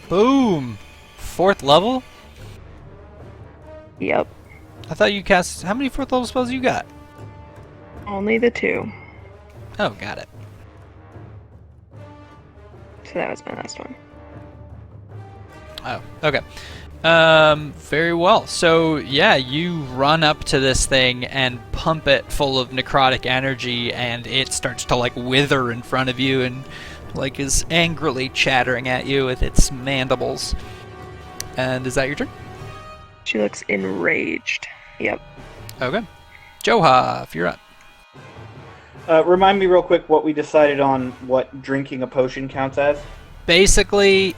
Boom! 4th level? Yep, I thought you cast... How many 4th level spells you got? only the 2. Oh, got it. So that was my last one. Oh, okay. Very well. So, yeah, you run up to this thing and pump it full of necrotic energy, and it starts to, like, wither in front of you and, like, is angrily chattering at you with its mandibles. And is that your turn? She looks enraged. Yep. Okay. Johoff, you're up. Remind me real quick what we decided on what drinking a potion counts as. Basically,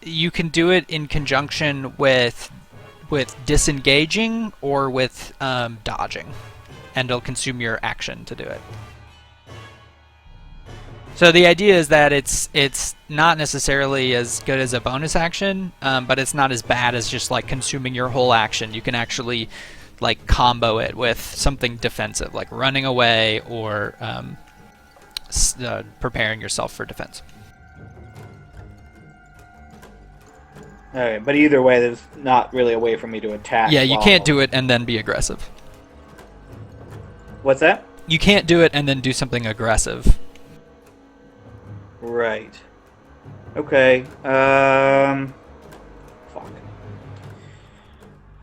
you can do it in conjunction with disengaging or with dodging, and it'll consume your action to do it. So the idea is that it's not necessarily as good as a bonus action, but it's not as bad as just like consuming your whole action. You can actually like combo it with something defensive, like running away or preparing yourself for defense. Alright, but either way, there's not really a way for me to attack. Yeah, you can't do it and then be aggressive. What's that? You can't do it and then do something aggressive. Right. Okay. Fuck.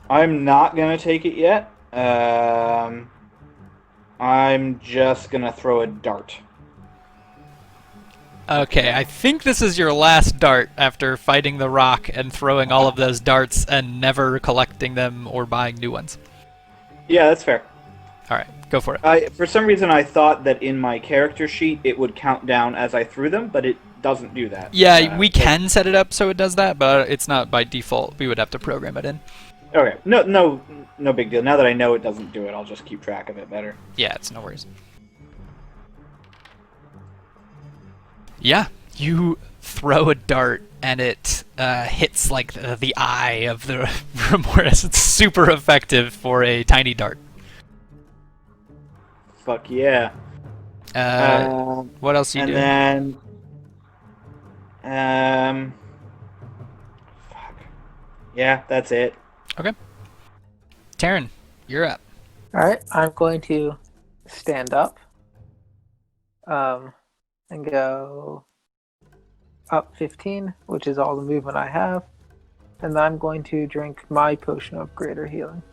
I'm not gonna take it yet. I'm just gonna throw a dart. Okay, I think this is your last dart after fighting the rock and throwing all of those darts and never collecting them or buying new ones. Yeah, that's fair. Alright, go for it. For some reason, I thought that in my character sheet it would count down as I threw them, but it doesn't do that. Yeah, we can set it up so it does that, but it's not by default. We would have to program it in. Okay, no big deal. Now that I know it doesn't do it, I'll just keep track of it better. Yeah, it's no worries. Yeah, you throw a dart and it hits like the eye of the Remorse. It's super effective for a tiny dart. Fuck yeah. What else do you do? And then, fuck. Yeah, that's it. Okay. Taryn, you're up. Alright, I'm going to stand up, and go up 15, which is all the movement I have, and then I'm going to drink my potion of greater healing.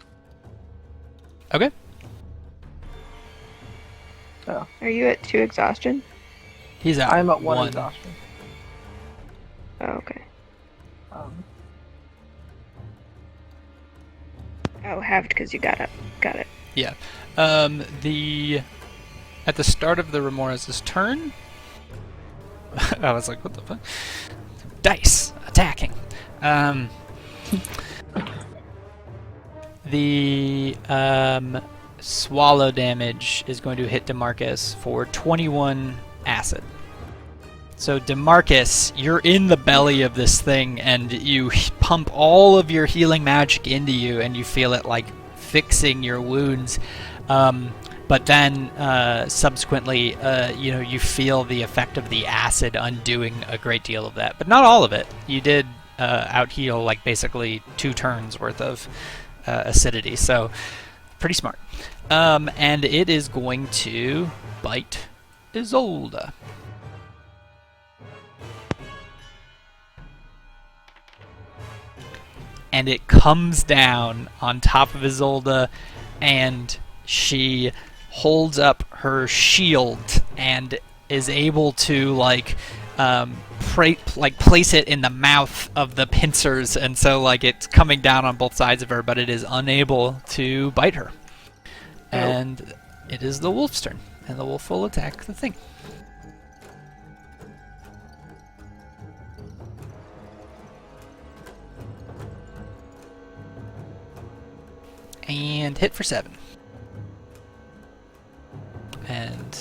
Okay. So Are you at 2 exhaustion? He's at I'm at 1 exhaustion. Oh, okay. Oh, halved because you got up. Got it. Yeah. At the start of the Remoras' turn, I was like, what the fuck? Dice attacking. The swallow damage is going to hit DeMarcus for 21 acid. So DeMarcus, you're in the belly of this thing, and you pump all of your healing magic into you, and you feel it like fixing your wounds. But then subsequently, you feel the effect of the acid undoing a great deal of that, but not all of it. You did out-heal like basically 2 turns worth of acidity, so pretty smart. And it is going to bite Isolde. And it comes down on top of Isolde, and she holds up her shield and is able to place it in the mouth of the pincers, and so it's coming down on both sides of her, but it is unable to bite her. And it is the wolf's turn, and the wolf will attack the thing. And hit for 7. And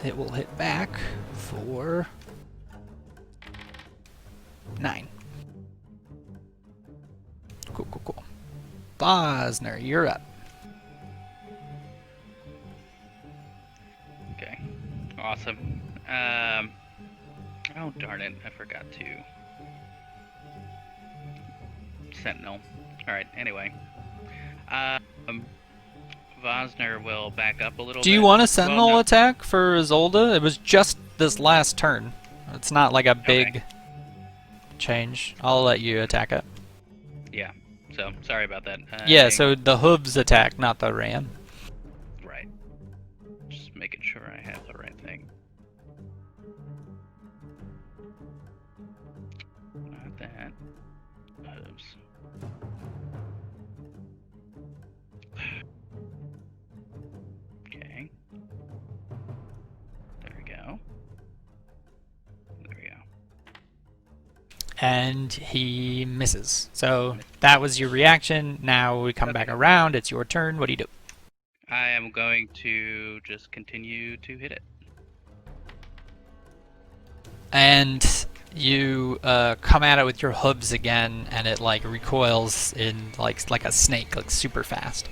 it will hit back for 9. Cool. Bosner, you're up. Okay. Awesome. Oh darn it, I forgot to Sentinel. Alright, anyway. Vosner will back up a little bit. Do you want a Sentinel Well, no. attack for Isolde? It was just this last turn. It's not like a big change. I'll let you attack it. Yeah, so sorry about that. Yeah, so the hooves attack, not the ram. Right. Just making sure I have the right thing. Not that. Hooves. Okay. There we go. There we go. And he misses. So that was your reaction. Now we come back around. It's your turn. What do you do? I am going to just continue to hit it. And you come at it with your hooves again, and it recoils in like a snake, super fast.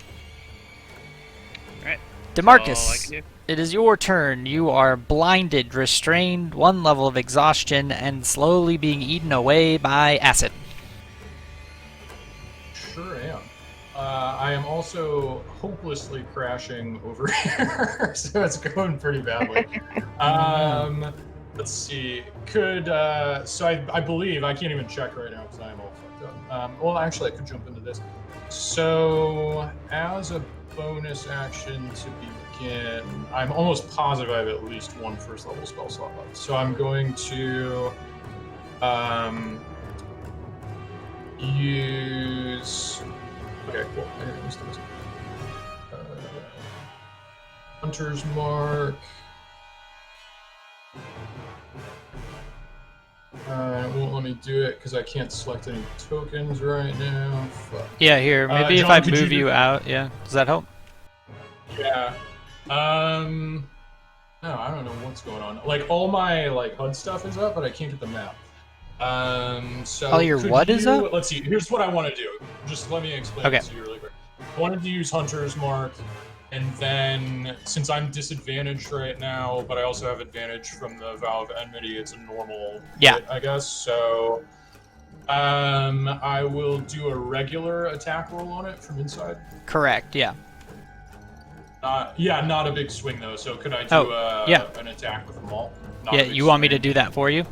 Alright. DeMarcus, it is your turn. You are blinded, restrained, 1 level of exhaustion, and slowly being eaten away by acid. Sure am. I am also hopelessly crashing over here, so it's going pretty badly. Let's see. I believe, I can't even check right now because I am all fucked up. Well, actually, I could jump into this. So, as a bonus action to begin, I'm almost positive I have at least 1 first level spell slot left. So I'm going to use. Okay, cool. I didn't use this. Hunter's Mark. It won't let me do it because I can't select any tokens right now. Fuck. Yeah, here. Maybe if John, I could move you you out, yeah. Does that help? Yeah. No, I don't know what's going on. All my HUD stuff is up, but I can't get the map. So All your what is up? Let's see. Here's what I want to do. Just let me explain this to you really quick. I wanted to use Hunter's Mark, and then since I'm disadvantaged right now, but I also have advantage from the Vow of Enmity, it's a normal hit, I guess. So I will do a regular attack roll on it from inside. Correct, yeah. Yeah, not a big swing though. So could I do an attack with them all? Not a Yeah, big you want me to swing. do that for you?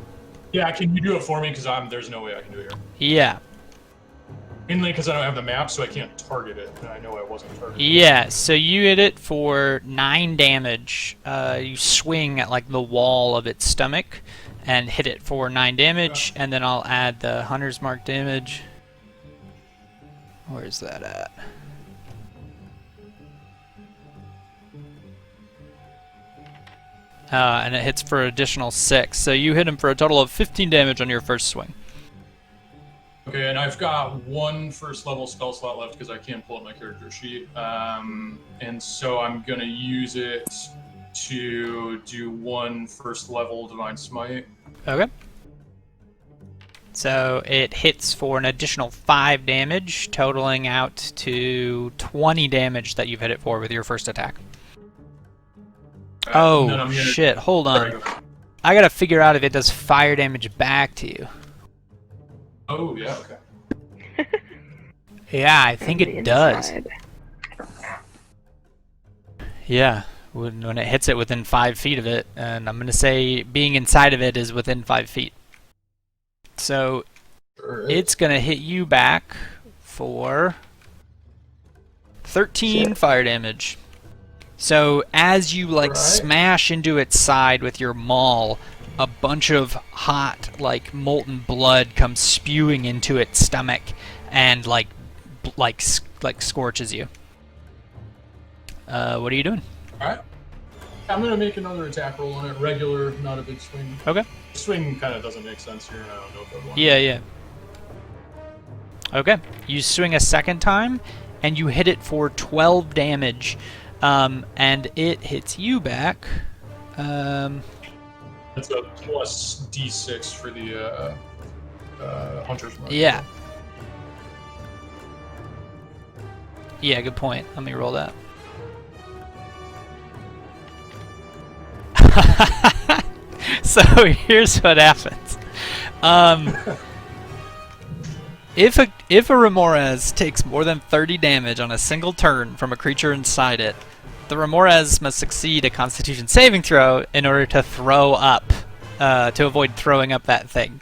Yeah, can you do it for me? Because there's no way I can do it here. Yeah. Mainly because I don't have the map, so I can't target it. And I know I wasn't targeting. Yeah, so you hit it for 9 damage. You swing at like the wall of its stomach and hit it for 9 damage, and then I'll add the Hunter's Mark damage. Where's that at? And it hits for an additional 6. So you hit him for a total of 15 damage on your first swing. Okay, and I've got one first level spell slot left because I can't pull up my character sheet. And so I'm going to use it to do one first level Divine Smite. Okay. So it hits for an additional 5 damage, totaling out to 20 damage that you've hit it for with your first attack. Oh, shit. Hold on. I gotta figure out if it does fire damage back to you. Oh, yeah, okay. Yeah, I think it does. Yeah, when it hits it within 5 feet of it, and I'm gonna say being inside of it is within 5 feet. So it's gonna hit you back for 13 fire damage. So as you smash into its side with your maul, a bunch of hot, molten blood comes spewing into its stomach and scorches you. What are you doing? All right. I'm gonna make another attack roll on it. Regular, not a big swing. Okay. Swing kind of doesn't make sense here, and I don't know if I want. Yeah. Okay. You swing a second time, and you hit it for 12 damage, and it hits you back. It's a plus D6 for the Hunter's Mark. Yeah. Yeah, good point. Let me roll that. So here's what happens. If a Remorez takes more than 30 damage on a single turn from a creature inside it, the Remorez must succeed a Constitution saving throw in order to throw up, to avoid throwing up that thing.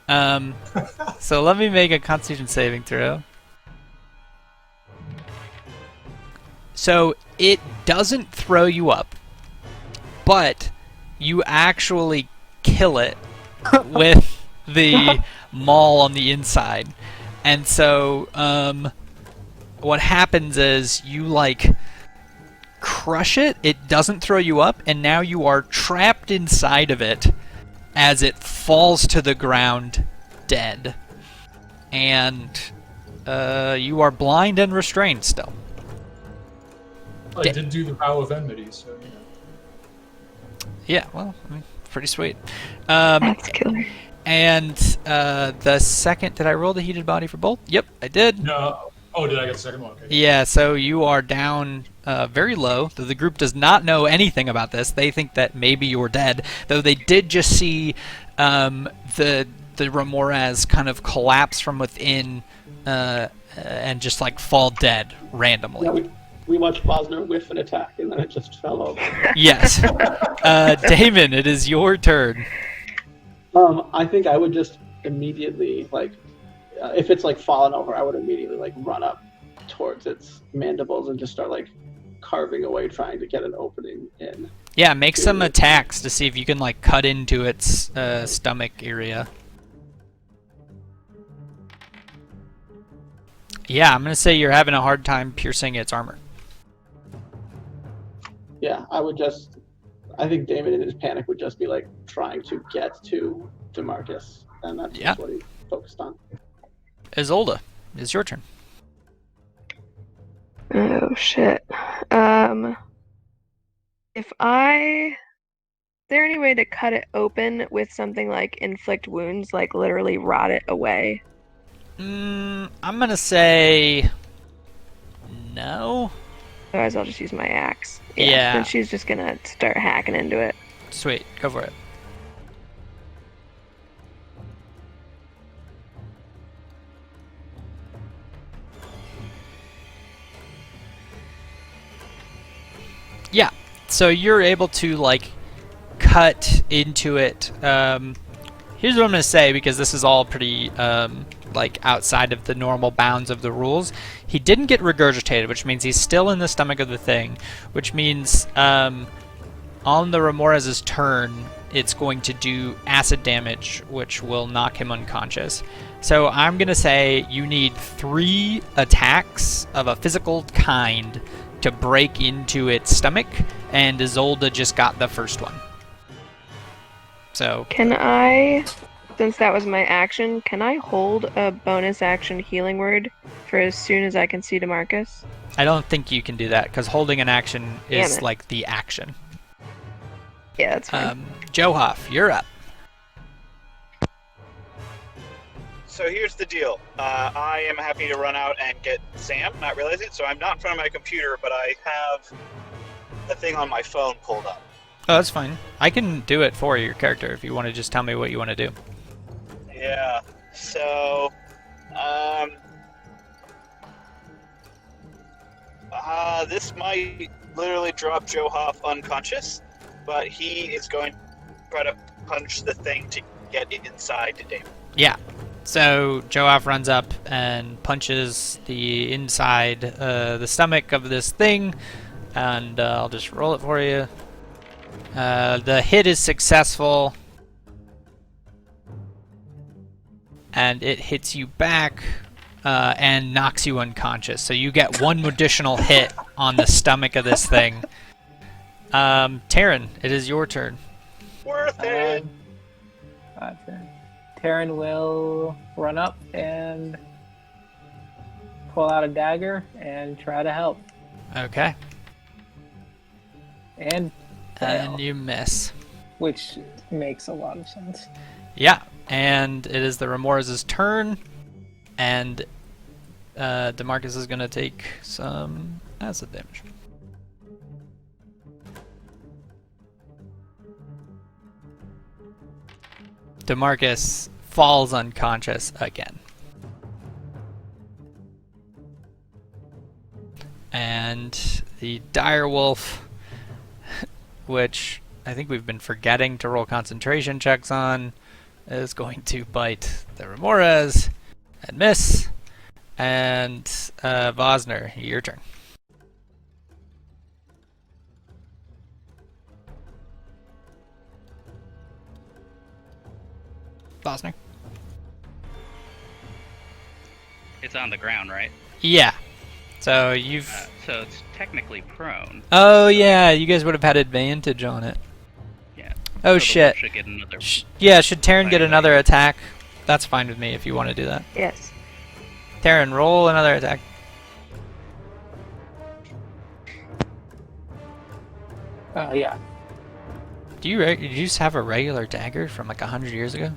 So let me make a Constitution saving throw. So it doesn't throw you up, but you actually kill it with the maul on the inside. And so what happens is you crush it, it doesn't throw you up, and now you are trapped inside of it as it falls to the ground dead. And you are blind and restrained still. I did do the Vow of Enmity, so you know. Yeah, well, I mean, pretty sweet. That's killer. And the second, did I roll the heated body for both? Yep, I did. No. Oh, did I get the second one? Okay. Yeah, so you are down very low. Though the group does not know anything about this. They think that maybe you're dead. Though they did just see the Remorez kind of collapse from within and just fall dead randomly. Yeah, we watched Bosner whiff an attack and then it just fell over. Yes. Damon, it is your turn. I think I would just immediately, if it's fallen over, I would immediately run up towards its mandibles and just start carving away, trying to get an opening in. Yeah, make some attacks to see if you can cut into its stomach area. Yeah, I'm gonna say you're having a hard time piercing its armor. Yeah, I think Damon in his panic would just be trying to get to DeMarcus, and that's just what he focused on. Isolde, it's your turn. Oh shit. Is there any way to cut it open with something like inflict wounds, literally rot it away? I'm gonna say no. Otherwise, I'll just use my axe. Yeah. Then she's just gonna start hacking into it. Sweet, go for it. So you're able to like cut into it. Here's what I'm gonna say, because this is all pretty like outside of the normal bounds of the rules. He didn't get regurgitated, which means he's still in the stomach of the thing, which means on the Ramirez's turn, it's going to do acid damage, which will knock him unconscious. So I'm gonna say you need 3 attacks of a physical kind to break into its stomach, and Isolde just got the first one. So Can I, since that was my action, can I hold a bonus action healing word for as soon as I can see DeMarcus? I don't think you can do that, because holding an action Damn is it. like the action. Yeah, that's fine. Johoff, you're up. So here's the deal. I am happy to run out and get Sam, not realize it. So I'm not in front of my computer, but I have the thing on my phone pulled up. Oh, that's fine. I can do it for your character if you want to just tell me what you want to do. Yeah. So, this might literally drop Joe Hoff unconscious, but he is going to try to punch the thing to get it inside to David. Yeah. So Johoff runs up and punches the inside, the stomach of this thing, and I'll just roll it for you. The hit is successful, and it hits you back and knocks you unconscious. So you get 1 additional hit on the stomach of this thing. Taryn, it is your turn. Worth it! Taryn will run up and pull out a dagger and try to help. Okay. And fail, And you miss. which makes a lot of sense. Yeah, and it is the Ramirez's turn, and DeMarcus is going to take some acid damage. DeMarcus falls unconscious again. And the direwolf, which I think we've been forgetting to roll concentration checks on, is going to bite the Ramirez and miss. And Vosner, your turn. Vosner. It's on the ground, right? Yeah. So you've. So it's technically prone. Oh yeah, you guys would have had advantage on it. Yeah. Oh So the shit. wolf should get another. Yeah, should Taryn get Right, another attack? That's fine with me if you want to do that. Yes. Taryn, roll another attack. Yeah. Do you just have a regular dagger from like 100 years ago?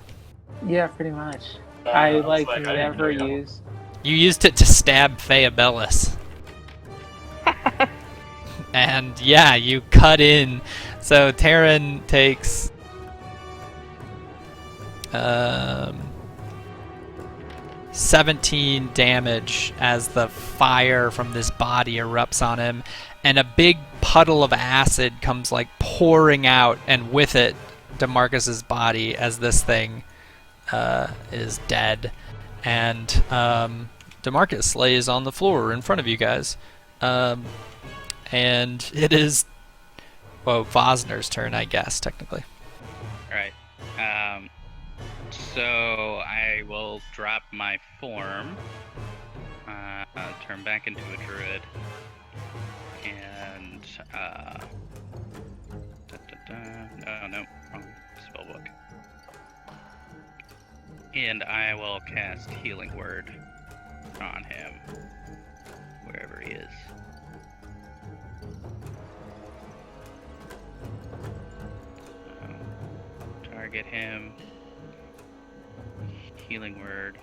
Yeah, pretty much. I it's like like I didn't never know. use. You used it to stab Phaebellus. And yeah, you cut in. So Taryn takes 17 damage as the fire from this body erupts on him, and a big puddle of acid comes like pouring out, and with it DeMarcus's body as this thing is dead. And DeMarcus lays on the floor in front of you guys. And it is, well, Vosner's turn, I guess, technically. Alright. So I will drop my form, turn back into a druid, and oh no, wrong spellbook. And I will cast Healing Word on him, wherever he is. Target him. Healing Word.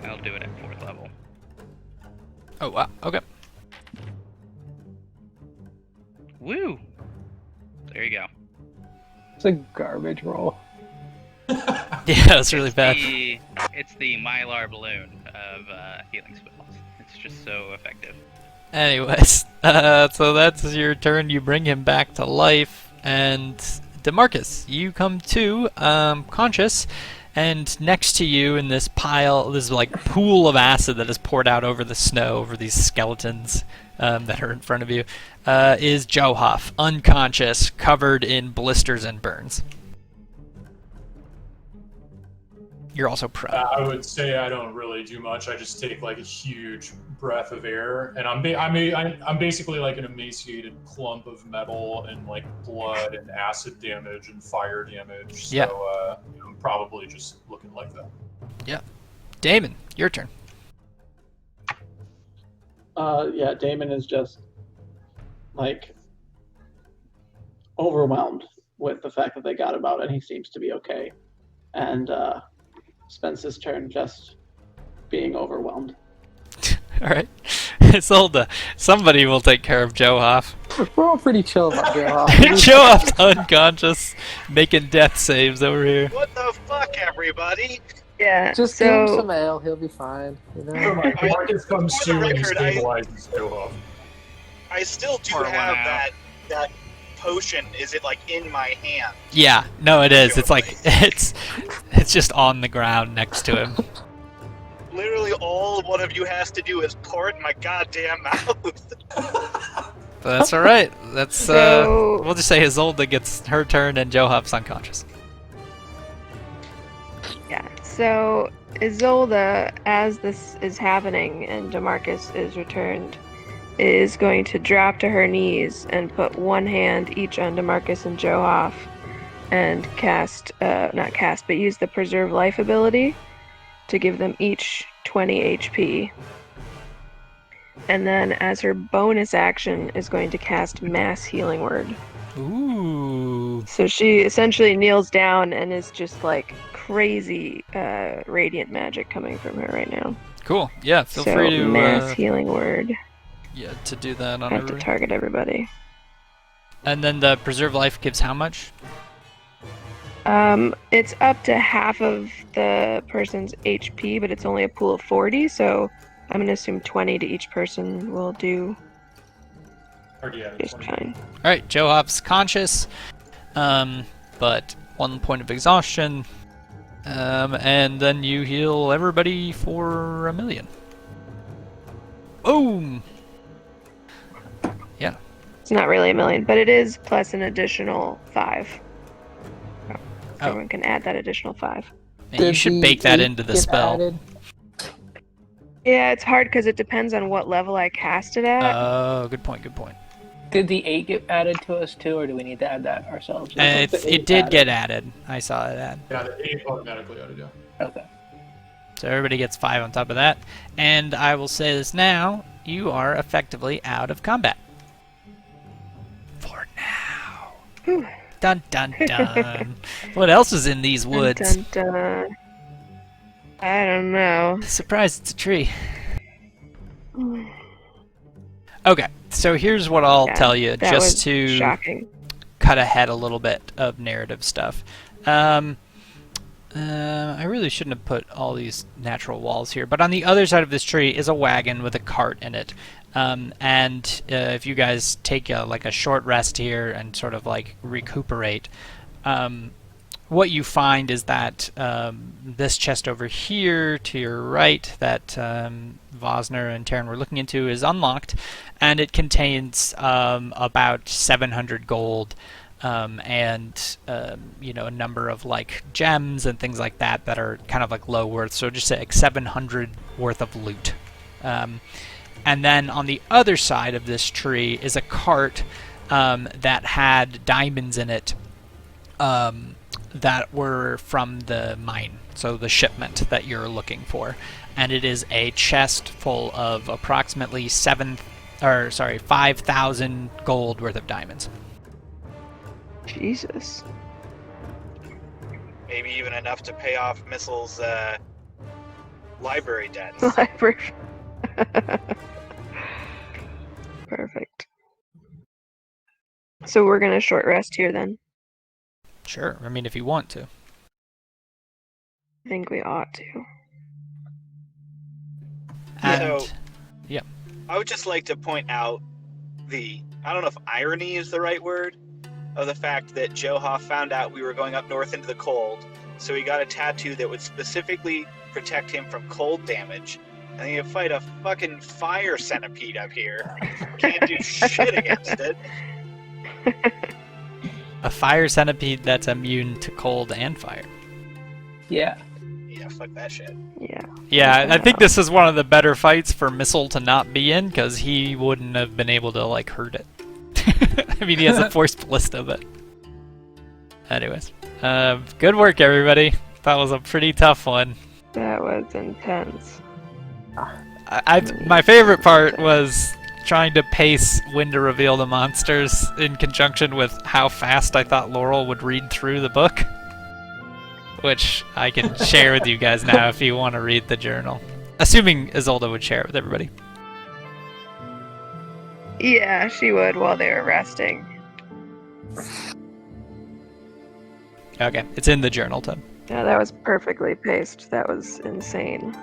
I'll do it at 4th level. Oh, wow. Okay. Woo! There you go. It's a garbage roll. Yeah, that's really bad. It's the Mylar balloon of healing spells. It's just so effective. Anyways, so that's your turn. You bring him back to life, and DeMarcus, you come to conscious, and next to you in this pile, this like pool of acid that is poured out over the snow, over these skeletons that are in front of you, is Johoff, unconscious, covered in blisters and burns. You're also prone. I would say I don't really do much. I just take like a huge breath of air, and I'm basically like an emaciated clump of metal and like blood and acid damage and fire damage. So Yeah. I'm probably just looking like that. Yeah. Damon, your turn. Yeah, Damon is just like overwhelmed with the fact that they got him out, and he seems to be okay, and spends his turn just being overwhelmed. All right. Isolde, somebody will take care of Johoff. We're all pretty chill about Joe. Johoff's unconscious, making death saves over here. What the fuck, everybody? Yeah. Just give him so some ale, he'll be fine. You know? Marcus comes For the to and he record, I- stabilizes Johoff. I still do Pour one have out. that potion. Is it like in my hand? Yeah, no, it is. It's like it's just on the ground next to him. Literally, all one of you has to do is pour it in my goddamn mouth. But that's all right. That's So- we'll just say Isolde gets her turn and Johoff's unconscious. yeah. So Isolde, as this is happening and DeMarcus is returned, is going to drop to her knees and put one hand each on DeMarcus and Johoff and cast, not cast, but use the Preserve Life ability to give them each 20 HP. And then as her bonus action is going to cast Mass Healing Word. Ooh. So she essentially kneels down and is just like crazy radiant magic coming from her right now. Cool. Yeah, feel so free to Mass Healing Word. to do that on I have to everybody. target everybody. And then the preserve life gives how much? It's up to half of the person's HP, but it's only a pool of 40, so I'm gonna assume 20 to each person will do Already added just 20. fine. All right, Johoff's conscious, but 1 point of exhaustion, and then you heal everybody for 1,000,000. Boom. Yeah. It's not really 1,000,000, but it is plus an additional 5. So Oh. everyone can add that additional 5. And you should bake that into the spell. Added? Yeah, it's hard because it depends on what level I cast it at. Oh, good point. Good point. Did the 8 get added to us too, or do we need to add that ourselves? And the it eight did added. get added. I saw it add. Yeah, the 8 automatically added, yeah. Okay. So everybody gets 5 on top of that. And I will say this now: you are effectively out of combat. For now. Whew. Dun dun dun. What else is in these woods? Dun, dun, dun. I don't know. Surprise! It's a tree. Okay, so here's what I'll Yeah, tell you, that just was to shocking. cut ahead a little bit of narrative stuff. I really shouldn't have put all these natural walls here, but on the other side of this tree is a wagon with a cart in it. And if you guys take like a short rest here and sort of like recuperate, what you find is that this chest over here to your right that Vosner and Terran were looking into is unlocked, and it contains about 700 gold and a number of like gems and things like that that are kind of like low worth. So just say like 700 worth of loot. And then on the other side of this tree is a cart that had diamonds in it that were from the mine, so the shipment that you're looking for. And it is a chest full of approximately 5,000 gold worth of diamonds. Jesus. Maybe even enough to pay off Missile's library debts. Library. Perfect. So we're gonna short rest here then. Sure, I mean if you want to. I think we ought to. And So- I would just like to point out I don't know if irony is the right word, of the fact that Johoff found out we were going up north into the cold, so he got a tattoo that would specifically protect him from cold damage, and he would fight a fucking fire centipede up here. Can't do shit against it. A fire centipede that's immune to cold and fire. Yeah. Yeah, fuck that shit. Yeah. Yeah, I think this is one of the better fights for Missile to not be in, because he wouldn't have been able to, like, hurt it. I mean, he has a forced ballista, but... Anyways. Good work, everybody. That was a pretty tough one. That was intense. My favorite part was trying to pace when to reveal the monsters in conjunction with how fast I thought Laurel would read through the book. Which I can share with you guys now if you want to read the journal. Assuming Isolde would share it with everybody. Yeah, she would while they were resting. Okay, it's in the journal, Tim. Yeah, that was perfectly paced. That was insane.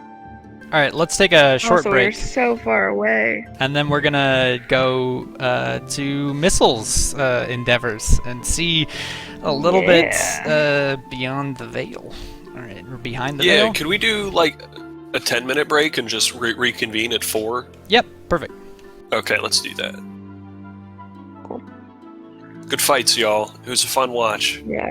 Alright, let's take a short also, break. we're so far away. And then we're gonna go to Missile's endeavors and see a little bit beyond the veil. Alright, we're behind the veil. Yeah, could we do like a 10-minute break and just reconvene at 4? Yep, perfect. Okay, let's do that. Cool. Good fights, y'all. It was a fun watch. Yeah.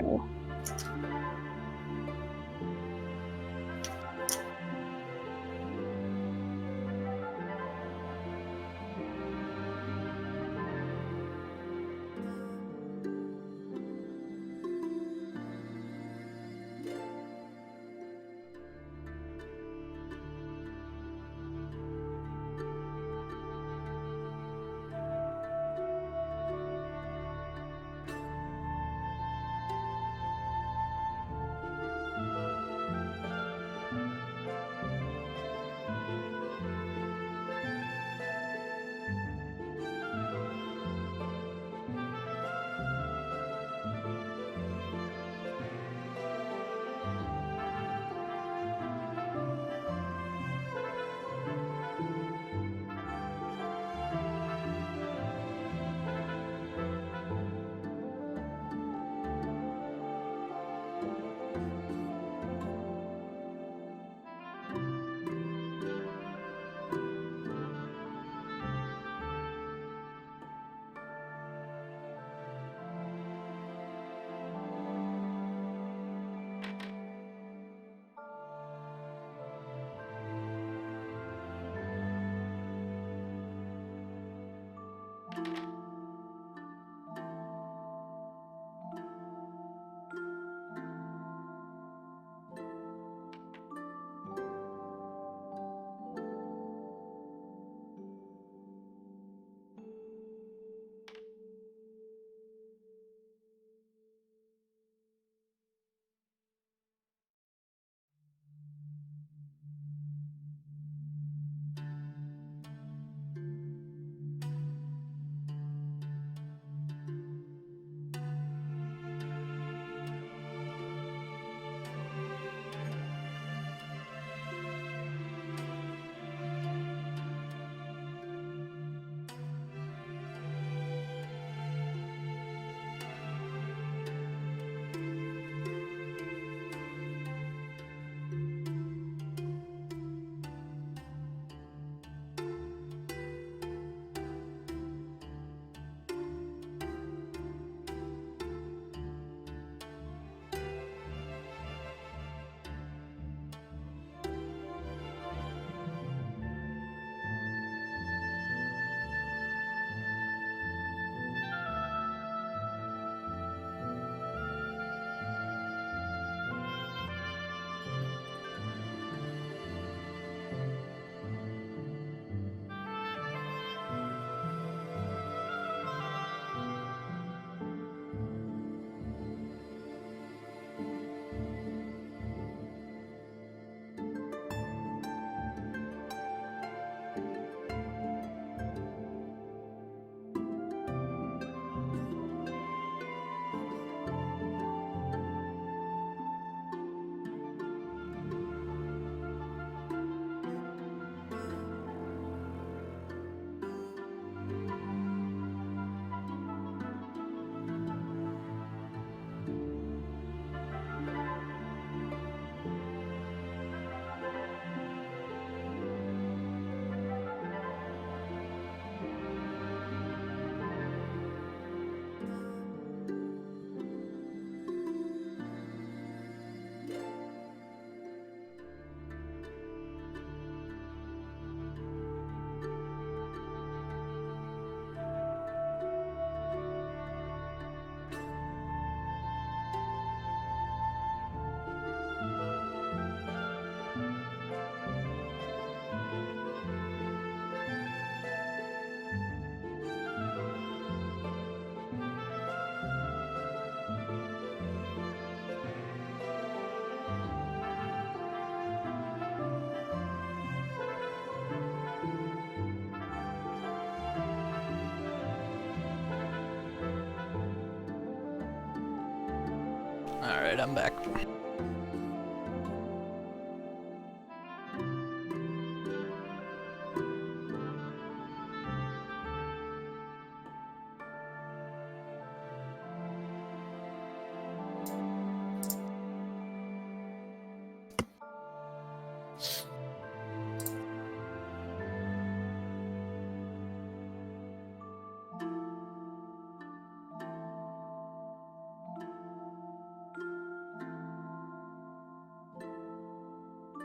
Alright, I'm back.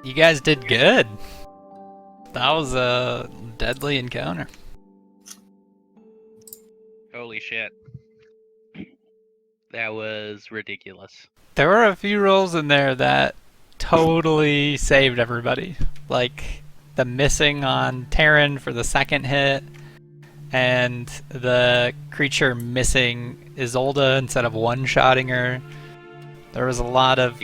You guys did good. That was a deadly encounter. Holy shit. That was ridiculous. There were a few rolls in there that totally saved everybody. Like the missing on Terran for the second hit, and the creature missing Isolde instead of one-shotting her. There was a lot of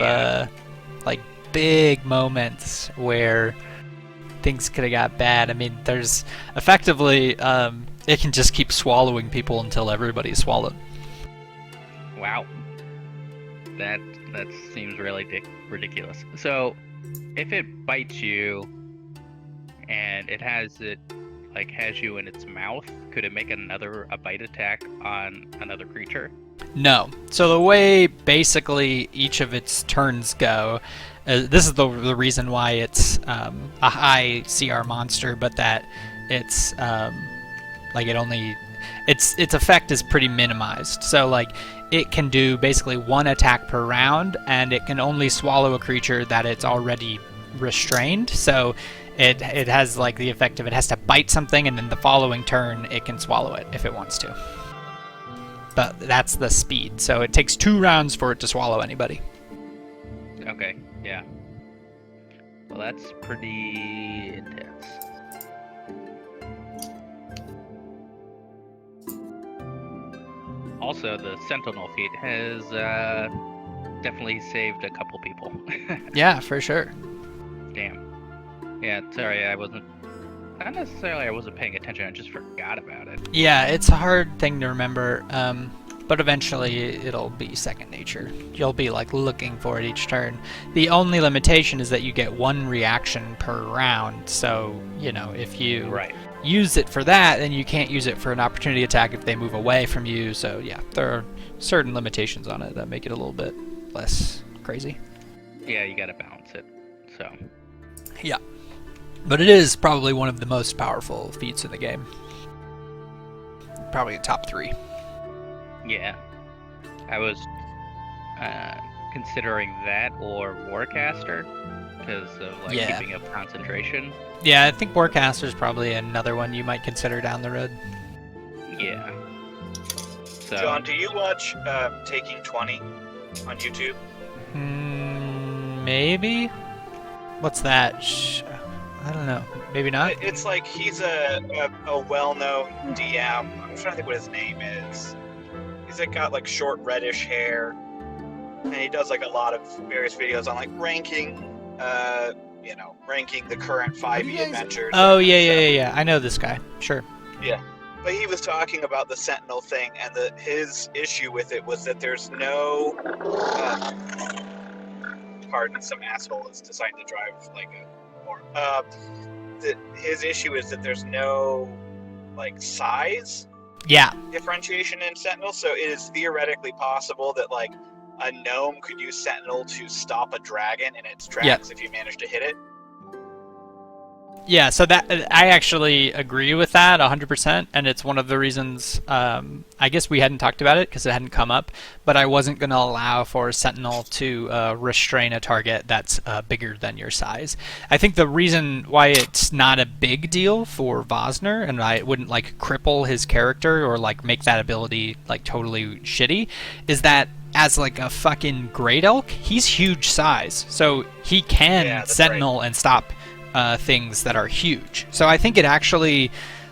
like big moments where things could have got bad. I mean, there's effectively it can just keep swallowing people until everybody's swallowed. Wow. That seems really ridiculous. So, if it bites you and it has you in its mouth, could it make a bite attack on another creature? No. So the way basically each of its turns go, this is the reason why it's a high CR monster, but that it's its effect is pretty minimized. So like it can do basically one attack per round, and it can only swallow a creature that it's already restrained. So it has like the effect of it has to bite something, and then the following turn it can swallow it if it wants to. But that's the speed. So it takes 2 rounds for it to swallow anybody. Okay, yeah. Well, that's pretty intense. Also, the Sentinel feat has definitely saved a couple people. Yeah, for sure. Damn. Yeah, sorry, I wasn't paying attention, I just forgot about it. Yeah, it's a hard thing to remember, but eventually it'll be second nature. You'll be like looking for it each turn. The only limitation is that you get 1 reaction per round, so, you know, if you use it for that, then you can't use it for an opportunity attack if they move away from you, so yeah, there are certain limitations on it that make it a little bit less crazy. Yeah, you gotta balance it, so. Yeah. But it is probably one of the most powerful feats in the game. Probably top 3. Yeah. I was considering that or Warcaster because of keeping up concentration. Yeah, I think Warcaster is probably another one you might consider down the road. Yeah. So, John, do you watch Taking 20 on YouTube? Maybe? What's that? I don't know. Maybe not? It's like he's a well-known DM. I'm trying to think what his name is. He's got like short reddish hair, and he does like a lot of various videos on like ranking the current 5e adventures. Oh, yeah. I know this guy. Sure. Yeah. But he was talking about the Sentinel thing, and his issue with it was that there's no... pardon, some asshole is deciding to drive like a... his issue is that there's no like size differentiation in Sentinel, so it is theoretically possible that like a gnome could use Sentinel to stop a dragon in its tracks if you manage to hit it. Yeah, so that I actually agree with that 100%, and it's one of the reasons I guess we hadn't talked about it because it hadn't come up, but I wasn't going to allow for Sentinel to restrain a target that's bigger than your size. I think the reason why it's not a big deal for Vosner, and I wouldn't like cripple his character or like make that ability like totally shitty, is that as like a fucking Great Elk, he's huge size, so he can Sentinel and stop things that are huge. So I think it actually,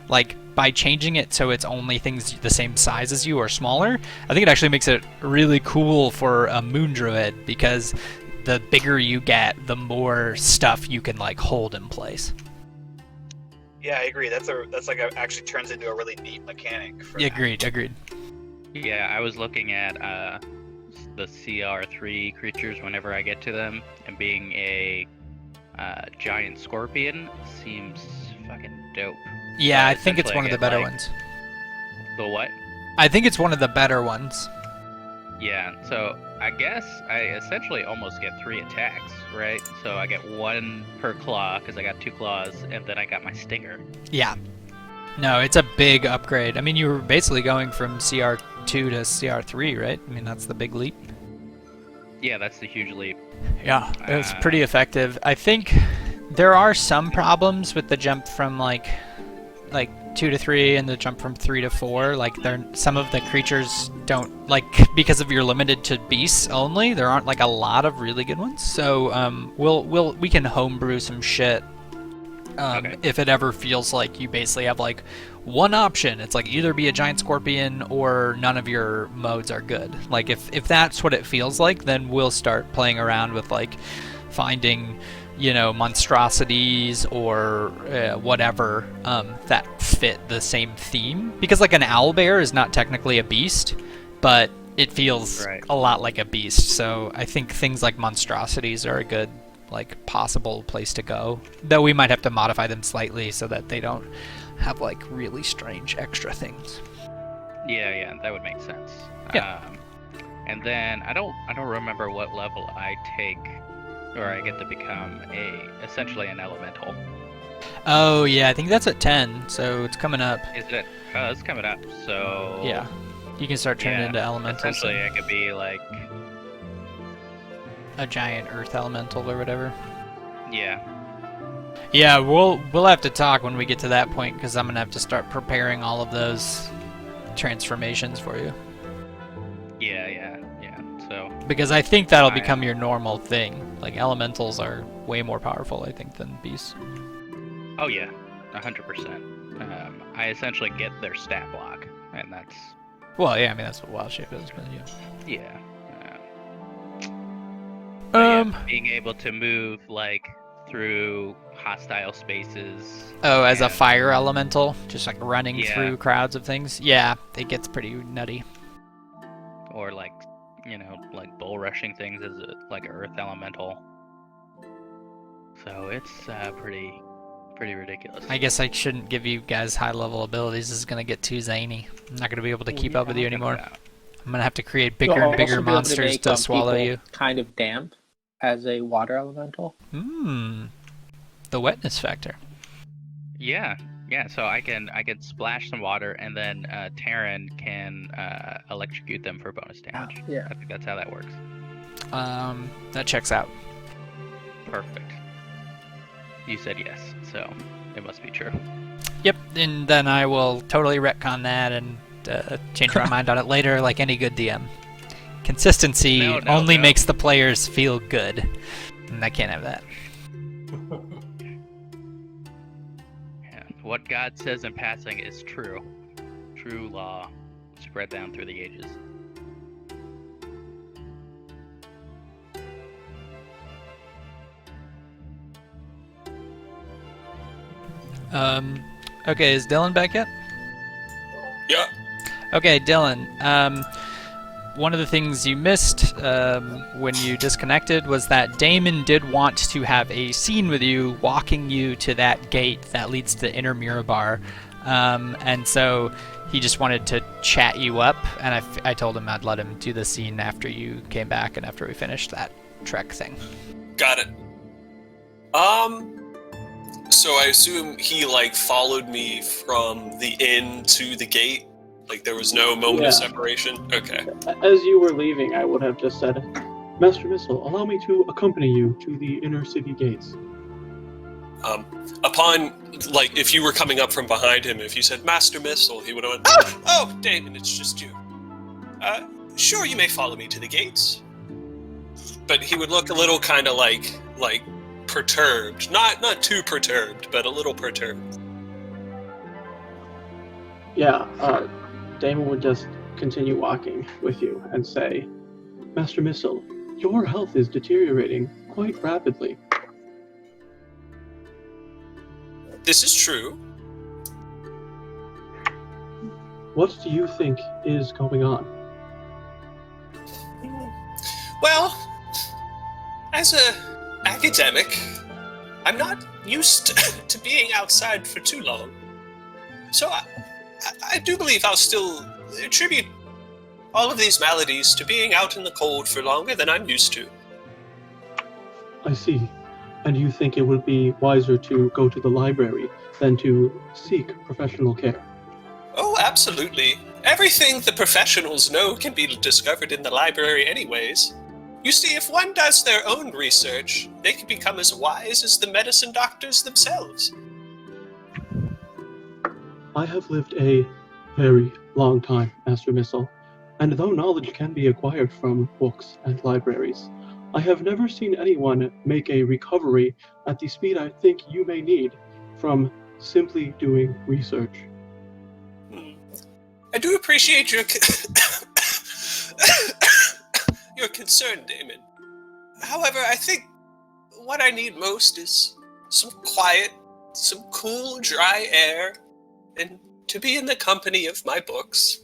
like, by changing it so it's only things the same size as you or smaller, I think it actually makes it really cool for a Moon Druid, because the bigger you get, the more stuff you can like hold in place. Yeah, I agree. That's actually turns into a really neat mechanic. Agreed. Yeah, I was looking at the CR3 creatures whenever I get to them, and being a giant scorpion seems fucking dope. Yeah, I But think it's essentially one I of the get, better like, ones. The what? I think it's one of the better ones. Yeah, so I guess I essentially almost get 3 attacks, right? So I get 1 per claw, because I got 2 claws, and then I got my stinger. Yeah. No, it's a big upgrade. I mean, you were basically going from CR2 to CR3, right? I mean, that's the big leap. Yeah, that's the huge leap. Yeah, it's pretty effective. I think there are some problems with the jump from like 2 to 3 and the jump from 3 to 4. Like some of the creatures don't like, because of you're limited to beasts only. There aren't like a lot of really good ones. So we can homebrew some shit. Okay. If it ever feels like you basically have like one option, it's like either be a giant scorpion or none of your modes are good. Like if that's what it feels like, then we'll start playing around with like finding, monstrosities or whatever that fit the same theme. Because like an owlbear is not technically a beast, but it feels a lot like a beast. So I think things like monstrosities are a good like possible place to go, though we might have to modify them slightly so that they don't have like really strange extra things. Yeah, that would make sense. Yeah. And then I don't remember what level I take, or I get to become essentially an elemental. Oh yeah, I think that's at 10, so it's coming up. Is it? Oh, it's coming up. So yeah, you can start turning into elementals. Essentially, I could be like a giant earth elemental or whatever. Yeah. Yeah, we'll have to talk when we get to that point, because I'm gonna have to start preparing all of those transformations for you. Yeah. So because I think that'll become your normal thing. Like elementals are way more powerful, I think, than beasts. Oh yeah, 100%. I essentially get their stat block, and that's. Well, yeah, I mean that's what wild shape is, but yeah. Yeah. Being able to move like through hostile spaces. Oh, as a fire elemental, just like running through crowds of things. Yeah, it gets pretty nutty. Or like, like bull rushing things as like an earth elemental. So it's pretty ridiculous. I guess I shouldn't give you guys high level abilities. This is gonna get too zany. I'm not gonna be able to keep up with you anymore. I'm gonna have to create bigger and bigger monsters to swallow you. Kind of damp as a water elemental. The wetness factor. Yeah. So I can splash some water, and then Terran can electrocute them for bonus damage. Yeah. I think that's how that works. That checks out. Perfect. You said yes, so it must be true. Yep, and then I will totally retcon that and change my mind on it later, like any good DM. Consistency only makes the players feel good, and I can't have that. What God says in passing is true. True law spread down through the ages. Okay, is Dylan back yet? Yeah. Okay, Dylan. One of the things you missed when you disconnected was that Damon did want to have a scene with you, walking you to that gate that leads to Inner Mirabar. And so he just wanted to chat you up, and I told him I'd let him do the scene after you came back and after we finished that trek thing. Got it. So I assume he followed me from the inn to the gate. Like there was no moment of separation. Okay. As you were leaving, I would have just said, "Master Missile, allow me to accompany you to the inner city gates." Upon if you were coming up from behind him, if you said "Master Missile," he would have went, "Oh, Damon, it's just you. Sure, you may follow me to the gates." But he would look a little kind of like perturbed, not too perturbed, but a little perturbed. Yeah, Damon would just continue walking with you and say, "Master Missile, your health is deteriorating quite rapidly." This is true. What do you think is going on? Well, as a academic, I'm not used to being outside for too long. So I do believe I'll still attribute all of these maladies to being out in the cold for longer than I'm used to. I see. And you think it would be wiser to go to the library than to seek professional care? Oh, absolutely. Everything the professionals know can be discovered in the library anyways. You see, if one does their own research, they can become as wise as the medicine doctors themselves. I have lived a very long time, Master Missile, and though knowledge can be acquired from books and libraries, I have never seen anyone make a recovery at the speed I think you may need from simply doing research. I do appreciate your your concern, Damon. However, I think what I need most is some quiet, some cool, dry air, and to be in the company of my books.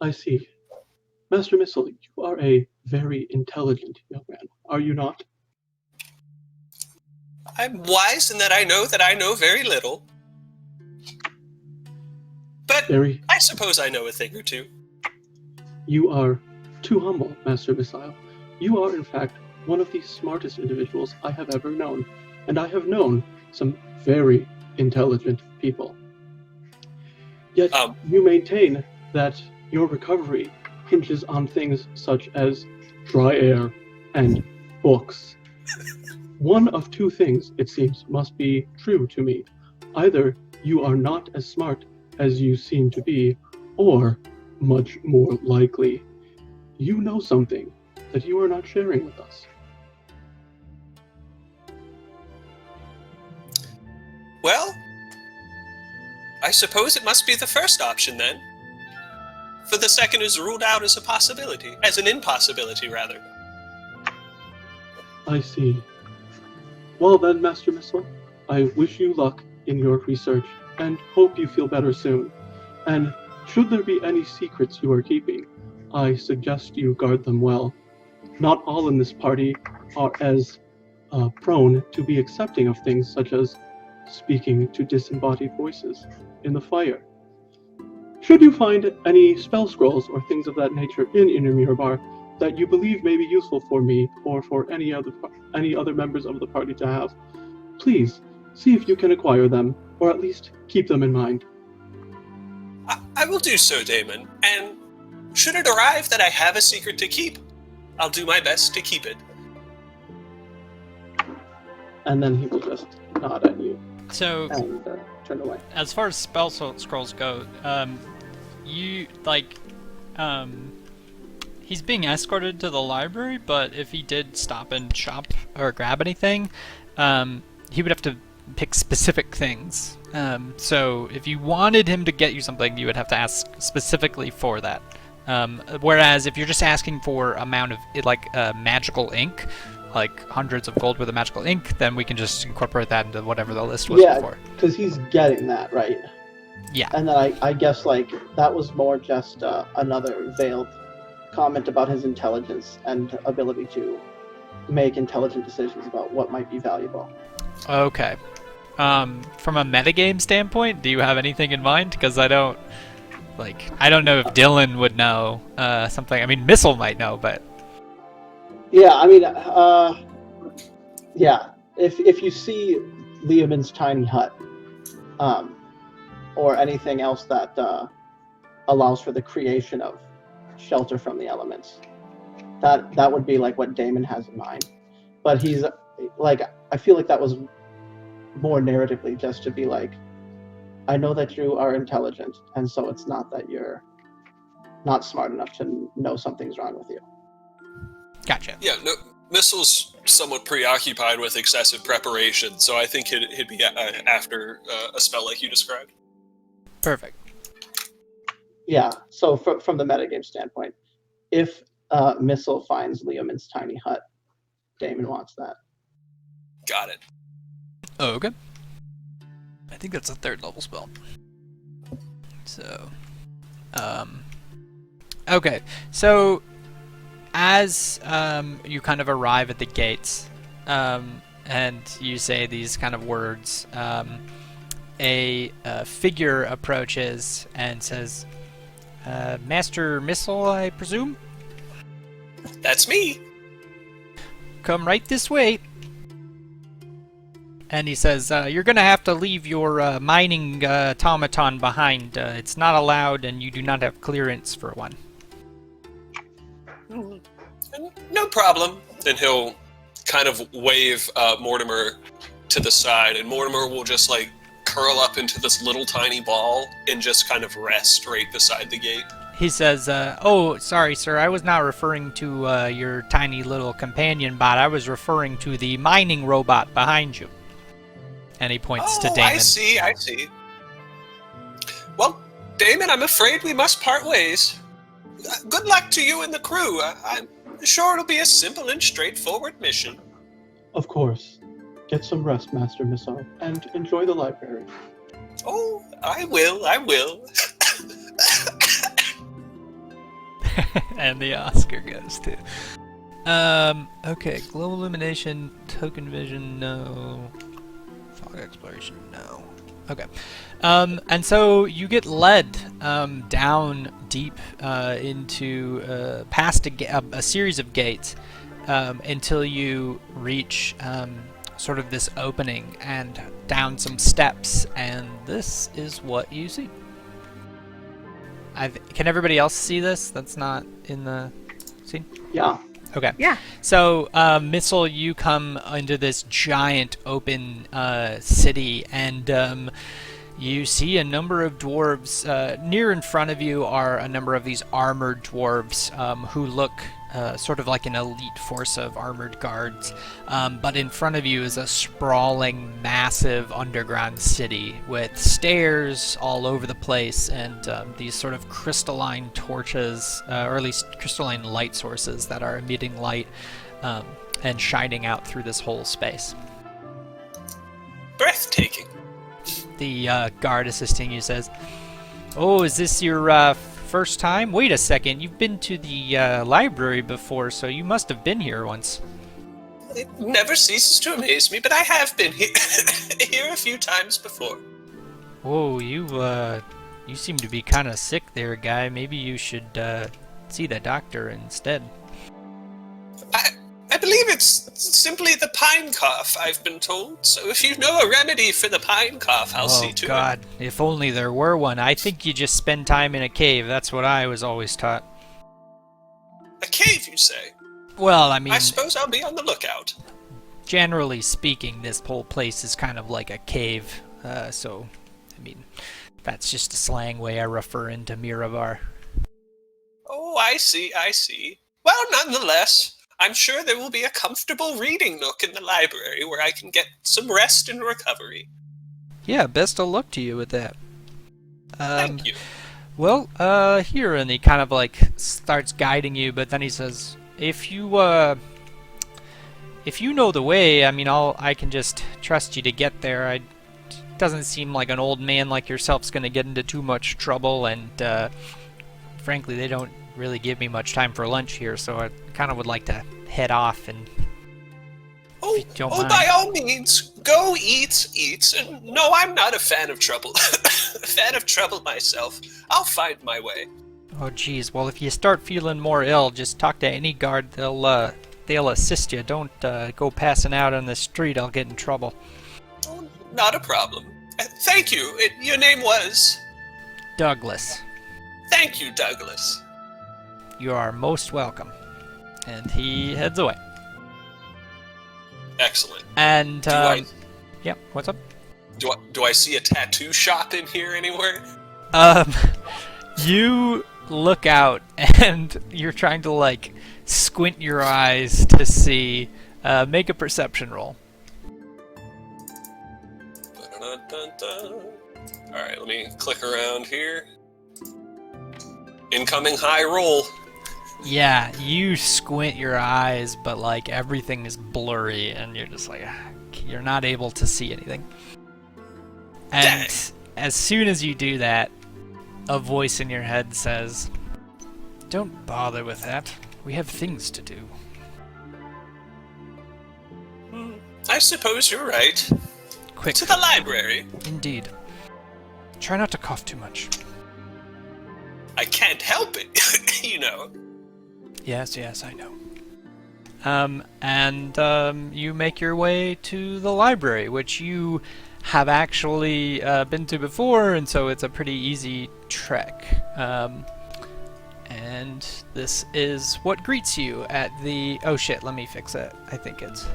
I see. Master Missile, you are a very intelligent young man, are you not? I'm wise in that I know very little. But I suppose I know a thing or two. You are too humble, Master Missile. You are, in fact, one of the smartest individuals I have ever known, and I have known some very intelligent people. Yet you maintain that your recovery hinges on things such as dry air and books. One of two things, it seems, must be true to me. Either you are not as smart as you seem to be, or, much more likely, you know something that you are not sharing with us. Well, I suppose it must be the first option then. For the second is ruled out as a possibility, as an impossibility, rather. I see. Well then, Master Missile, I wish you luck in your research, and hope you feel better soon. And should there be any secrets you are keeping, I suggest you guard them well. Not all in this party are as prone to be accepting of things such as speaking to disembodied voices in the fire. Should you find any spell scrolls or things of that nature in Inner Mirror Bar that you believe may be useful for me or for any other members of the party to have, please see if you can acquire them, or at least keep them in mind. I will do so, Damon, and should it arrive that I have a secret to keep, I'll do my best to keep it. And then he will just nod at you. So, and turn away. As far as spell scrolls go, he's being escorted to the library, but if he did stop and shop or grab anything, he would have to pick specific things. So if you wanted him to get you something, you would have to ask specifically for that. Whereas if you're just asking for amount of magical ink, like hundreds of gold worth of magical ink, then we can just incorporate that into whatever the list was before. Yeah, because he's getting that, right? Yeah. And then I guess that was more just another veiled comment about his intelligence and ability to make intelligent decisions about what might be valuable. Okay. From a metagame standpoint, do you have anything in mind? Because I don't know if Dylan would know something. I mean, Missile might know, but... Yeah, I mean, yeah. If you see Leomin's tiny hut, or anything else that allows for the creation of shelter from the elements, that would be like what Damon has in mind. But he's I feel like that was more narratively just to be like, I know that you are intelligent, and so it's not that you're not smart enough to know something's wrong with you. Gotcha. Yeah, no, Missile's somewhat preoccupied with excessive preparation, so I think he'd be after a spell like you described. Perfect. Yeah, so from the metagame standpoint, if Missile finds Leomin's tiny hut, Damon wants that. Got it. Oh, okay. I think that's a 3rd level spell. So, okay. So, as you kind of arrive at the gates, and you say these kind of words, a figure approaches and says, Master Missile, I presume? That's me. Come right this way. And he says, you're going to have to leave your mining automaton behind. It's not allowed, and you do not have clearance for one. No problem. And he'll kind of wave Mortimer to the side, and Mortimer will just like curl up into this little tiny ball and just kind of rest right beside the gate. He says, oh, sorry, sir, I was not referring to your tiny little companion bot. I was referring to the mining robot behind you. And he points to Damon. I see. Well, Damon, I'm afraid we must part ways. Good luck to you and the crew. I'm sure it'll be a simple and straightforward mission. Of course. Get some rest, Master Missile, and enjoy the library. Oh, I will. And the Oscar goes to. Okay, global illumination, token vision, no. Fog exploration, no. Okay. And so you get led down deep into past a series of gates until you reach sort of this opening and down some steps, and this is what you see. Can everybody else see this? That's not in the scene? Yeah. Okay. Yeah. So, Missile, you come into this giant open city, and you see a number of dwarves. Near in front of you are a number of these armored dwarves who look sort of like an elite force of armored guards. But in front of you is a sprawling, massive underground city with stairs all over the place and these sort of crystalline torches, or at least crystalline light sources that are emitting light and shining out through this whole space. Breathtaking. The guard assisting you says, "Oh, is this your first time? Wait a second, you've been to the library before, so you must have been here once." It never ceases to amaze me, but I have been here, here a few times before. Whoa, you seem to be kind of sick there, guy. Maybe you should see the doctor instead. I believe it's simply the pine cough, I've been told. So if you know a remedy for the pine cough, I'll see to it. Oh, God. If only there were one. I think you just spend time in a cave. That's what I was always taught. A cave, you say? Well, I mean... I suppose I'll be on the lookout. Generally speaking, this whole place is kind of like a cave. So, I mean, that's just a slang way I refer into Miravar. Oh, I see. Well, nonetheless, I'm sure there will be a comfortable reading nook in the library where I can get some rest and recovery. Yeah, best of luck to you with that. Thank you. Well, here, and he kind of like starts guiding you, but then he says, if you know the way, I mean, I can just trust you to get there. It doesn't seem like an old man like yourself's gonna get into too much trouble, and frankly, they don't really give me much time for lunch here, so I kind of would like to head off and... by all means, go eat. And no, I'm not a fan of trouble. A fan of trouble myself. I'll find my way. Oh, geez. Well, if you start feeling more ill, just talk to any guard. They'll assist you. Don't go passing out on the street. I'll get in trouble. Oh, not a problem. Thank you. Your name was? Douglas. Thank you, Douglas. You are most welcome. And he heads away. Excellent. And, yeah, what's up? Do I see a tattoo shop in here anywhere? You look out, and you're trying to, like, squint your eyes to see. Make a perception roll. Alright, let me click around here. Incoming high roll. Yeah, you squint your eyes, but like everything is blurry, and you're just like, you're not able to see anything. And as soon as you do that, a voice in your head says, "Don't bother with that. We have things to do. I suppose you're right. Quick. To the library. Indeed. Try not to cough too much. I can't help it, you know. Yes, I know. You make your way to the library, which you have actually been to before, and so it's a pretty easy trek. And this is what greets you at the... Oh shit, let me fix it. I think it's...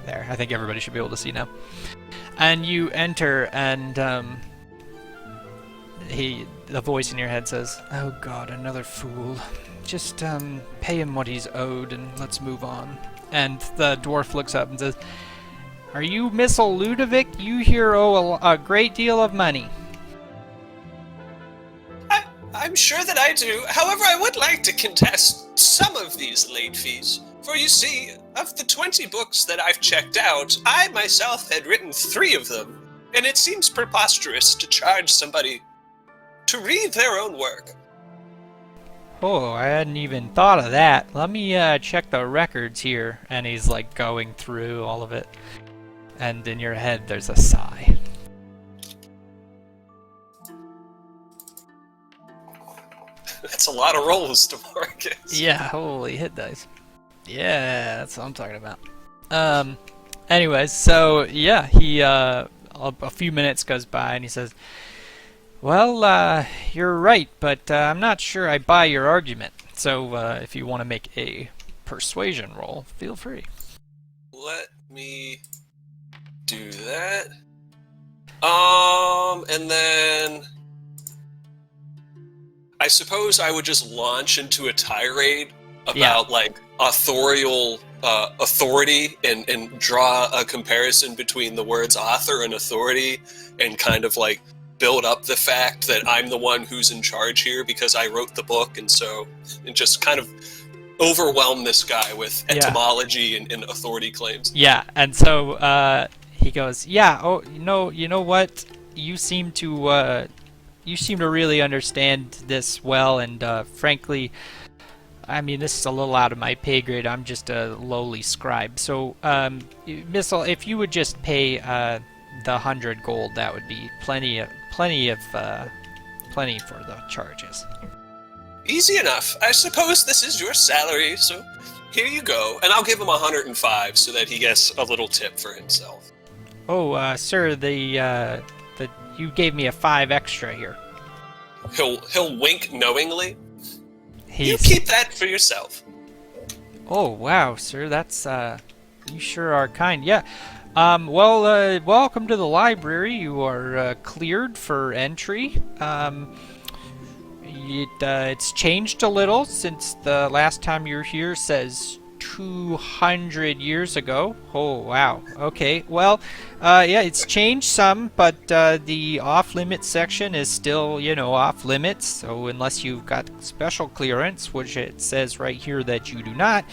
There, I think everybody should be able to see now. And you enter, and the voice in your head says, "Oh God, another fool. Just pay him what he's owed, and let's move on." And the dwarf looks up and says, "Are you Missile Ludovic? You here owe a great deal of money." I'm sure that I do. However, I would like to contest some of these late fees. For you see, of the 20 books that I've checked out, I myself had written 3 of them, and it seems preposterous to charge somebody to read their own work. Oh, I hadn't even thought of that. Let me check the records here. And he's like going through all of it. And in your head, there's a sigh. That's a lot of rolls to Marcus. Yeah, holy hit dice. Yeah, that's what I'm talking about. Anyways, so yeah, he a few minutes goes by and he says, "Well, you're right, but I'm not sure I buy your argument. So if you want to make a persuasion roll, feel free." Let me do that. And then I suppose I would just launch into a tirade about like authorial authority and draw a comparison between the words author and authority and kind of like build up the fact that I'm the one who's in charge here because I wrote the book, and just kind of overwhelm this guy with etymology and authority claims. Yeah, and so he goes, "Yeah, oh, you know what? You seem to really understand this well, and frankly, I mean, this is a little out of my pay grade. I'm just a lowly scribe. So, Missile, if you would just pay the 100 gold, that would be plenty for the charges." Easy enough. I suppose this is your salary, so here you go. And I'll give him 105 so that he gets a little tip for himself. Oh, sir, you gave me a 5 extra here. He'll wink knowingly. You keep that for yourself. Oh, wow, sir, that's, you sure are kind. Yeah, welcome to the library. You are cleared for entry. It's changed a little since the last time you were here. Says 200 years ago. Oh, wow. Okay, well, yeah, it's changed some, but the off-limits section is still, off-limits, so unless you've got special clearance, which it says right here that you do not,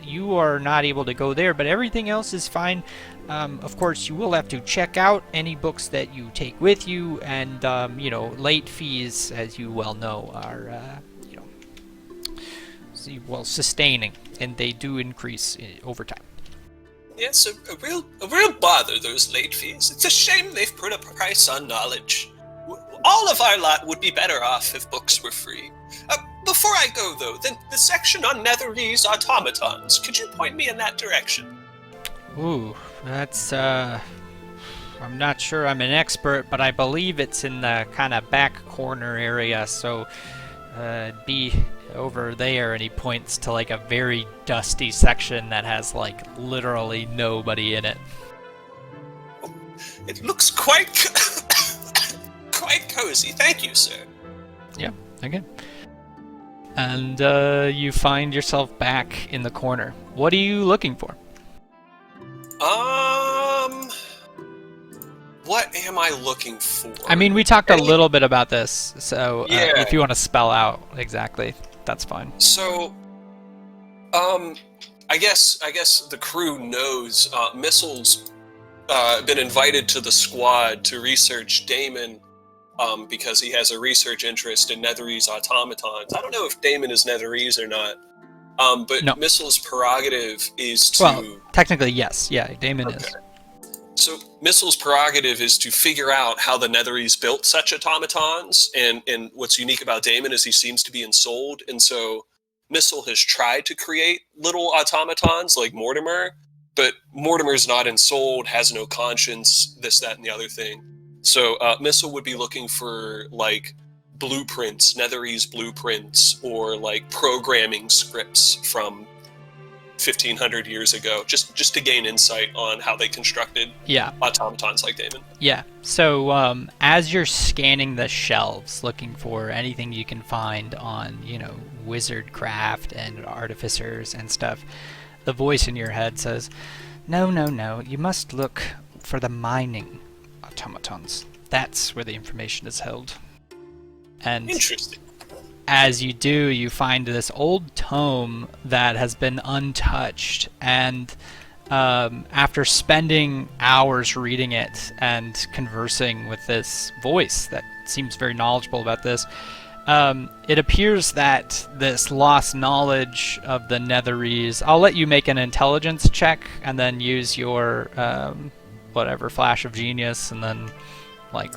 you are not able to go there, but everything else is fine. Of course, you will have to check out any books that you take with you, and, late fees, as you well know, are, sustaining, and they do increase over time. Yes, a real bother, those late fees. It's a shame they've put a price on knowledge. All of our lot would be better off if books were free. Before I go, though, the section on Netherese automatons, could you point me in that direction? Ooh, that's, I'm not sure I'm an expert, but I believe it's in the kind of back corner area, so, be over there, and he points to like a very dusty section that has like literally nobody in it. It looks quite quite cozy. Thank you, sir. Yeah, okay. And you find yourself back in the corner. What are you looking for? What am I looking for? I mean, we talked a little bit about this, so if you want to spell out exactly, that's fine. So, I guess the crew knows Missile's been invited to the squad to research Damon because he has a research interest in Netherese automatons. I don't know if Damon is Netherese or not, but No. Missil's prerogative is to... Well, technically, yes. Yeah, Damon is. So Missil's prerogative is to figure out how the Netherese built such automatons, and what's unique about Damon is he seems to be ensouled, and so Missil has tried to create little automatons like Mortimer, but Mortimer's not ensouled, has no conscience, this, that, and the other thing. So Missil would be looking for like blueprints, Netherese blueprints, or like programming scripts from 1,500 years ago, just to gain insight on how they constructed automatons like Damon. Yeah. So as you're scanning the shelves, looking for anything you can find on, wizard craft and artificers and stuff, the voice in your head says, No, you must look for the mining automatons. That's where the information is held. And interesting. As you do, you find this old tome that has been untouched, and after spending hours reading it and conversing with this voice that seems very knowledgeable about this, it appears that this lost knowledge of the Netherese... I'll let you make an intelligence check and then use your whatever flash of genius, and then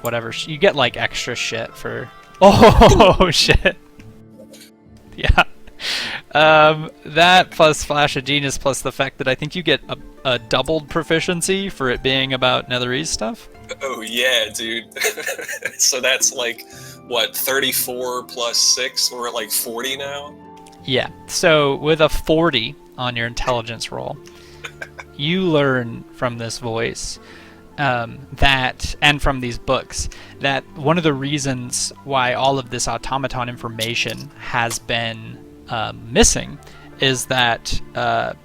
whatever you get extra shit for... Oh shit. Yeah. That plus Flash of Genius plus the fact that I think you get a doubled proficiency for it being about Netherese stuff. Oh yeah, dude. So that's 34 plus 6? We're at 40 now? Yeah. So with a 40 on your intelligence roll, you learn from this voice that, and from these books, that one of the reasons why all of this automaton information has been missing is that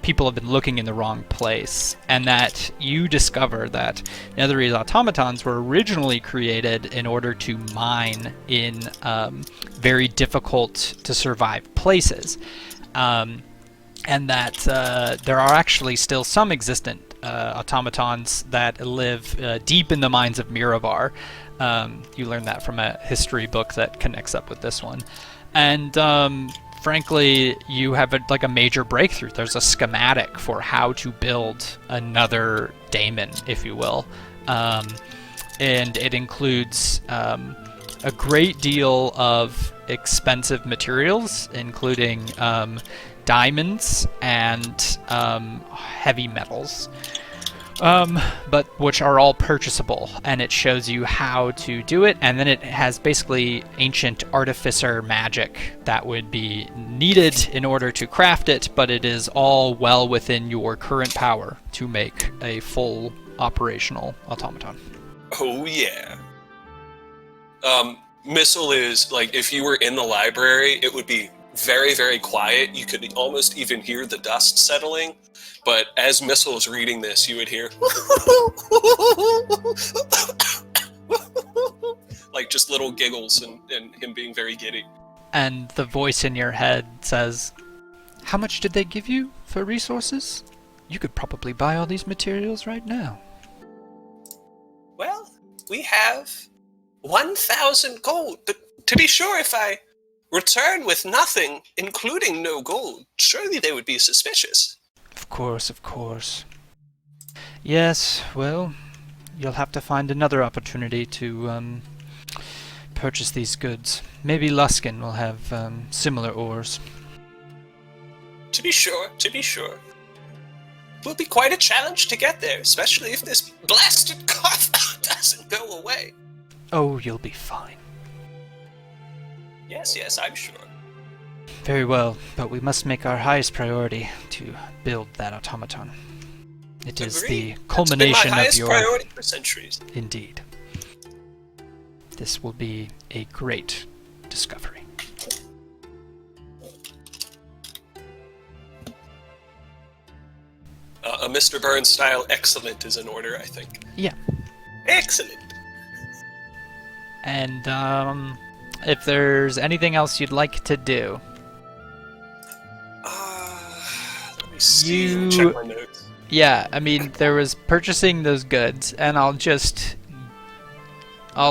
people have been looking in the wrong place, and that you discover that Netherese automatons were originally created in order to mine in very difficult to survive places, and that there are actually still some existent automatons that live deep in the mines of Miravar. You learn that from a history book that connects up with this one. And frankly, you have a major breakthrough. There's a schematic for how to build another daemon, if you will. And it includes a great deal of expensive materials, including diamonds and heavy metals, but which are all purchasable, and it shows you how to do it, and then it has basically ancient artificer magic that would be needed in order to craft it, but it is all well within your current power to make a full operational automaton. Oh yeah. Missil is if you were in the library, it would be very, very quiet. You could almost even hear the dust settling. But as Missil is reading this, you would hear just little giggles and him being very giddy. And the voice in your head says, "How much did they give you for resources? You could probably buy all these materials right now." Well, we have 1,000 gold. But to be sure, if I return with nothing, including no gold, surely they would be suspicious. Of course. Yes, well, you'll have to find another opportunity to purchase these goods. Maybe Luskin will have similar ores. To be sure. Will be quite a challenge to get there, especially if this blasted cough doesn't go away. Oh, you'll be fine. Yes, I'm sure. Very well, but we must make our highest priority to build that automaton. It is the culmination of your... priority for centuries. Indeed. This will be a great discovery. A Mr. Burns style excellent is in order, I think. Yeah. Excellent. And if there's anything else you'd like to do. Let me see. Let me check my notes. Yeah, I mean, there was purchasing those goods, and I'll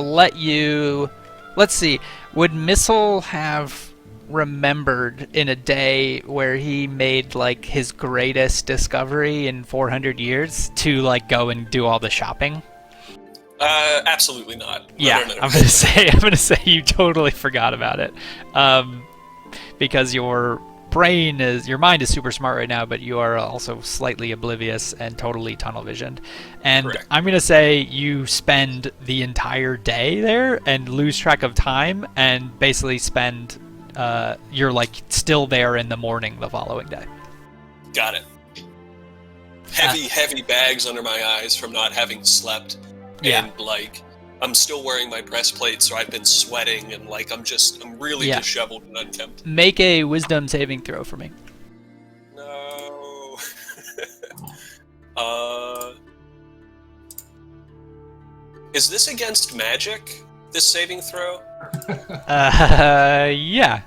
let you let's see. Would Missile have remembered in a day where he made like his greatest discovery in 400 years to like go and do all the shopping? Absolutely not. Yeah, No. I'm gonna say you totally forgot about it, because your mind is super smart right now, but you are also slightly oblivious and totally tunnel visioned. And Correct. I'm gonna say you spend the entire day there and lose track of time, and basically spend you're like still there in the morning the following day. Got it. Heavy bags under my eyes from not having slept. Yeah. And like I'm still wearing my breastplate, so I've been sweating, and like I'm really disheveled and unkempt. Make a wisdom saving throw for me. No. Is this against magic? This saving throw? Yeah.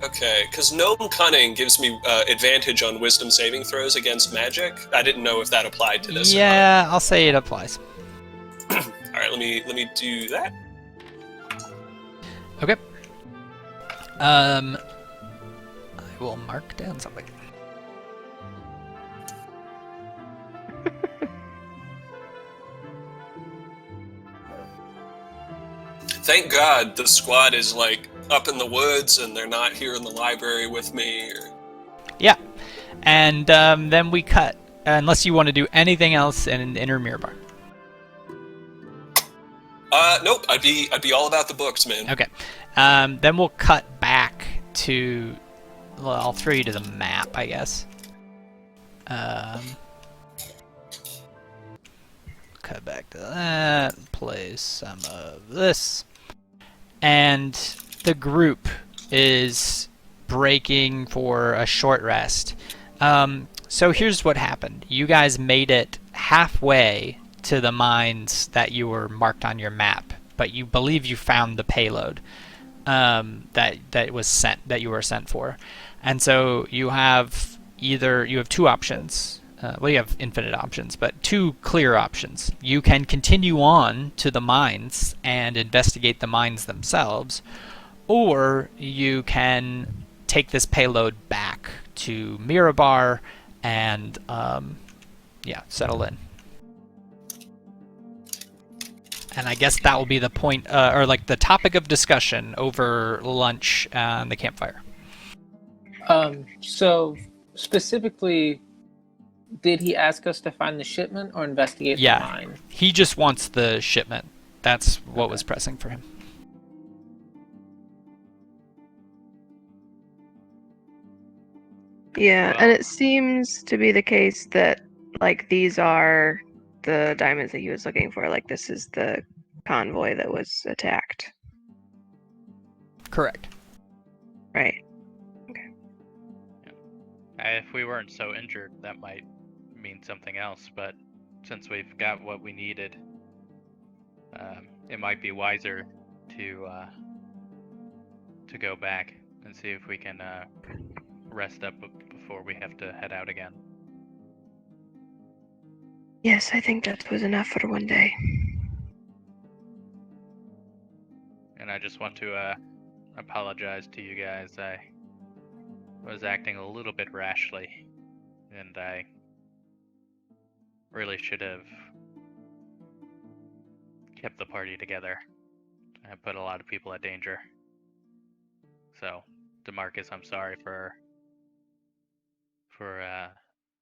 Okay, because Gnome Cunning gives me advantage on wisdom saving throws against magic. I didn't know if that applied to this. Yeah, I'll say it applies. All right, let me do that. Okay. I will mark down something. Thank God the squad is like up in the woods and they're not here in the library with me. Yeah, and then we cut. Unless you want to do anything else in Inner Mirror Bar. Nope. I'd be all about the books, man. Okay. Then we'll cut back to. Well, I'll throw you to the map, I guess. Cut back to that. Play some of this, and the group is breaking for a short rest. So here's what happened. You guys made it halfway to the mines that you were marked on your map, but you believe you found the payload that you were sent for, and so you have two options. Well, you have infinite options, but two clear options. You can continue on to the mines and investigate the mines themselves, or you can take this payload back to Mirabar and settle in. And I guess that will be the point, or like the topic of discussion over lunch and the campfire. So specifically, did he ask us to find the shipment or investigate the mine? He just wants the shipment. That's what was pressing for him. Yeah, and it seems to be the case that like these are the diamonds that he was looking for. Like this is the convoy that was attacked. Correct. Right. If we weren't so injured, that might mean something else, but since we've got what we needed, it might be wiser to go back and see if we can rest up before we have to head out again. Yes, I think that was enough for one day. And I just want to apologize to you guys. I was acting a little bit rashly, and I really should have kept the party together. I put a lot of people at danger. So, DeMarcus, I'm sorry for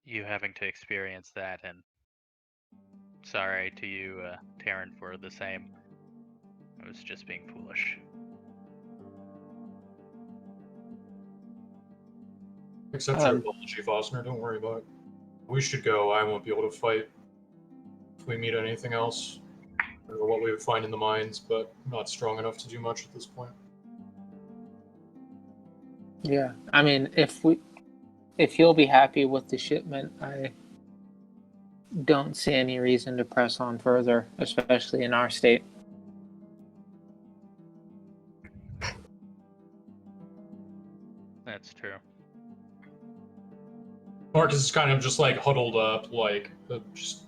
you having to experience that, and sorry to you, Taryn, for the same. I was just being foolish. Accept your apology, Fosner. Don't worry about it. We should go. I won't be able to fight if we meet anything else. I don't know what we would find in the mines, but I'm not strong enough to do much at this point. Yeah, I mean, if you'll be happy with the shipment, I don't see any reason to press on further, especially in our state. That's true. Marcus is kind of just like huddled up, like just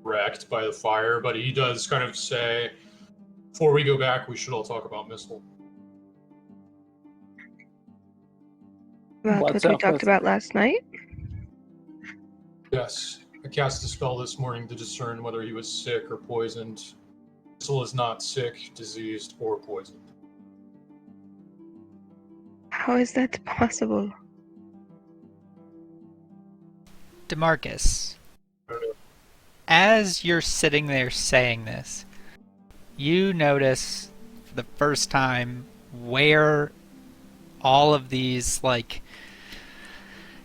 wrecked by the fire, but he does kind of say, Before we go back, we should all talk about Missile. About What's what we up talked with- about last night? Yes, I cast a spell this morning to discern whether he was sick or poisoned. Missile is not sick, diseased, or poisoned. How is that possible? DeMarcus, as you're sitting there saying this, you notice for the first time where all of these like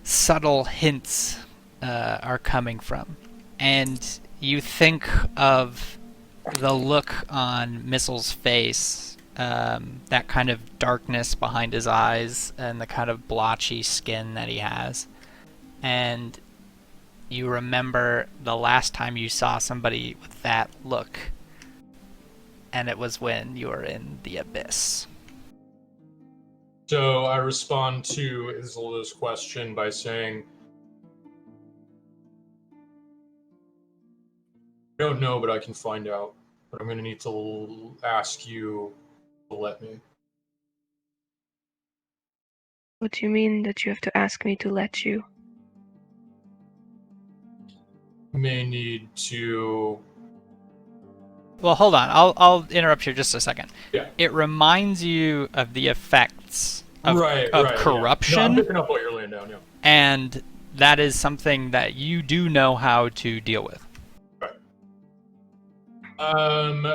subtle hints are coming from, and you think of the look on Missile's face, that kind of darkness behind his eyes and the kind of blotchy skin that he has, and you remember the last time you saw somebody with that look, and it was when you were in the abyss. So I respond to Isolda's question by saying, I don't know, but I can find out. But I'm going to need to ask you to let me. What do you mean that you have to ask me to let you? You may need to... Well, hold on. I'll interrupt you just a second. Yeah. It reminds you of the effects of right, corruption. Yeah. No, I'm picking up what you're laying down, yeah. And that is something that you do know how to deal with.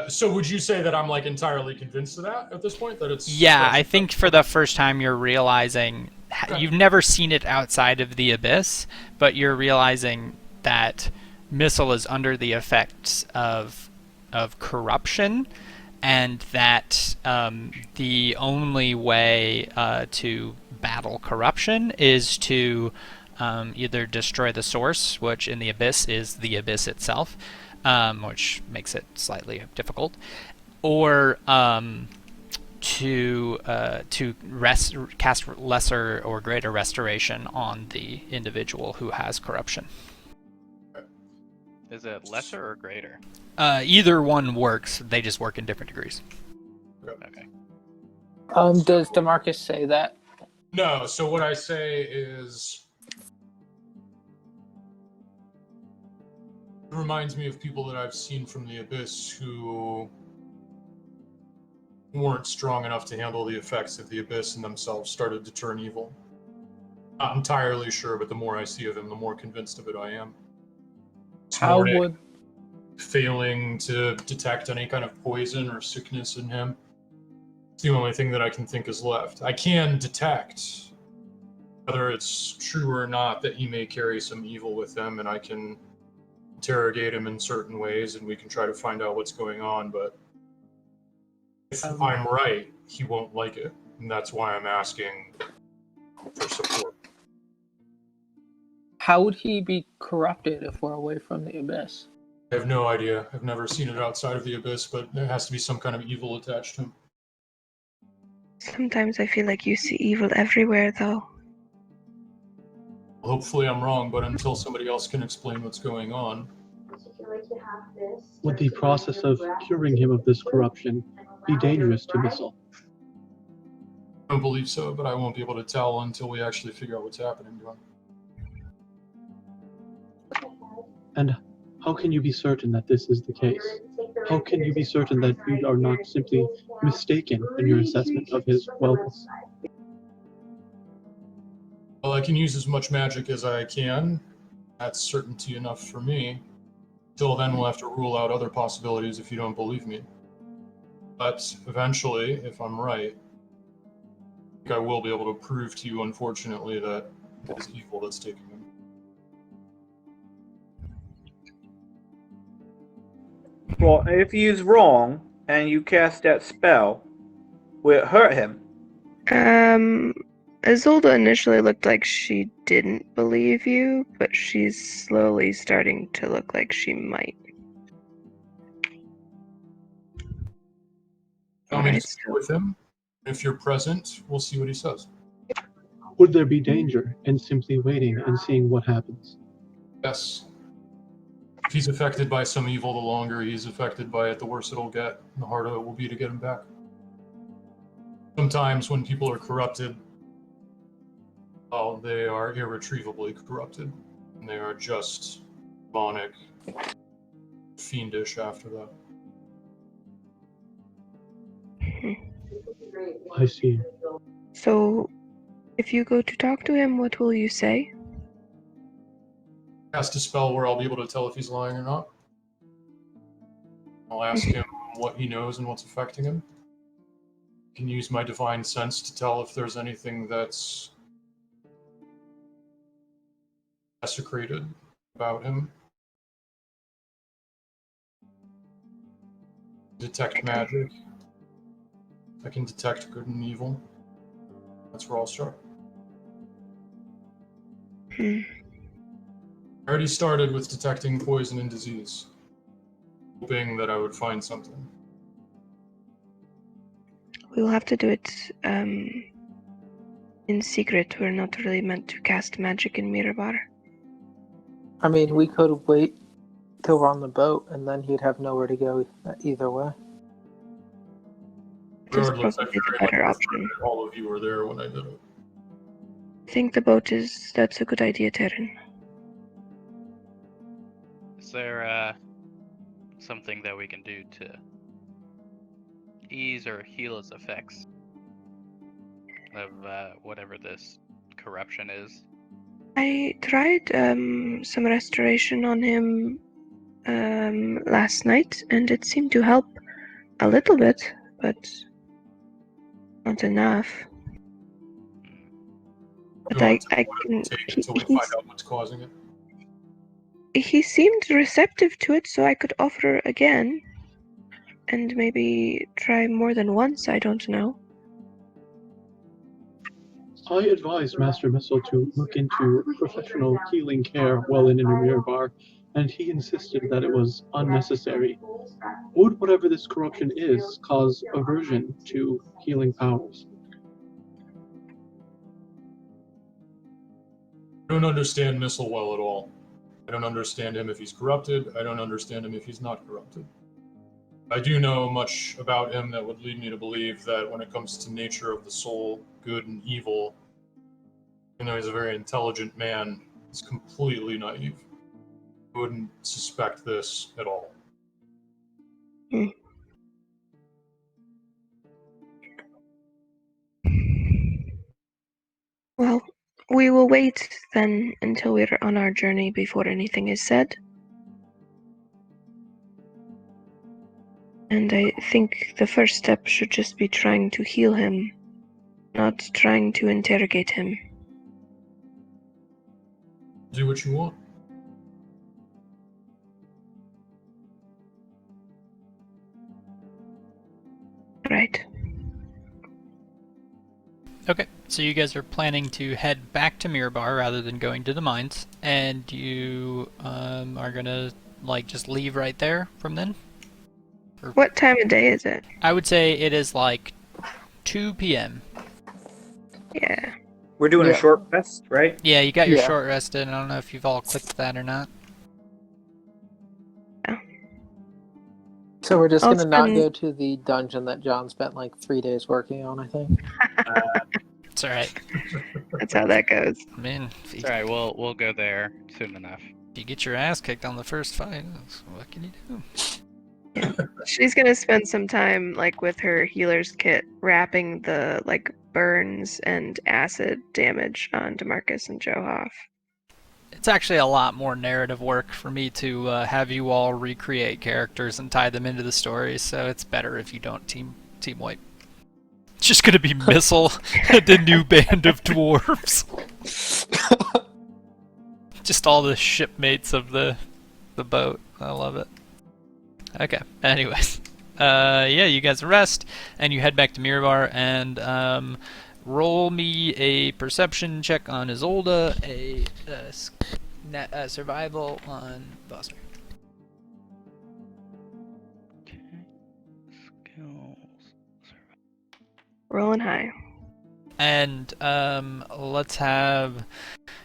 So would you say that I'm like entirely convinced of that at this point? That it's Yeah, I think for the first time you're realizing you've never seen it outside of the abyss, but you're realizing that Missile is under the effects of corruption, and that the only way to battle corruption is to either destroy the source, which in the abyss is the abyss itself, which makes it slightly difficult, or to cast lesser or greater restoration on the individual who has corruption. Is it lesser or greater? Either one works. They just work in different degrees. Okay. Does DeMarcus say that? No, so what I say is... It reminds me of people that I've seen from the Abyss who weren't strong enough to handle the effects of the Abyss and themselves started to turn evil. Not entirely sure, but the more I see of him, the more convinced of it I am. How would... Failing to detect any kind of poison or sickness in him. It's the only thing that I can think is left. I can detect whether it's true or not that he may carry some evil with him, and I can interrogate him in certain ways, and we can try to find out what's going on, but if I'm right, he won't like it, and that's why I'm asking for support. How would he be corrupted if we're away from the abyss? I have no idea. I've never seen it outside of the Abyss, but there has to be some kind of evil attached to him. Sometimes I feel like you see evil everywhere, though. Hopefully I'm wrong, but until somebody else can explain what's going on. Would the process of curing him of this corruption be dangerous to Missile? I don't believe so, but I won't be able to tell until we actually figure out what's happening to him. And how can you be certain that this is the case? How can you be certain that you are not simply mistaken in your assessment of his wellness? Well, I can use as much magic as I can. That's certainty enough for me. Till then, we'll have to rule out other possibilities if you don't believe me. But eventually, if I'm right, I think I will be able to prove to you, unfortunately, that it's evil that's taking him. Well, if he's wrong and you cast that spell, will it hurt him? Isolde initially looked like she didn't believe you, but she's slowly starting to look like she might. Want me to speak with him? If you're present, we'll see what he says. Would there be danger in simply waiting and seeing what happens? Yes. If he's affected by some evil, the longer he's affected by it, the worse it'll get, and the harder it will be to get him back. Sometimes when people are corrupted, well, they are irretrievably corrupted, and they are just demonic, fiendish after that. I see. So, if you go to talk to him, what will you say? Cast a spell where I'll be able to tell if he's lying or not. I'll ask him what he knows and what's affecting him. I can use my divine sense to tell if there's anything that's desecrated about him. Detect magic. I can detect good and evil. That's where I'll start. Hmm. I already started with detecting poison and disease, hoping that I would find something. We will have to do it in secret. We're not really meant to cast magic in Mirabar. I mean, we could wait till we're on the boat, and then he'd have nowhere to go either way. It is Regardless, I probably the very better much option. prefer that all of you were there when I did it. I think the boat that's a good idea, Terran. Is there something that we can do to ease or heal his effects of whatever this corruption is? I tried some restoration on him last night, and it seemed to help a little bit, but not enough. But You want to I what it can. will take until we find out what's causing it. He seemed receptive to it, so I could offer again, and maybe try more than once. I don't know. I advised Master Missile to look into professional healing care while in Mirabar, and he insisted that it was unnecessary. Would whatever this corruption is cause aversion to healing powers? I don't understand Missile well at all. I don't understand him if he's corrupted. I don't understand him if he's not corrupted. I do know much about him that would lead me to believe that when it comes to nature of the soul, good and evil, even though he's a very intelligent man, he's completely naive. I wouldn't suspect this at all. Well, we will wait then until we're on our journey before anything is said. And I think the first step should just be trying to heal him, not trying to interrogate him. Do what you want. Right. Okay, so you guys are planning to head back to Mirabar rather than going to the mines, and you are gonna just leave right there from then? What time of day is it? I would say it is 2 p.m. Yeah. We're doing a short rest, right? Yeah, you got your Yeah. short rest in. I don't know if you've all clicked that or not. So we're just I'll gonna not spend- go to the dungeon that John spent 3 days working on, I think. It's alright. That's how that goes. I mean, if It's alright, we'll go there soon enough. you get your ass kicked on the first fight, what can you do? She's gonna spend some time with her healer's kit wrapping the burns and acid damage on DeMarcus and Johoff. It's actually a lot more narrative work for me to have you all recreate characters and tie them into the story, so it's better if you don't team wipe. It's just gonna be Missile and a new band of dwarves. Just all the shipmates of the boat. I love it. Okay, anyways. Yeah, you guys rest, and you head back to Mirabar, and roll me a perception check on Isolde, a survival on Foster. Okay. Skills. Rolling high. And let's have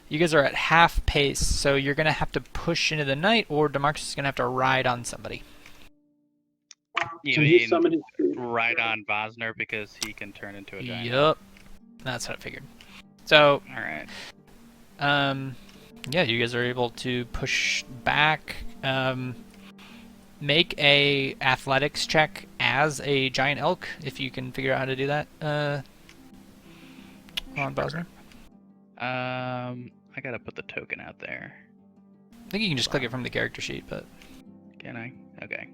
You guys are at half pace, so you're going to have to push into the night, or DeMarcus is going to have to ride on somebody. You So he's mean summoning right on Vosner because he can turn into a giant? Yup. That's what I figured. So, All right. yeah, you guys are able to push back. Make a athletics check as a giant elk, if you can figure out how to do that. On Bosner. I gotta put the token out there. I think you can just click it from the character sheet, but Can I? Okay.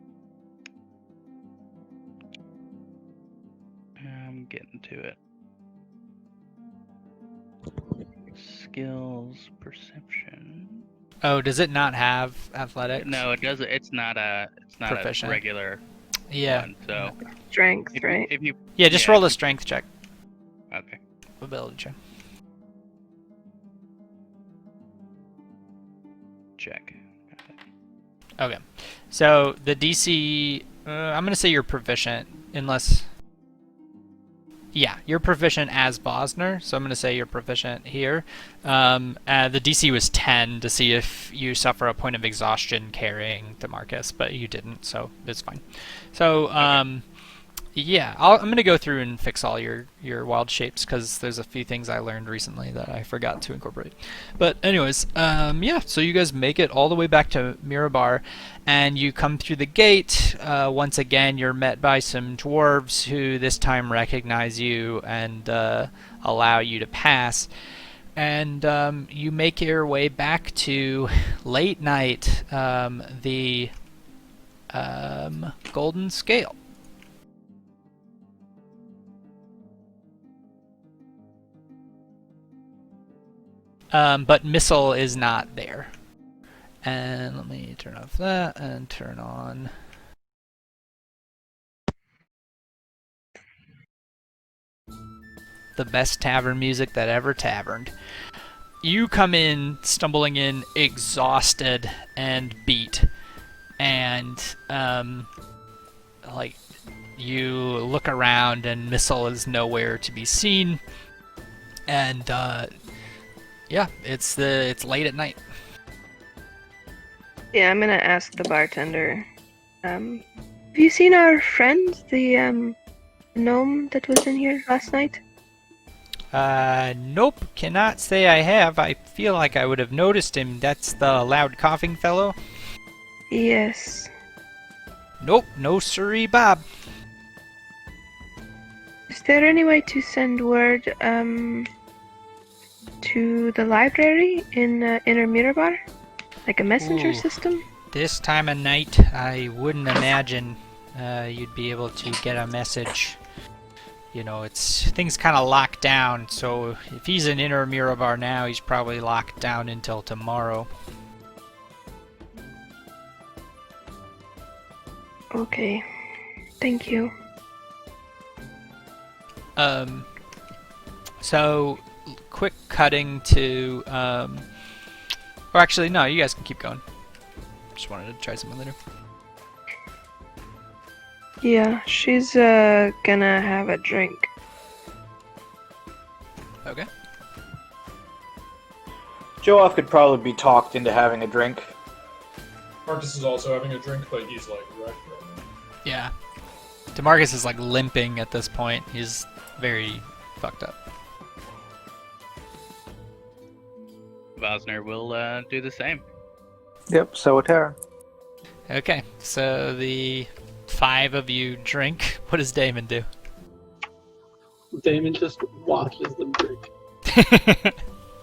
I'm getting to it. Skills, perception. oh, does it not have athletics? No, it doesn't. It's not a Proficient. regular Yeah. one. So Strength, if, right? if you Yeah, just Yeah, roll if a you- strength check. okay. Ability check. Check. Okay. So the DC, I'm going to say you're proficient, unless... Yeah, you're proficient as Bosner, so I'm going to say you're proficient here. The DC was 10 to see if you suffer a point of exhaustion carrying DeMarcus, but you didn't, so it's fine. So, yeah, I'm going to go through and fix all your wild shapes, because there's a few things I learned recently that I forgot to incorporate. But anyways, yeah, so you guys make it all the way back to Mirabar, and you come through the gate. Once again, you're met by some dwarves who this time recognize you and allow you to pass. And you make your way back to late night, the Golden Scale. But Missile is not there. And let me turn off that and turn on... the best tavern music that ever taverned. You come in, stumbling in, exhausted and beat. And, like, you look around and Missile is nowhere to be seen. And, yeah, it's late at night. Yeah, I'm gonna ask the bartender. Have you seen our friend, the gnome that was in here last night? Nope, cannot say I have. I feel like I would have noticed him. That's the loud coughing fellow? Yes. Nope, no siree, Bob. Is there any way to send word to the library in Inner Mirabar? Like a messenger Ooh. system? This time of night, I wouldn't imagine you'd be able to get a message. You know, things kind of locked down, so if he's in Inner Mirabar now, he's probably locked down until tomorrow. Okay. Thank you. So, quick cutting to, or actually, no, you guys can keep going. Just wanted to try something later. Yeah, she's gonna have a drink. Okay. Joe could probably be talked into having a drink. Marcus is also having a drink, but he's like wrecked right now. Yeah. DeMarcus is like limping at this point. He's very fucked up. Vosner will do the same. Yep, so would Tara. Okay, so the 5 of you drink. What does Damon do? Damon just watches them drink.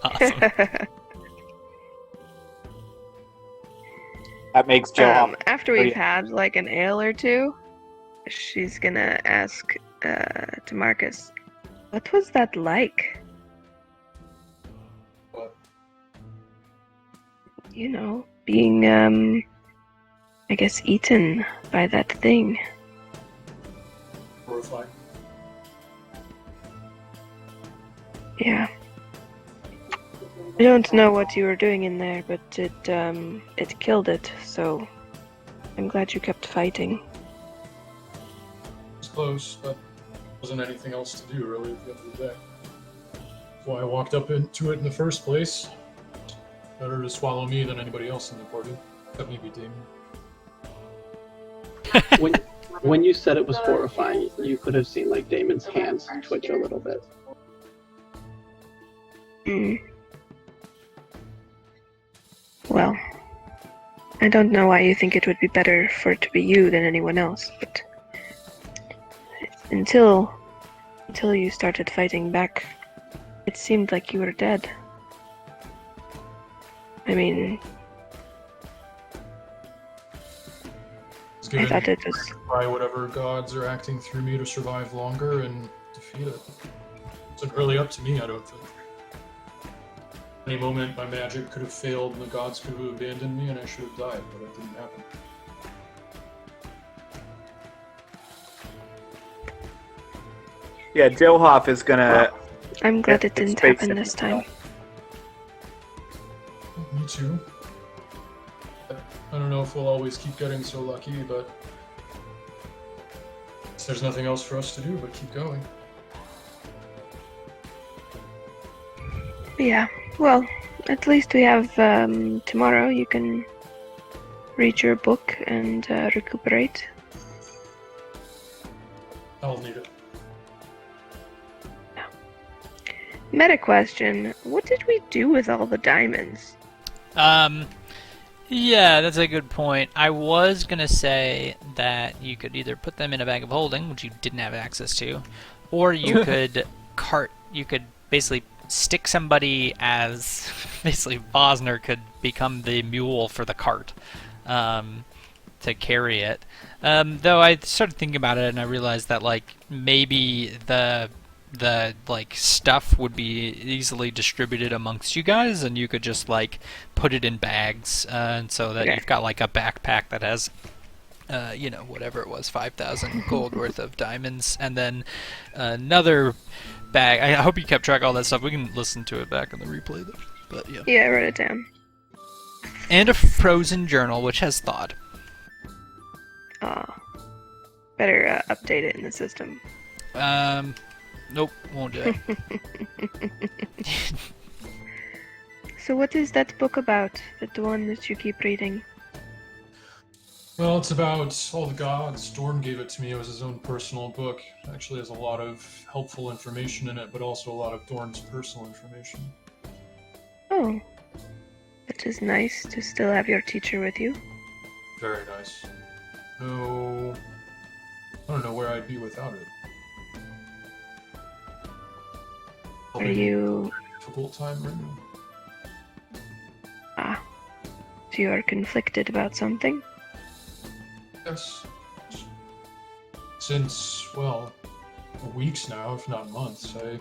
Awesome. That makes Joe After we've had like an ale or two, she's gonna ask to Marcus, what was that like? What? You know, being I guess eaten by that thing. Horrifying. Yeah. I don't know what you were doing in there, but it killed it, so I'm glad you kept fighting. It was close, but wasn't anything else to do really at the end of the day. That's why I walked up into it in the first place. Better to swallow me than anybody else in the party. Except maybe Damon. When you said it was horrifying, you could have seen like Damon's hands twitch a little bit. Well, I don't know why you think it would be better for it to be you than anyone else, but until you started fighting back, it seemed like you were dead. I mean, I thought it was... By whatever gods are acting through me to survive longer and defeat it. It's not really up to me, I don't think. Any moment my magic could have failed and the gods could have abandoned me and I should have died, but that didn't happen. Yeah, Dilhoff is gonna. I'm glad it didn't happen this time. Me too. I don't know if we'll always keep getting so lucky, but there's nothing else for us to do but keep going. Yeah, well, at least we have tomorrow. You can read your book and recuperate. I'll need it. Meta question, what did we do with all the diamonds? Yeah, that's a good point. I was gonna say that you could either put them in a bag of holding, which you didn't have access to, or you could basically stick somebody as basically Bosner could become the mule for the cart to carry it. Though I started thinking about it and I realized that like maybe the like stuff would be easily distributed amongst you guys, and you could just like put it in bags, and so that you've got like a backpack that has whatever it was, 5,000 gold worth of diamonds, and then another bag. I hope you kept track of all that stuff. We can listen to it back on the replay though. But yeah. Yeah, I wrote it down. And a frozen journal which has thought. Better update it in the system. Nope, won't do it. So what is that book about? The one that you keep reading? Well, it's about all the gods. Dorn gave it to me. It was his own personal book. It actually has a lot of helpful information in it, but also a lot of Dorn's personal information. Oh. That is nice to still have your teacher with you. Very nice. No, I don't know where I'd be without it. Are you... Difficult time right now. So you are conflicted about something? Yes. Since, well, weeks now, if not months, I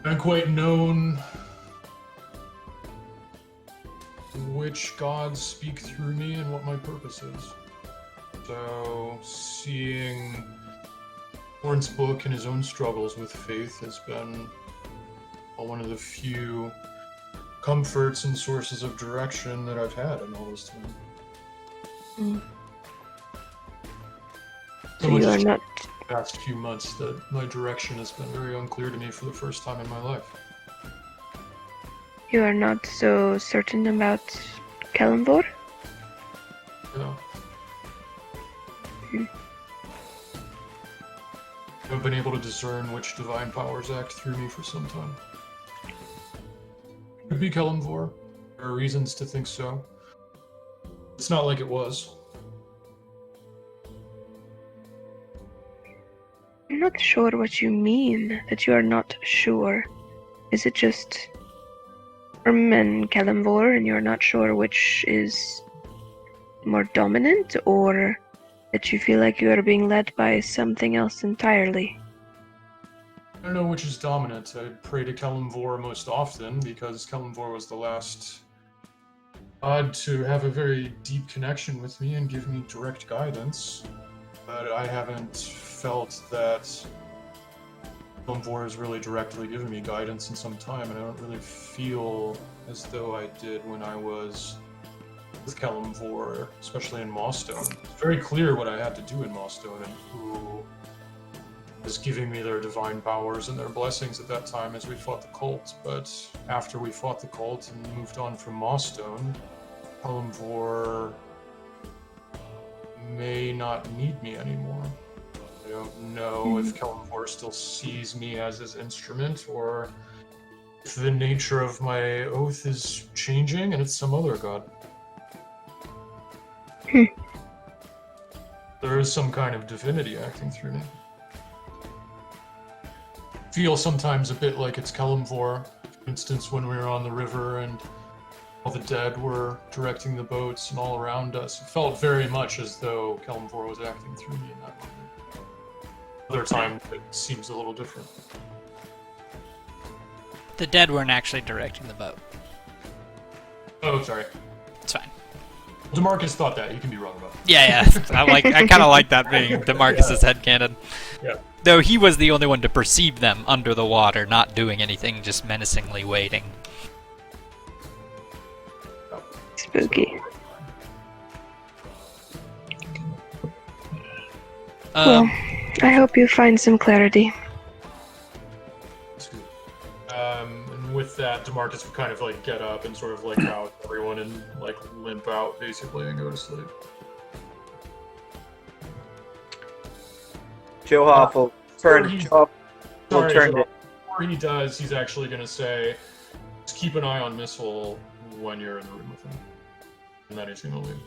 haven't quite known which gods speak through me and what my purpose is. So, seeing Lawrence's book and his own struggles with faith has been one of the few comforts and sources of direction that I've had in all this time. So you are not... The past few months that my direction has been very unclear to me for the first time in my life. You are not so certain about Kalimdor? No. I haven't been able to discern which divine powers act through me for some time. Could be Kalimdor. There are reasons to think so. It's not like it was. I'm not sure what you mean, that you are not sure. Is it just Orm and Kalimdor and you're not sure which is more dominant, or that you feel like you are being led by something else entirely? I don't know which is dominant. I pray to Kalimdor most often because Kalimdor was the last god to have a very deep connection with me and give me direct guidance. But I haven't felt that Kalimdor has really directly given me guidance in some time, and I don't really feel as though I did when I was with Kalimdor, especially in Mossstone. It's very clear what I had to do in Mossstone and who was giving me their divine powers and their blessings at that time as we fought the cult. But after we fought the cult and moved on from Mossstone, Kalimvor may not need me anymore. I don't know if Kalimvor still sees me as his instrument, or if the nature of my oath is changing and it's some other god. There is some kind of divinity acting through me. Feel sometimes a bit like it's Kalimvor. For instance, when we were on the river and all the dead were directing the boats and all around us, it felt very much as though Kalimvor was acting through me in that moment. Other times it seems a little different. The dead weren't actually directing the boat. Oh, sorry. It's fine. DeMarcus thought that. He can be wrong about it. Yeah. I kind of like that being DeMarcus's headcanon. Yeah. Though he was the only one to perceive them under the water, not doing anything, just menacingly waiting. Spooky. Um, Well, I hope you find some clarity. And with that, DeMarcus would kind of like get up and sort of like bow to everyone and like limp out basically and go to sleep. Johoff will turn. Johoff will Sorry, turn Joe, to. before he does, he's actually going to say, just keep an eye on Misshole when you're in the room with him. And then he's going to leave.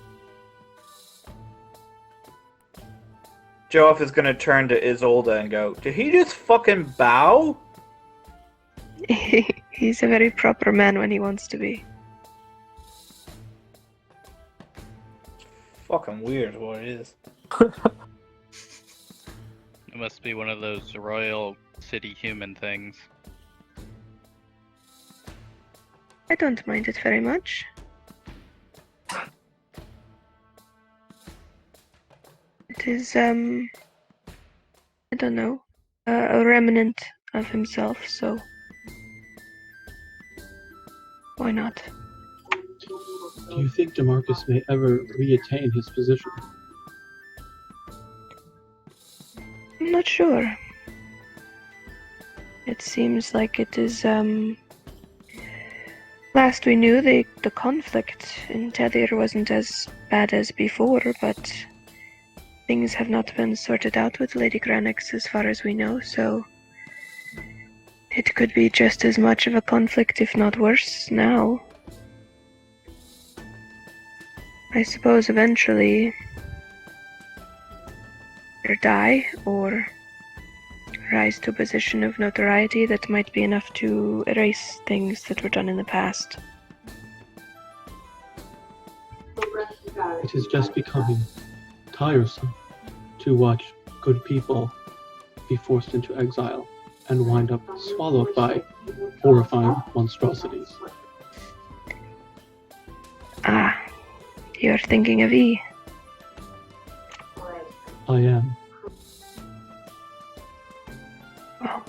Johoff is going to turn to Isolde and go, "Did he just fucking bow?" He's a very proper man when he wants to be. Fucking weird, what it is. It must be one of those royal city human things. I don't mind it very much. It is, I don't know, a remnant of himself, so why not? Do you think DeMarcus may ever reattain his position? I'm not sure. It seems like it is, last we knew, the conflict in Tedir wasn't as bad as before, but things have not been sorted out with Lady Granix as far as we know, so it could be just as much of a conflict, if not worse, now. I suppose eventually either die or rise to a position of notoriety that might be enough to erase things that were done in the past. It is just becoming tiresome to watch good people be forced into exile and wind up swallowed by horrifying monstrosities. Ah, you're thinking of E. I am. Well,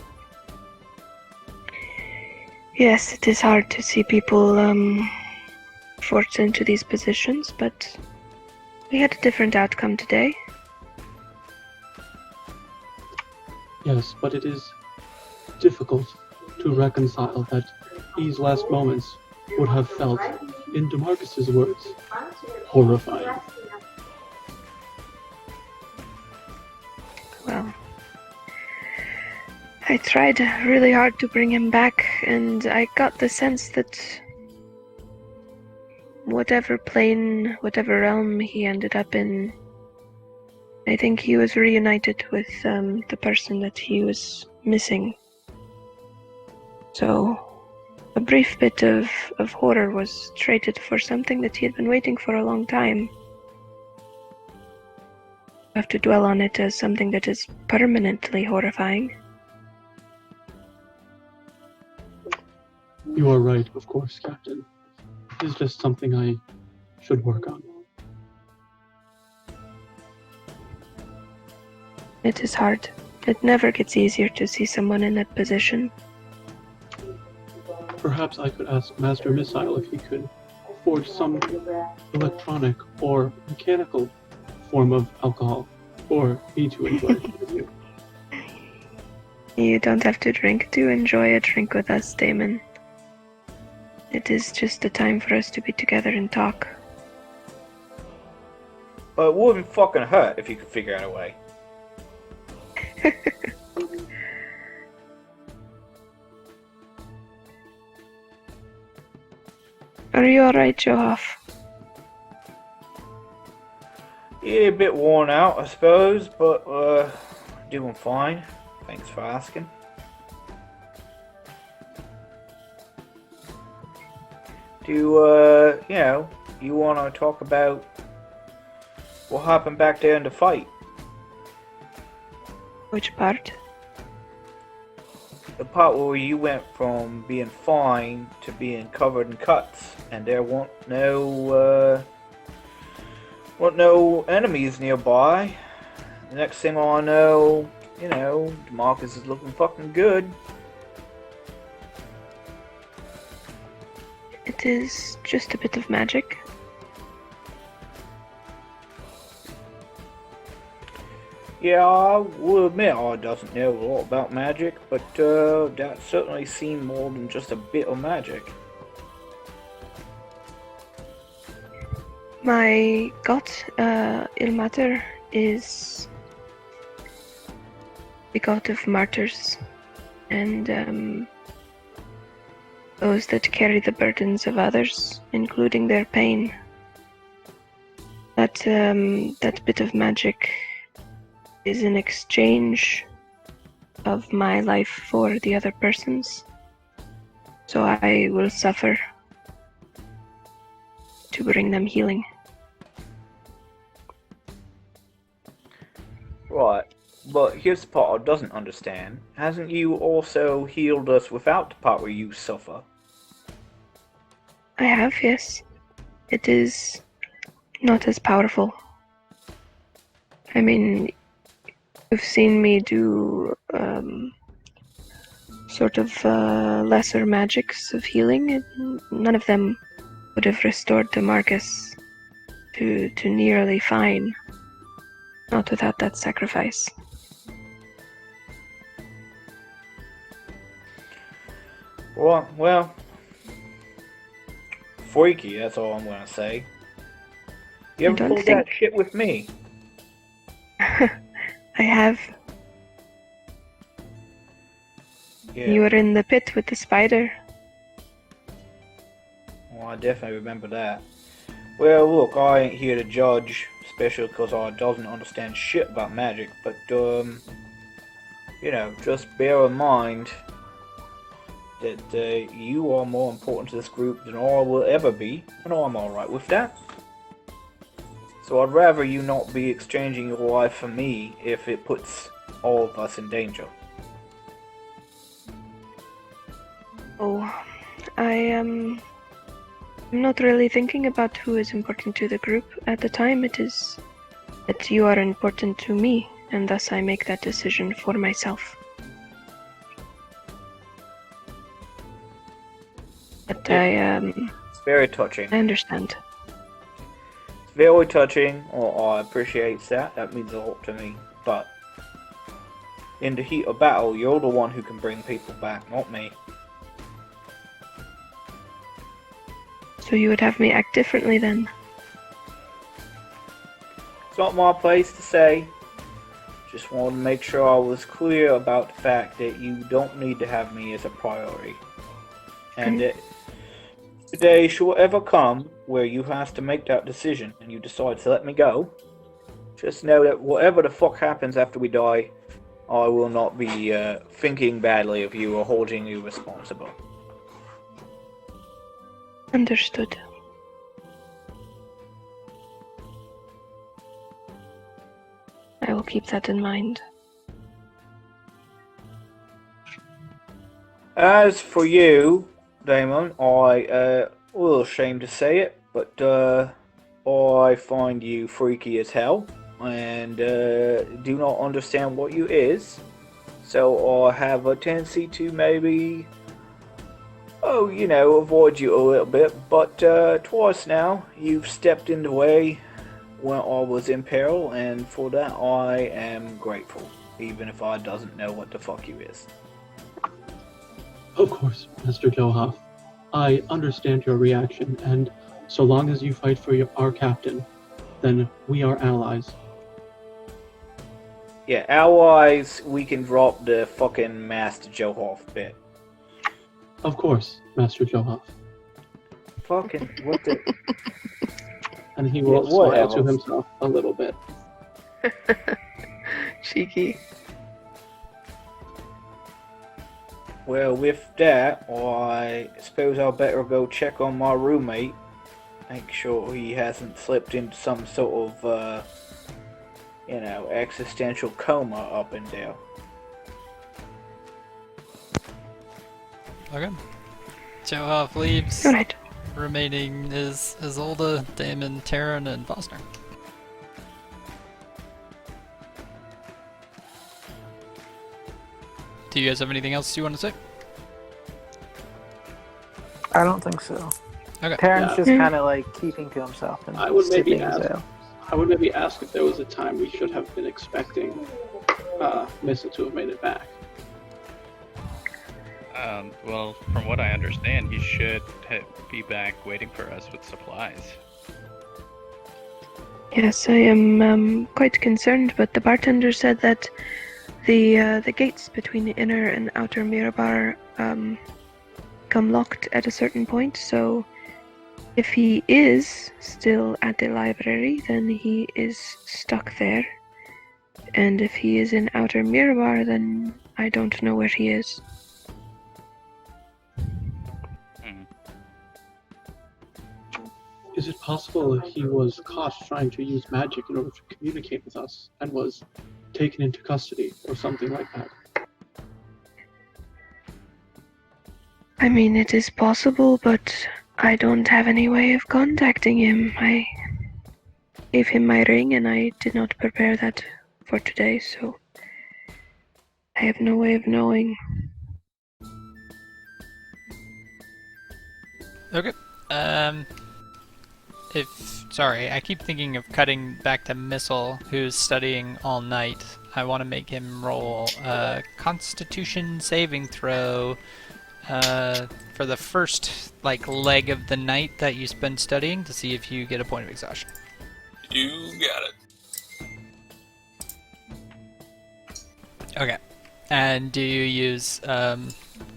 yes, it is hard to see people forced into these positions, but we had a different outcome today. Yes, but it is difficult to reconcile that these last moments would have felt, in DeMarcus's words, horrifying. Well, I tried really hard to bring him back, and I got the sense that whatever plane, whatever realm he ended up in, I think he was reunited with the person that he was missing. So, a brief bit of horror was traded for something that he had been waiting for a long time. I have to dwell on it as something that is permanently horrifying. You are right, of course, Captain. It is just something I should work on. It is hard. It never gets easier to see someone in that position. Perhaps I could ask Master Missile if he could forge some electronic or mechanical form of alcohol for me to enjoy with you. You don't have to drink to enjoy a drink with us, Damon. It is just a time for us to be together and talk. But it wouldn't fucking hurt if you could figure out a way. Are you alright, Johoff? Yeah, a bit worn out, I suppose, but doing fine. Thanks for asking. Do you want to talk about what happened back there in the fight? Which part? The part where you went from being fine to being covered in cuts, and there weren't no enemies nearby. The next thing I know, DeMarcus is looking fucking good. It is just a bit of magic. Yeah, I will admit I doesn't know a lot about magic, but that certainly seemed more than just a bit of magic. My god, Ilmater, is the god of martyrs, and those that carry the burdens of others, including their pain. That bit of magic is an exchange of my life for the other person's. So I will suffer to bring them healing. Right, but here's the part I doesn't understand. Hasn't you also healed us without the part where you suffer? I have, yes. It is not as powerful. I mean, you've seen me do sort of lesser magics of healing, and none of them would have restored DeMarcus to nearly fine. Not without that sacrifice. Well, freaky, that's all I'm gonna say. You ever pulled that shit with me? I have. Yeah. You were in the pit with the spider. Well, I definitely remember that. Well, look, I ain't here to judge, especially because I doesn't understand shit about magic, but, just bear in mind that you are more important to this group than I will ever be, and I'm alright with that. So I'd rather you not be exchanging your life for me if it puts all of us in danger. Oh, I'm not really thinking about who is important to the group. At the time, it is that you are important to me, and thus I make that decision for myself. But It's very touching. I understand. It's very touching, I appreciate that. That means a lot to me. But in the heat of battle, you're the one who can bring people back, not me. So you would have me act differently then? It's not my place to say. Just wanted to make sure I was clear about the fact that you don't need to have me as a priority. And that the day shall ever come where you have to make that decision and you decide to let me go. Just know that whatever the fuck happens after we die, I will not be thinking badly of you or holding you responsible. Understood. I will keep that in mind. As for you, Damon, I a little ashamed to say it, but I find you freaky as hell and do not understand what you is. So I have a tendency to maybe, avoid you a little bit. But twice now, you've stepped in the way when I was in peril, and for that I am grateful. even if I doesn't know what the fuck you is. Of course, Mr. Johoff. I understand your reaction, and so long as you fight for our captain, then we are allies. Yeah, allies, we can drop the fucking Master Johoff bit. Of course, Master Johoff. Fucking, what the... And he will Yeah, smile whatever. to himself a little bit. Cheeky. Well, with that, I suppose I'll better go check on my roommate. Make sure he hasn't slipped into some sort of, existential coma up in there. Okay. Johoff leaves. Good night. Remaining is Isolde, Damon, Taryn, and Foster. Do you guys have anything else you want to say? I don't think so. Okay. Terran's Yeah. just kind of like keeping to himself and I would maybe sipping his ale. ask if there was a time we should have been expecting Missile to have made it back. Well, from what I understand, he should be back waiting for us with supplies. Yes, I am quite concerned, but the bartender said that the gates between the inner and outer Mirabar come locked at a certain point, so if he is still at the library, then he is stuck there. And if he is in outer Mirabar, then I don't know where he is. Is it possible that he was caught trying to use magic in order to communicate with us and was taken into custody or something like that? I mean, it is possible, but I don't have any way of contacting him. I gave him my ring and I did not prepare that for today, so I have no way of knowing. Okay. Sorry, I keep thinking of cutting back to Missile, who's studying all night. I want to make him roll a Constitution saving throw for the first leg of the night that you spend studying to see if you get a point of exhaustion. You got it. Okay. And do you use a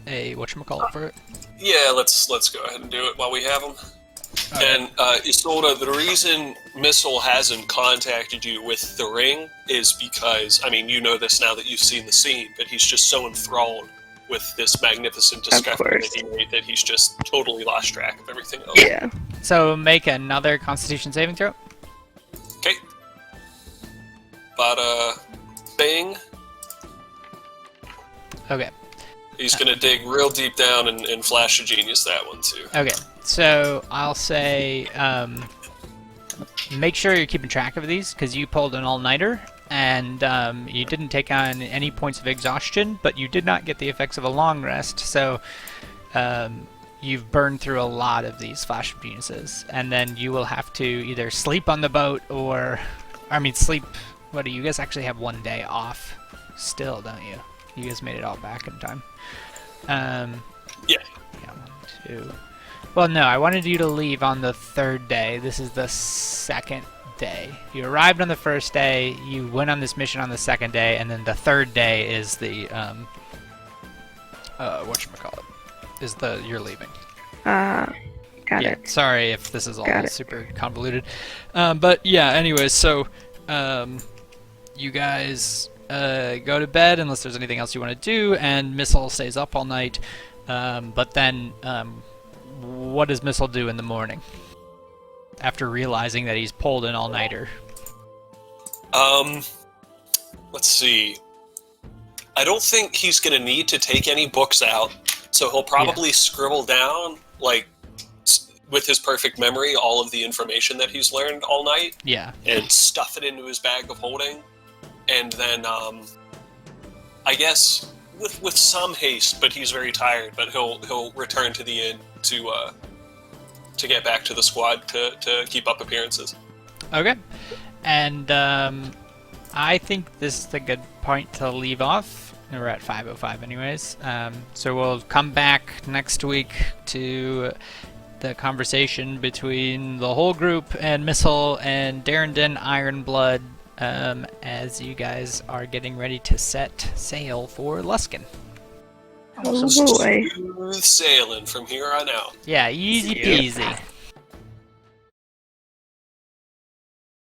whatchamacallit for it? Yeah, let's go ahead and do it while we have him. And Isolde, the reason Missile hasn't contacted you with the ring is because, I mean, you know this now that you've seen the scene, but he's just so enthralled with this magnificent discovery that he made that he's just totally lost track of everything else. Yeah. So make another Constitution saving throw. Okay. Bada bing. Okay. He's gonna dig real deep down and flash a genius that one too. Okay. So I'll say, make sure you're keeping track of these because you pulled an all-nighter and you didn't take on any points of exhaustion, but you did not get the effects of a long rest. So you've burned through a lot of these flash of geniuses, and then you will have to either sleep on the boat or, sleep. What do you guys actually have 1 day off? Still, don't you? You guys made it all back in time. Yeah. Yeah. 1, 2. Well, no, I wanted you to leave on the 3rd day. This is the 2nd day. You arrived on the 1st day, you went on this mission on the 2nd day, and then the 3rd day is the, whatchamacallit, you're leaving. Got it. Sorry if this is all Got it. super convoluted. But yeah, anyways, so, you guys, go to bed unless there's anything else you want to do, and Missile stays up all night, but then, what does Missile do in the morning after realizing that he's pulled an all-nighter? Let's see. I don't think he's gonna need to take any books out, so he'll probably scribble down, with his perfect memory, all of the information that he's learned all night. Yeah. And stuff it into his bag of holding, and then, I guess with some haste, but he's very tired, but he'll return to the inn to get back to the squad to keep up appearances. Okay. And I think this is a good point to leave off. We're at 5:05 anyways. So we'll come back next week to the conversation between the whole group and Missile and Darrington Ironblood as you guys are getting ready to set sail for Luskin. Oh boy. Smooth sailing from here on out. Yeah, easy Yeah. peasy.